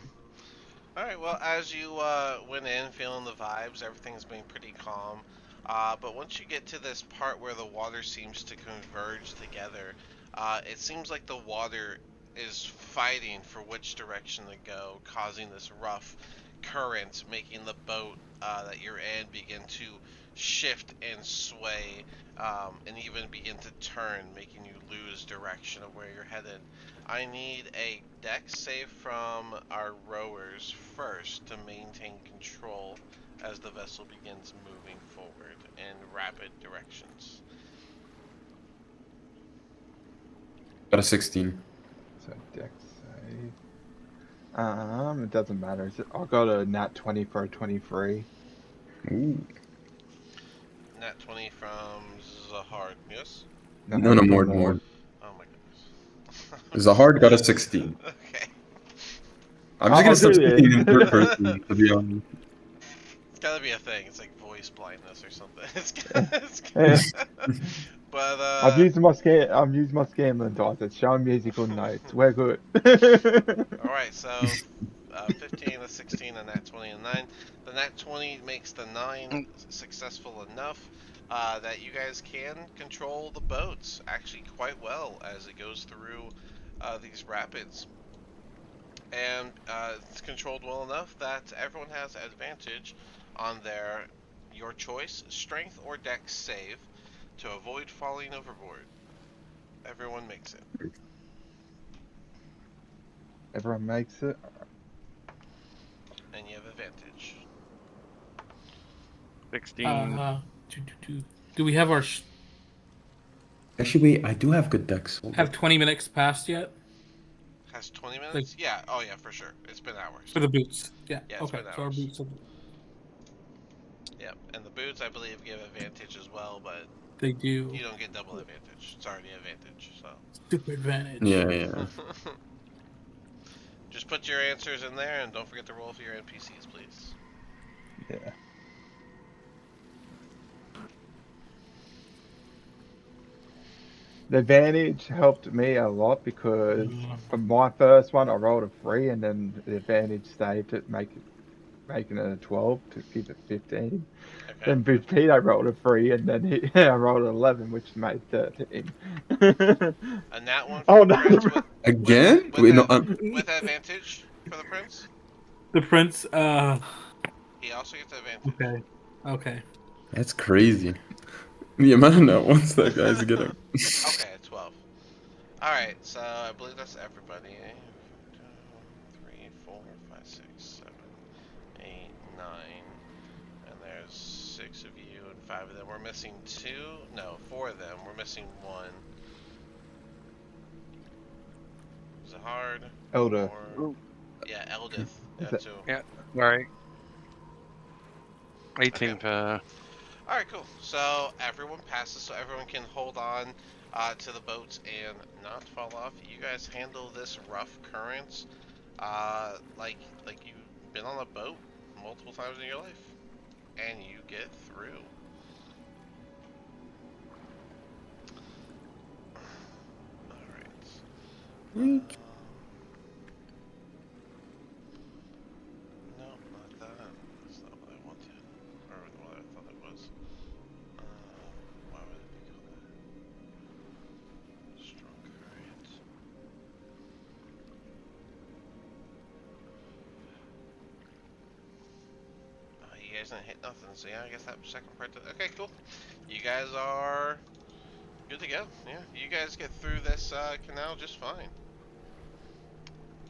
Alright, well, as you went in feeling the vibes, everything's been pretty calm. But once you get to this part where the water seems to converge together, it seems like the water is fighting for which direction to go, causing this rough current, making the boat that you're in begin to shift and sway, and even begin to turn, making you lose direction of where you're headed. I need a dex save from our rowers first to maintain control as the vessel begins moving forward in rapid directions. Got a 16. So dex save. It doesn't matter. I got a nat 20 for a 23. Ooh. Nat 20 from Zahard, yes? No, more. Oh my goodness. Zahard got a 16. Okay. I'm just gonna start speaking in third person, to be honest. It's gotta be a thing. It's like voice blindness or something. But I'm using my Scanlan dice. It's showing musical notes. We're good. Alright, so 15, a 16, a nat 20, and 9. The nat 20 makes the 9 successful enough that you guys can control the boats actually quite well as it goes through these rapids. and it's controlled well enough that everyone has advantage on your choice, strength or dex save to avoid falling overboard. Everyone makes it. Everyone makes it. And you have advantage. 16. Do we have our Actually, wait, I do have good decks. Hold have on. 20 minutes passed yet Has 20 minutes? Yeah. Oh yeah, for sure. It's been hours. for the boots? Yeah. Yeah, it's Okay. been So our hours. boots. Yep. And the boots, I believe, give advantage as well, but They do. you don't get double advantage. It's already advantage. So. Super advantage. Yeah. Just put your answers in there, and don't forget to roll for your NPCs, please. Yeah. The advantage helped me a lot because for my first one I rolled a 3 and then the advantage saved it, making it a 12 to give it 15. Okay. Then Boupete I rolled a 3 and then I rolled an 11, which made 13. And that one for Oh, the no. prince with Again? with, Wait, no, with advantage for the prince. The prince. He also gets advantage. Okay. Okay. that's crazy. The amount that wants that guy's getting. Okay, 12. Alright, so I believe that's everybody. 3, 4, 5, 6, 7, 8, 9. And there's 6 of you and 5 of them. We're missing 2. No, 4 of them. We're missing 1. Zahard. Elder. Yeah, Eldith. Is Yeah, it- 2. Yeah, right. 18 per. Alright, cool. So everyone passes, so everyone can hold on to the boats and not fall off. You guys handle this rough current like you've been on a boat multiple times in your life. And you get through. Alright. No, not that. That's not what I wanted. Or what I thought it was. Why would it be called that? Strong current. You guys didn't hit nothing, so yeah, I guess that second part. Okay, cool. You guys are good to go. Yeah, you guys get through this canal just fine.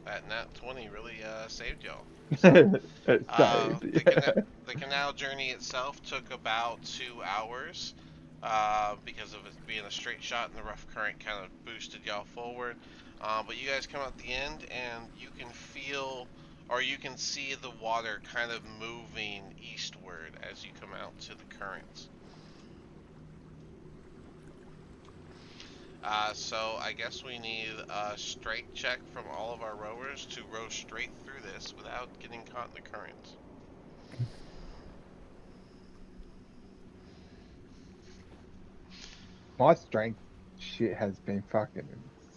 That nat 20 really saved y'all. It saved, yeah. The canal journey itself took about 2 hours because of it being a straight shot and the rough current kind of boosted y'all forward. But you guys come out the end and you can feel or you can see the water kind of moving eastward as you come out to the currents. So I guess we need a strength check from all of our rowers to row straight through this without getting caught in the currents. My strength shit has been fucking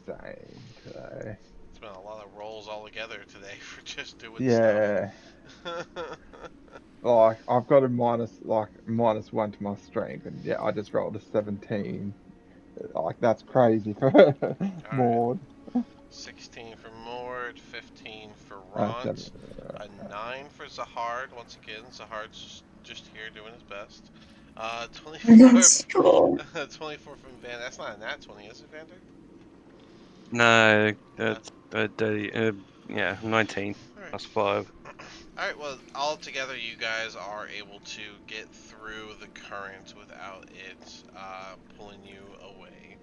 insane today. It's been a lot of rolls all together today for just doing Yeah. stuff. Like, I've got a -1 to my strength, and yeah, I just rolled a 17. Like, that's crazy for Maud. 16 for Mord, 15 for Oh, Ront, a 9 for Zahard. Once again, Zahard's just here doing his best. 24, 24 from Van. That's not a nat 20, is it, Vander? No, that's yeah, 19. Alright. That's 5. Alright, well, all together you guys are able to get through the current without it pulling you away.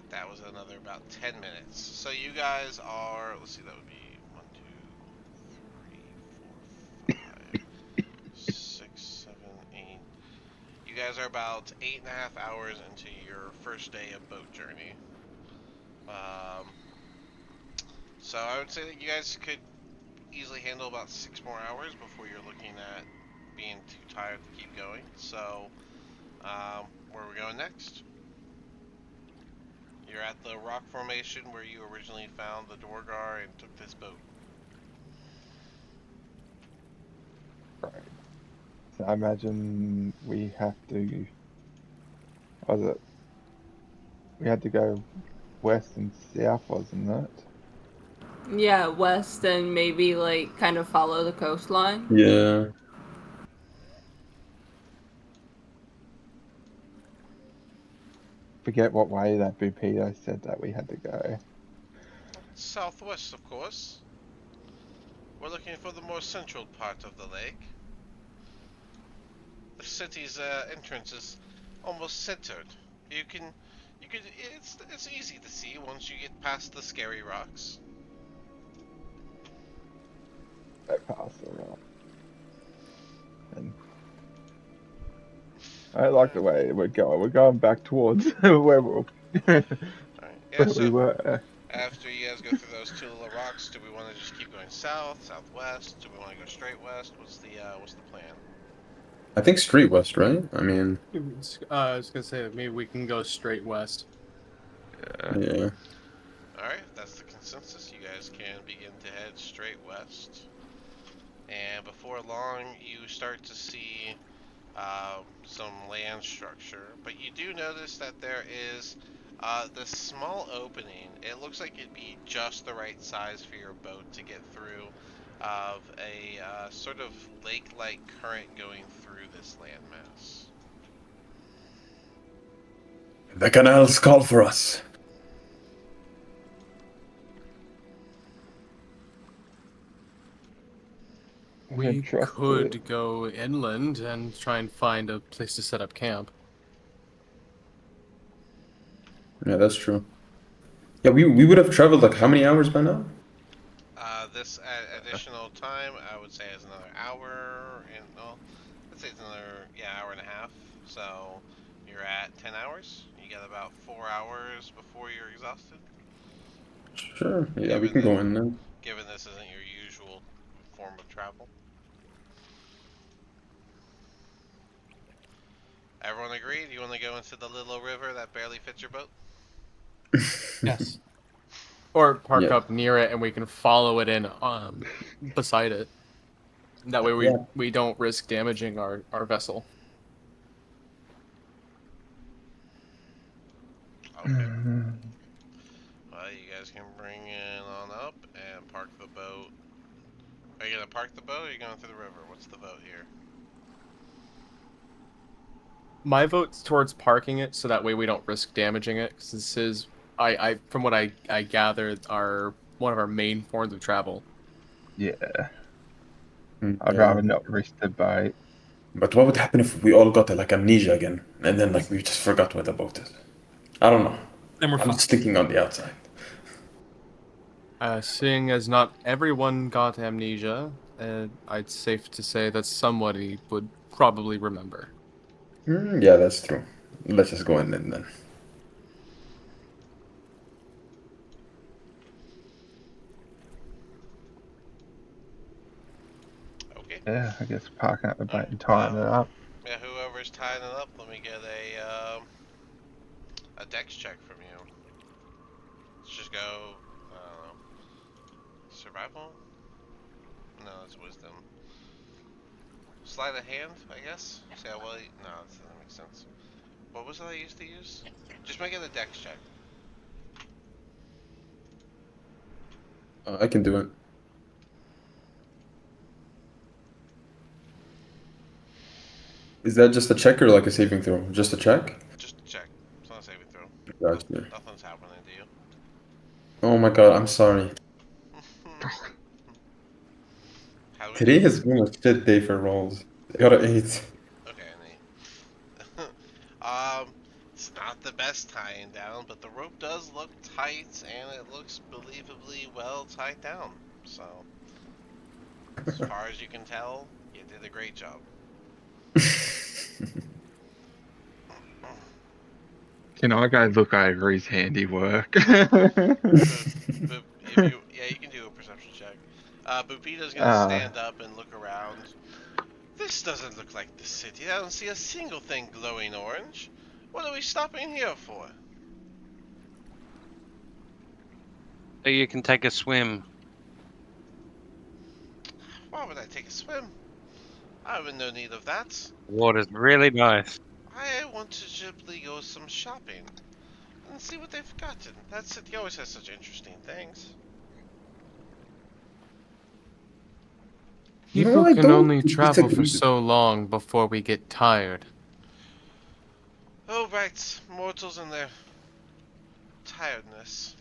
That was another about 10 minutes. So you guys are, let's see, that would be 1, 2, 3, 4, 5, 6, 7, 8. You guys are about 8.5 hours into your first day of boat journey. So I would say that you guys could easily handle about 6 more hours before you're looking at being too tired to keep going. So, where are we going next? You're at the rock formation where you originally found the Dorgar and took this boat. Right. So I imagine we have to. Was it? We had to go west and south, wasn't it? Yeah, west and maybe like kind of follow the coastline. Yeah. Forget what way that Bupito said that we had to go. Southwest, of course. We're looking for the more central part of the lake. The city's entrance is almost centered. You can, it's easy to see once you get past the scary rocks. Go past the rock. And I like the way we're going. We're going back towards where Alright, yeah, where so we were. after you guys go through those two little rocks, do we want to just keep going south, southwest? Do we want to go straight west? What's the plan? I think straight west, right? I mean, I was gonna say maybe we can go straight west. yeah. Alright, if that's the consensus. You guys can begin to head straight west. And before long, you start to see some land structure. But you do notice that there is this small opening. It looks like it'd be just the right size for your boat to get through of a sort of lake-like current going through this landmass. The canals call for us. We Trust could it. go inland and try and find a place to set up camp. Yeah, that's true. Yeah, we would have traveled like how many hours by now? This additional time, I would say, is another hour, and well, let's say it's another hour and a half. So you're at 10 hours. You got about 4 hours before you're exhausted. Sure. Yeah, we can go in then. Given this isn't your usual form of travel. Everyone agreed? You want to go into the little river that barely fits your boat? Yes. Or park Yeah. up near it and we can follow it in beside it. That way we don't risk damaging our vessel. Okay. Well, you guys can bring it on up and park the boat. Are you going to park the boat or are you going through the river? What's the vote here? My vote's towards parking it so that way we don't risk damaging it. Because this is, from what I gathered, one of our main forms of travel. Yeah. Mm, I'd yeah. rather not risk the boat. But what would happen if we all got like amnesia again, and then like we just forgot where the boat is? I don't know. Then we're I'm fine. just thinking on the outside. Seeing as not everyone got amnesia, I'd safe to say that somebody would probably remember. Yeah, that's true. Let's just go in then. Okay. Yeah, I guess parking up the boat and tying it up. Yeah, whoever's tying it up, let me get a dex check from you. Let's just go, I don't know, survival? No, it's wisdom. Sleight of hand, I guess? See how well no, that doesn't make sense. What was it I used to use? Just make it a dex check. I can do it. Is that just a check or like a saving throw? Just a check? Just check. It's not a saving throw. Gotcha. Nothing's happening to you. Oh my god, I'm sorry. How do we Today do? has been a shit day for rolls. I got an 8. Okay, neat. It's not the best tying down, but the rope does look tight, and it looks believably well tied down. So, as far as you can tell, you did a great job. Can I go look over his handiwork? You can do a perception check. Bupito's gonna stand up and look around. This doesn't look like the city. I don't see a single thing glowing orange. What are we stopping here for? So you can take a swim. Why would I take a swim? I'm in no need of that. Water's really nice. I want to simply go some shopping and see what they've gotten. That city always has such interesting things. People I can don't only travel for disagree. so long before we get tired. Oh, right. Mortals and their tiredness.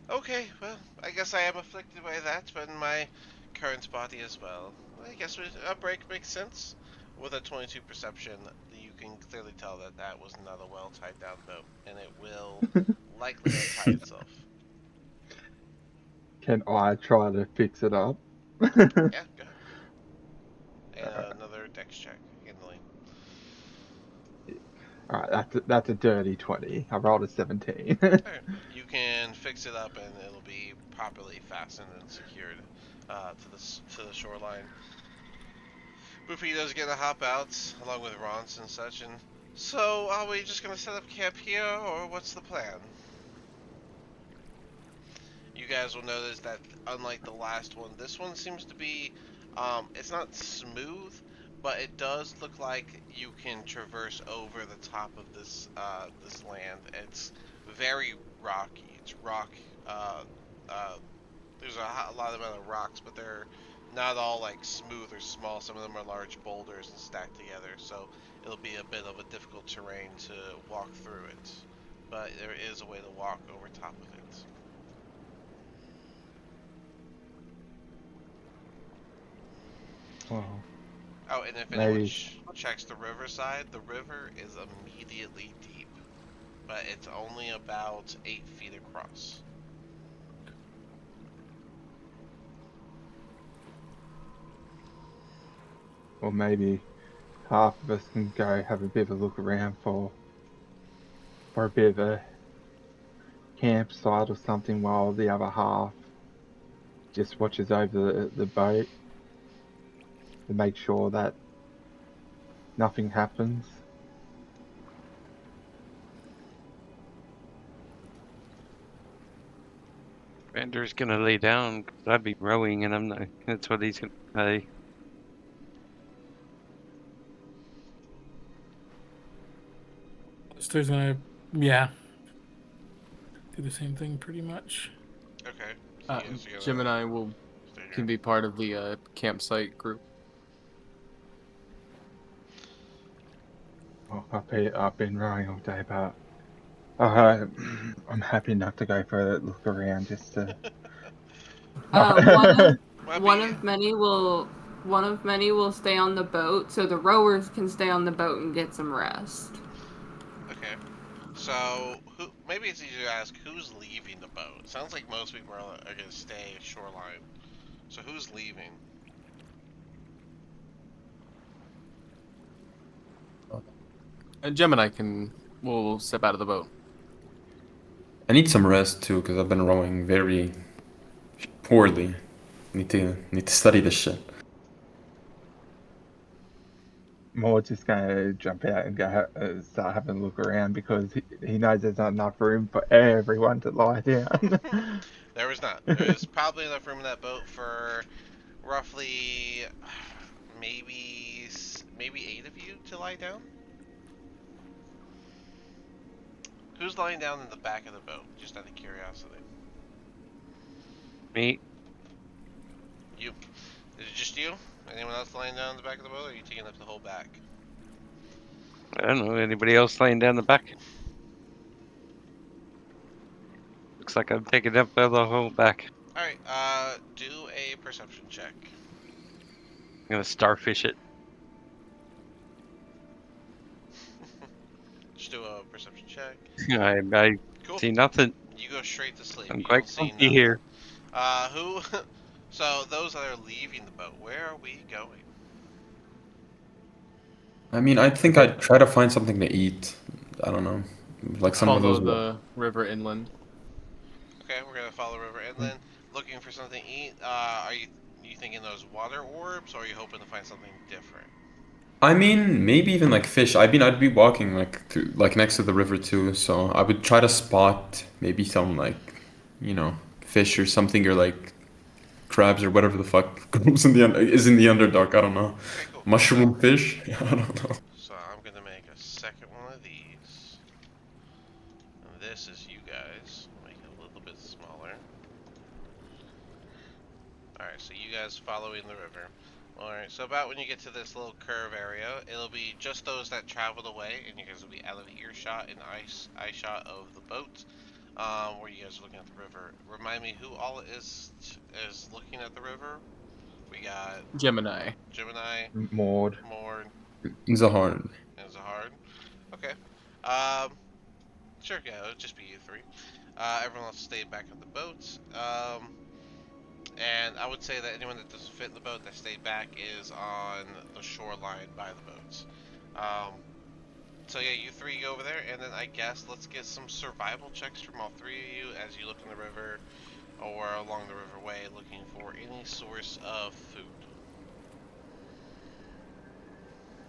Okay, well, I guess I am afflicted by that, but in my current body as well. I guess a break makes sense. With a 22 perception, you can clearly tell that that was not a well tied down boat, and it will likely untie itself. Can I try to fix it up? Yeah, go ahead. And another dex check, handling. Alright, that's a dirty 20. I rolled a 17. Alright, you can fix it up, and it'll be properly fastened and secured to the shoreline. Bufido's gonna hop out along with Rons and such, and so are we just gonna set up camp here, or what's the plan? You guys will notice that unlike the last one, this one seems to be, it's not smooth, but it does look like you can traverse over the top of this this land. It's very rocky. It's rock. There's a lot amount of rocks, but they're not all like smooth or small. Some of them are large boulders and stacked together, so it'll be a bit of a difficult terrain to walk through it. But there is a way to walk over top of it. Wow. Oh, and if anyone checks the riverside, the river is immediately deep, but it's only about 8 feet across. Or maybe half of us can go have a bit of a look around for a bit of a campsite or something, while the other half just watches over the boat to make sure that nothing happens. Vander's gonna lay down because I'd be rowing, and I'm not. That's what he's gonna say. Lister's gonna, yeah, do the same thing pretty much. Okay. Jim and I can be part of the campsite group. Oh, I've been rowing all day, but I'm happy enough to go for a look around just to. One of many will stay on the boat, so the rowers can stay on the boat and get some rest. Okay. So, maybe it's easier to ask who's leaving the boat. Sounds like most people are going to stay shoreline. So who's leaving? And Jim and I will step out of the boat. I need some rest too, because I've been rowing very poorly. Need to study this shit. More just gonna jump out and go start having a look around, because he knows there's not enough room for everyone to lie down. There was not. There's probably enough room in that boat for roughly maybe 8 of you to lie down. Who's lying down in the back of the boat? Just out of curiosity. Me. You. Is it just you? Anyone else lying down in the back of the boat, or are you taking up the whole back? I don't know. Anybody else laying down the back? Looks like I'm taking up the whole back. Alright, do a perception check. I'm gonna starfish it. Just do a perception check. I Cool. see nothing. You go straight to sleep. I'm You quite don't see comfy here. Who? So those that are leaving the boat, where are we going? I mean, I think I'd try to find something to eat. I don't know, like some of Follow those. the river inland. Okay, we're gonna follow River Inland, looking for something to eat. Are you thinking those water orbs, or are you hoping to find something different? I mean, maybe even like fish. I mean, I'd be walking like next to the river too, so I would try to spot maybe some like, fish or something, or like crabs or whatever the fuck is in the Underdark. I don't know. Okay, cool. Mushroom fish? I don't know. So I'm gonna make a second one of these. And this is you guys. Make it a little bit smaller. Alright, so you guys following the river. Alright, so about when you get to this little curve area, it'll be just those that traveled away, and you guys will be out of earshot and eye shot of the boat, where you guys are looking at the river. Remind me who all is looking at the river? We got Gemini. Maud. Zahard. And Zahard. Okay. Sure, yeah, it'll just be you three. Everyone else stayed back on the boat. And I would say that anyone that doesn't fit in the boat that stayed back is on the shoreline by the boats. So yeah, you three go over there, and then I guess let's get some survival checks from all three of you as you look in the river or along the riverway looking for any source of food.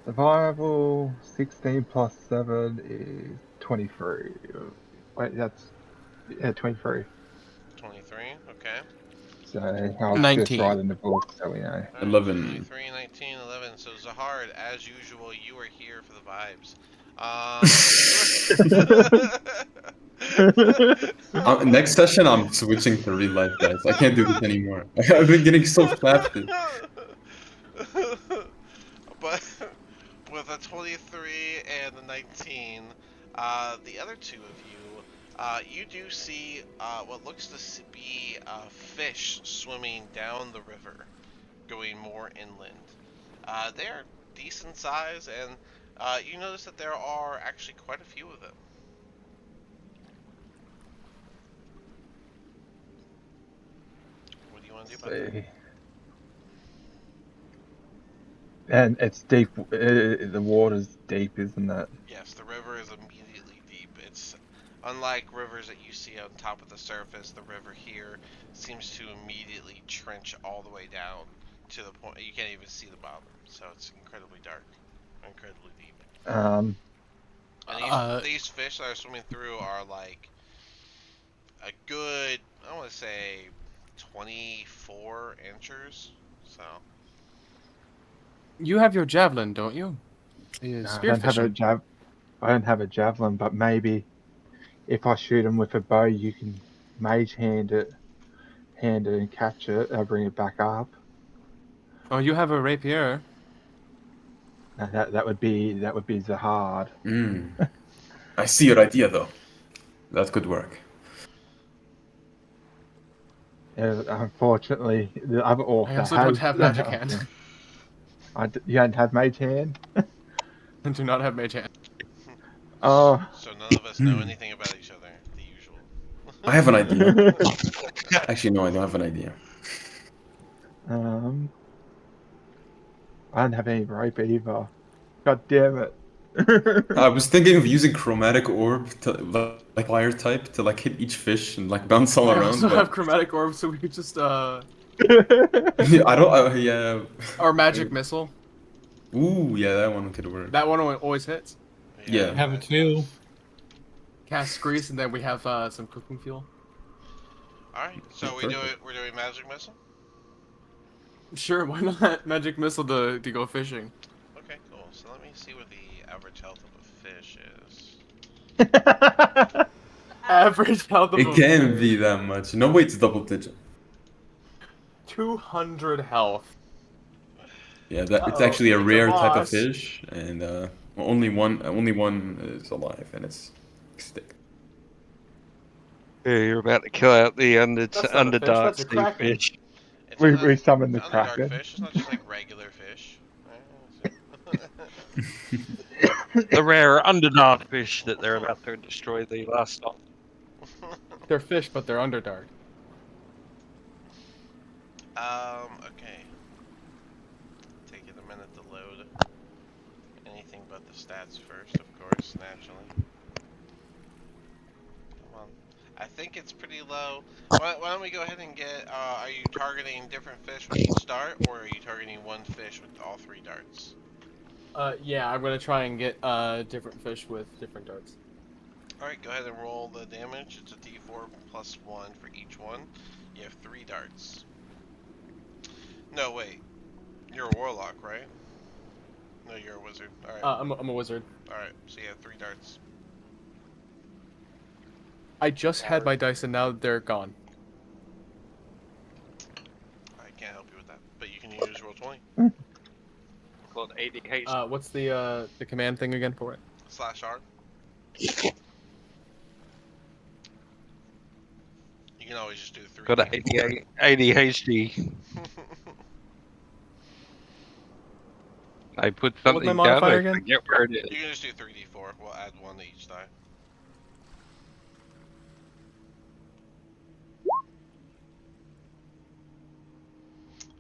Survival 16 plus 7 is 23. Wait, that's 23. 23, okay. So I was 19. just right in the book, so we know. Alright, 11. 23, 19, 11. So Zahard, as usual, you are here for the vibes. Next session, I'm switching to real life, guys. I can't do this anymore. I've been getting so flapped. But with a 23 and a 19, the other two of you, you do see what looks to be fish swimming down the river, going more inland. They are decent size, and you notice that there are actually quite a few of them. What do you want to do about that? See. And it's deep. The water's deep, isn't it? Yes, the river is immediately deep. It's unlike rivers that you see on top of the surface. The river here seems to immediately trench all the way down to the point you can't even see the bottom. So it's incredibly dark, incredibly deep. And these fish that are swimming through are like a good, I want to say, 24 inches. So. You have your javelin, don't you? No, I don't have a javelin, but maybe if I shoot him with a bow, you can mage hand it and catch it. I'll bring it back up. Oh, you have a rapier. No, that would be Zahard. I see your idea, though. That could work. Unfortunately, the other author I also don't have magic hand. You don't have mage hand? I do not have mage hand. Oh. So none of us know anything about each other. The usual. I have an idea. Actually, no, I don't have an idea. I don't have any rope either. God damn it. I was thinking of using chromatic orb to like fire type to like hit each fish and like bounce all around. I also have chromatic orb, so we could just Yeah, I don't. Yeah. Or magic missile. Ooh, yeah, that one could work. That one always hits. Yeah. I have it too. Cast grease, and then we have some cooking fuel. All right, so we're doing magic missile. Sure, why not magic missile to go fishing? Okay, cool. So let me see what the average health of a fish is. Average health of It a can't fish. be that much. No way, it's double digit. 200 health. Yeah, it's actually a rare type of boss. fish, and only one is alive, and it's extinct. Yeah, you're about to kill out the That's not a fish, underdog that's a kraken. fish. It's We not- summoned the it's not a kraken. dark fish. It's not just like regular fish. The rare underdog fish that they're about to destroy the last stop. They're fish, but they're underdark. Okay. Taking a minute to load anything but the stats first, of course, naturally. Come on. I think it's pretty low. Why don't we go ahead and get, are you targeting different fish with each dart, or are you targeting one fish with all three darts? Yeah, I'm gonna try and get different fish with different darts. Alright, go ahead and roll the damage. It's a d4 plus 1 for each one. You have 3 darts. No, wait. You're a warlock, right? No, you're a wizard. Alright. I'm a wizard. Alright, so you have 3 darts. I just had my dice and now they're gone. I can't help you with that. 20. Called ADHD. What's the command thing again for it? /R. You can always just do 3. Got ADHD. I put What was my something down. modifier I again? forget where it is. You can just do 3d4. We'll add 1 to each die.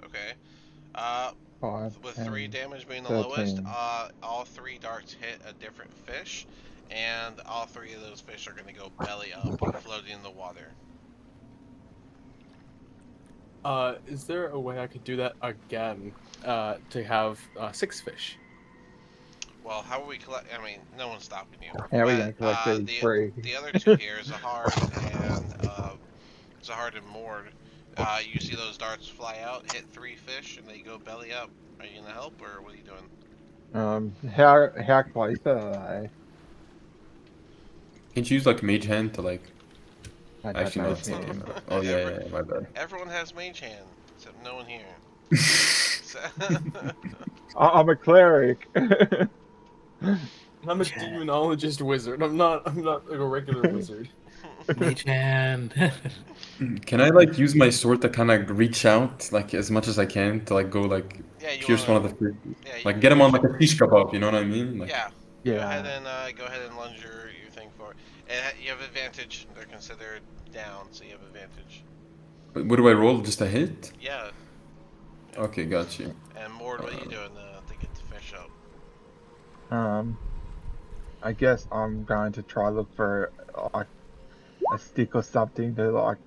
Okay. 5, With 10, 3 damage being the 13. lowest, all 3 darts hit a different fish, and all 3 of those fish are going to go belly up, floating in the water. Is there a way I could do that again? To have 6 fish. Well, how are we collect? I mean, no one's stopping you. How are we But, gonna collect these 3? the other 2 here, Zahard and Mord. You see those darts fly out, hit 3 fish, and they go belly up. Are you gonna help, or what are you doing? How close are Can't you use like Mage Hand to like? they? I Actually, no. don't It's know. not. Oh yeah, my bad. Everyone has Mage Hand, except no one here. I'm a cleric. I'm a demonologist wizard. I'm not like a regular wizard. Mage hand. Can I like use my sword to kind of reach out like as much as I can to like go like Yeah, you pierce wanna- one of the fish? Yeah, you Like can get him on use like a fish kebab, you know what I mean? Like, Yeah. Yeah. Go ahead and lunge your thing for it. And you have advantage. They're considered down, so you have advantage. what do I roll? Just a hit? Yeah. Okay, got you. And Mord, what are you doing to get the fish up? I guess I'm going to try look for like a stick or something to like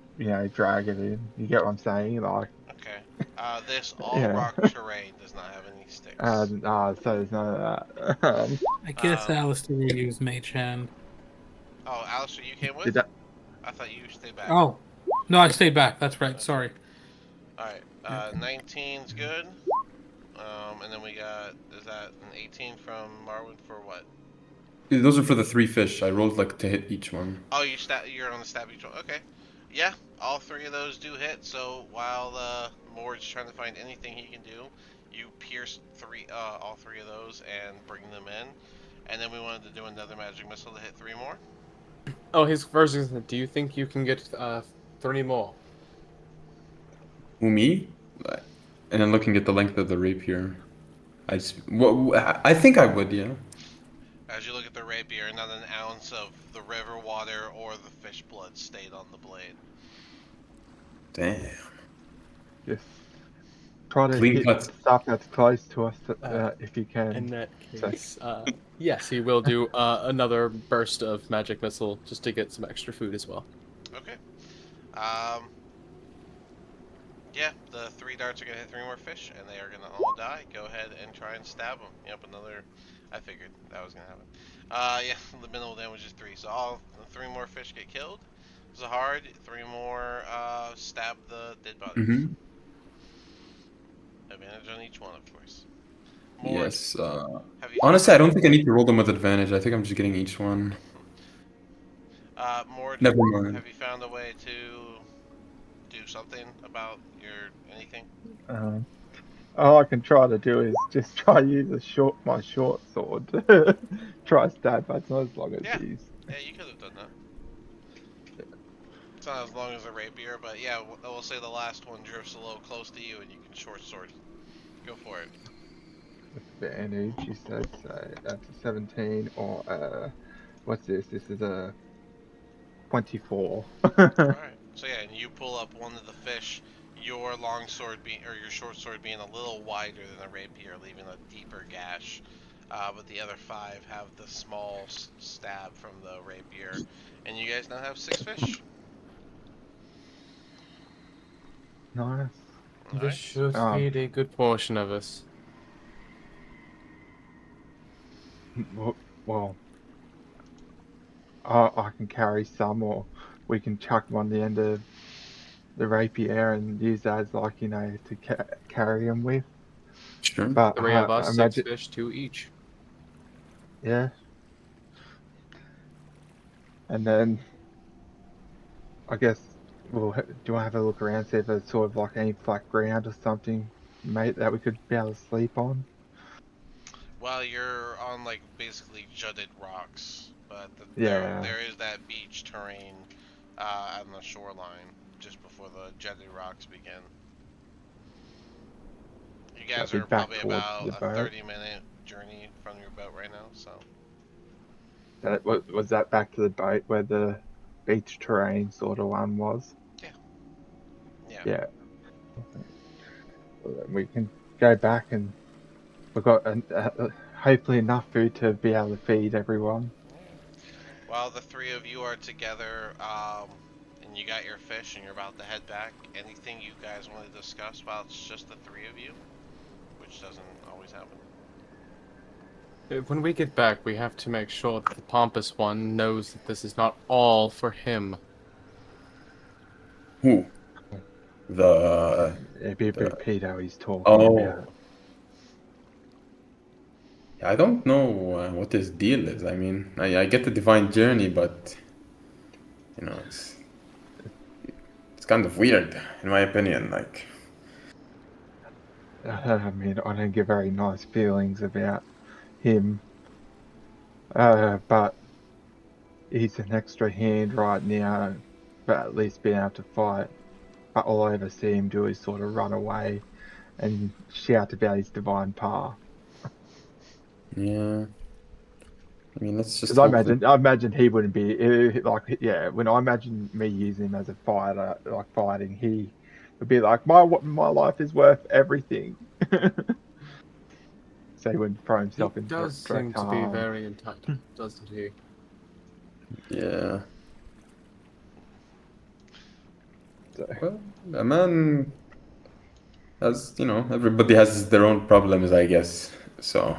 drag it in. You get what I'm saying? Like Okay. This all Yeah. rock terrain does not have any sticks. so there's none of that. I guess Alistair will use Mage Hand. Oh, Alistair, you came with? Did that? I thought you stayed back. Oh, no, I stayed back. That's right. Sorry. Alright, 19's good. And then we got, is that an 18 from Marwin for what? Those are for the 3 fish. I rolled like to hit each one. Oh, you're on the stab each one. Okay. Yeah, all 3 of those do hit, so while Mord's trying to find anything he can do, you pierce all 3 of those and bring them in. And then we wanted to do another magic missile to hit 3 more. Oh, his first is, do you think you can get 30 more? Who, me? And then looking at the length of the rapier. I think I would, yeah. As you look at the rapier, not an ounce of the river water or the fish blood stayed on the blade. Damn. Just try to Clean hit cut. stuff that's close to us if you can. In that case, yes, he will do another burst of magic missile just to get some extra food as well. Okay. Yeah, the 3 darts are gonna hit 3 more fish, and they are gonna all die. Go ahead and try and stab them. Yep, another. I figured that was gonna happen. Yeah, the minimal damage is 3, so all 3 more fish get killed. Zahard, 3 more stab the dead bodies. Mm-hmm. Advantage on each one, of course. Mord, Yes. have you Honestly, I don't think I need to roll them with advantage. I think I'm just getting each one. Mord, Never mind. have you found a way to do something about anything? All I can try to do is just try to use my short sword to try to stab, but it's not as long as Yeah. these. Yeah, you could have done that. It's not as long as a rapier, but yeah, we'll say the last one drifts a little close to you and you can short sword. Go for it. Advantage, you said, so that's a 17, or what's this? This is a 24. Alright. So yeah, and you pull up one of the fish, your long sword your short sword being a little wider than a rapier, leaving a deeper gash. But the other 5 have the small stab from the rapier, and you guys now have 6 fish. Nice. This Alright. should feed a good portion of us. Well, I can carry some, or we can chuck them on the end of the rapier and use that as like to carry them with. Sure. But 3 of us, 6 imagine, fish, 2 each. yeah. And then I guess do I have a look around, see if there's sort of like any flat ground or something mate, that we could be able to sleep on? Well, you're on like basically jutted rocks, but Yeah. there is that beach terrain on the shoreline just before the jutted rocks begin. You guys That'd be are back probably towards about the a boat. 30-minute journey from your boat right now, so. Was that back to the boat where the beach terrain sort of one was? Yeah. Yeah. Well, then we can go back and we've got hopefully enough food to be able to feed everyone. While the three of you are together, and you got your fish and you're about to head back, anything you guys want to discuss while it's just the three of you? Which doesn't always happen. When we get back, we have to make sure that the pompous one knows that this is not all for him. Who? It'd be Peter he's talking Oh. about. I don't know what his deal is. I mean, I get the divine journey, but you know, it's kind of weird, in my opinion. Like, I mean, I don't get very nice feelings about him. But he's an extra hand right now, but at least being able to fight. But all I ever see him do is sort of run away and shout about his divine power. yeah. I mean, let's just. Because I imagine he wouldn't be like, yeah. When I imagine me using him as a fighter, like fighting, he would be like, my life is worth everything. So he wouldn't throw himself into does seem to be very entitled, doesn't he? Yeah. So. Well, a man has, you know, everybody has their own problems, I guess. So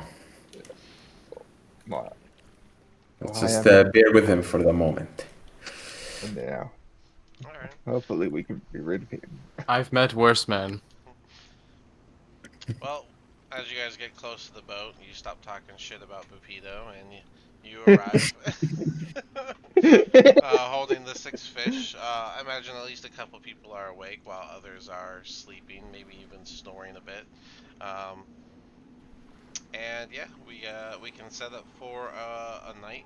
let's just bear with him for the moment. Yeah. Alright. Hopefully we can be rid of him. I've met worse men. Well, as you guys get close to the boat, you stop talking shit about Pepito, and you arrive holding the 6 fish. I imagine at least a couple people are awake while others are sleeping, maybe even snoring a bit. And yeah, we can set up for a night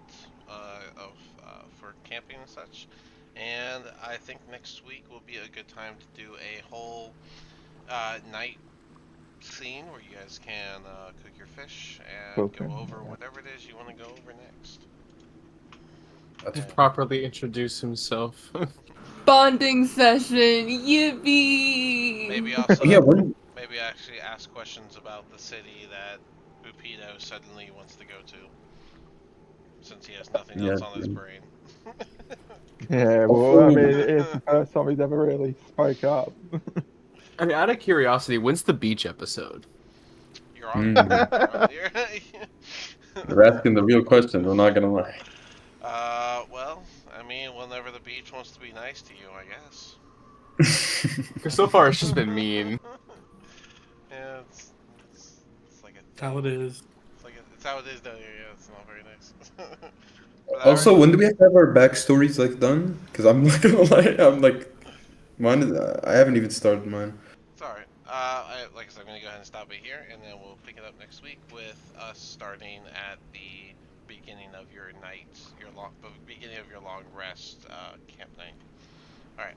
for camping and such. And I think next week will be a good time to do a whole night scene where you guys can cook your fish and go over whatever it is you want to go over next. To properly introduce himself. Bonding session, yippee! Maybe also maybe actually ask questions about the city that Pupito suddenly wants to go to, since he has nothing else on his brain. Yeah, well, I mean, it's the first time he's ever really spoke up. I mean, out of curiosity, when's the beach episode? You're on. You're asking the real questions, I'm not gonna lie. Well, I mean, whenever the beach wants to be nice to you, I guess. Because so far it's just been mean. Yeah, it's like That's how it is. It's how it is down here. Yeah, it's not very nice. Also, when do we have to have our backstories like done? Because I'm not gonna lie, I'm like, mine is, I haven't even started mine. It's alright. Like I said, I'm gonna go ahead and stop it here, and then we'll pick it up next week with us starting at the beginning of your night, beginning of your long rest camp night. Alright.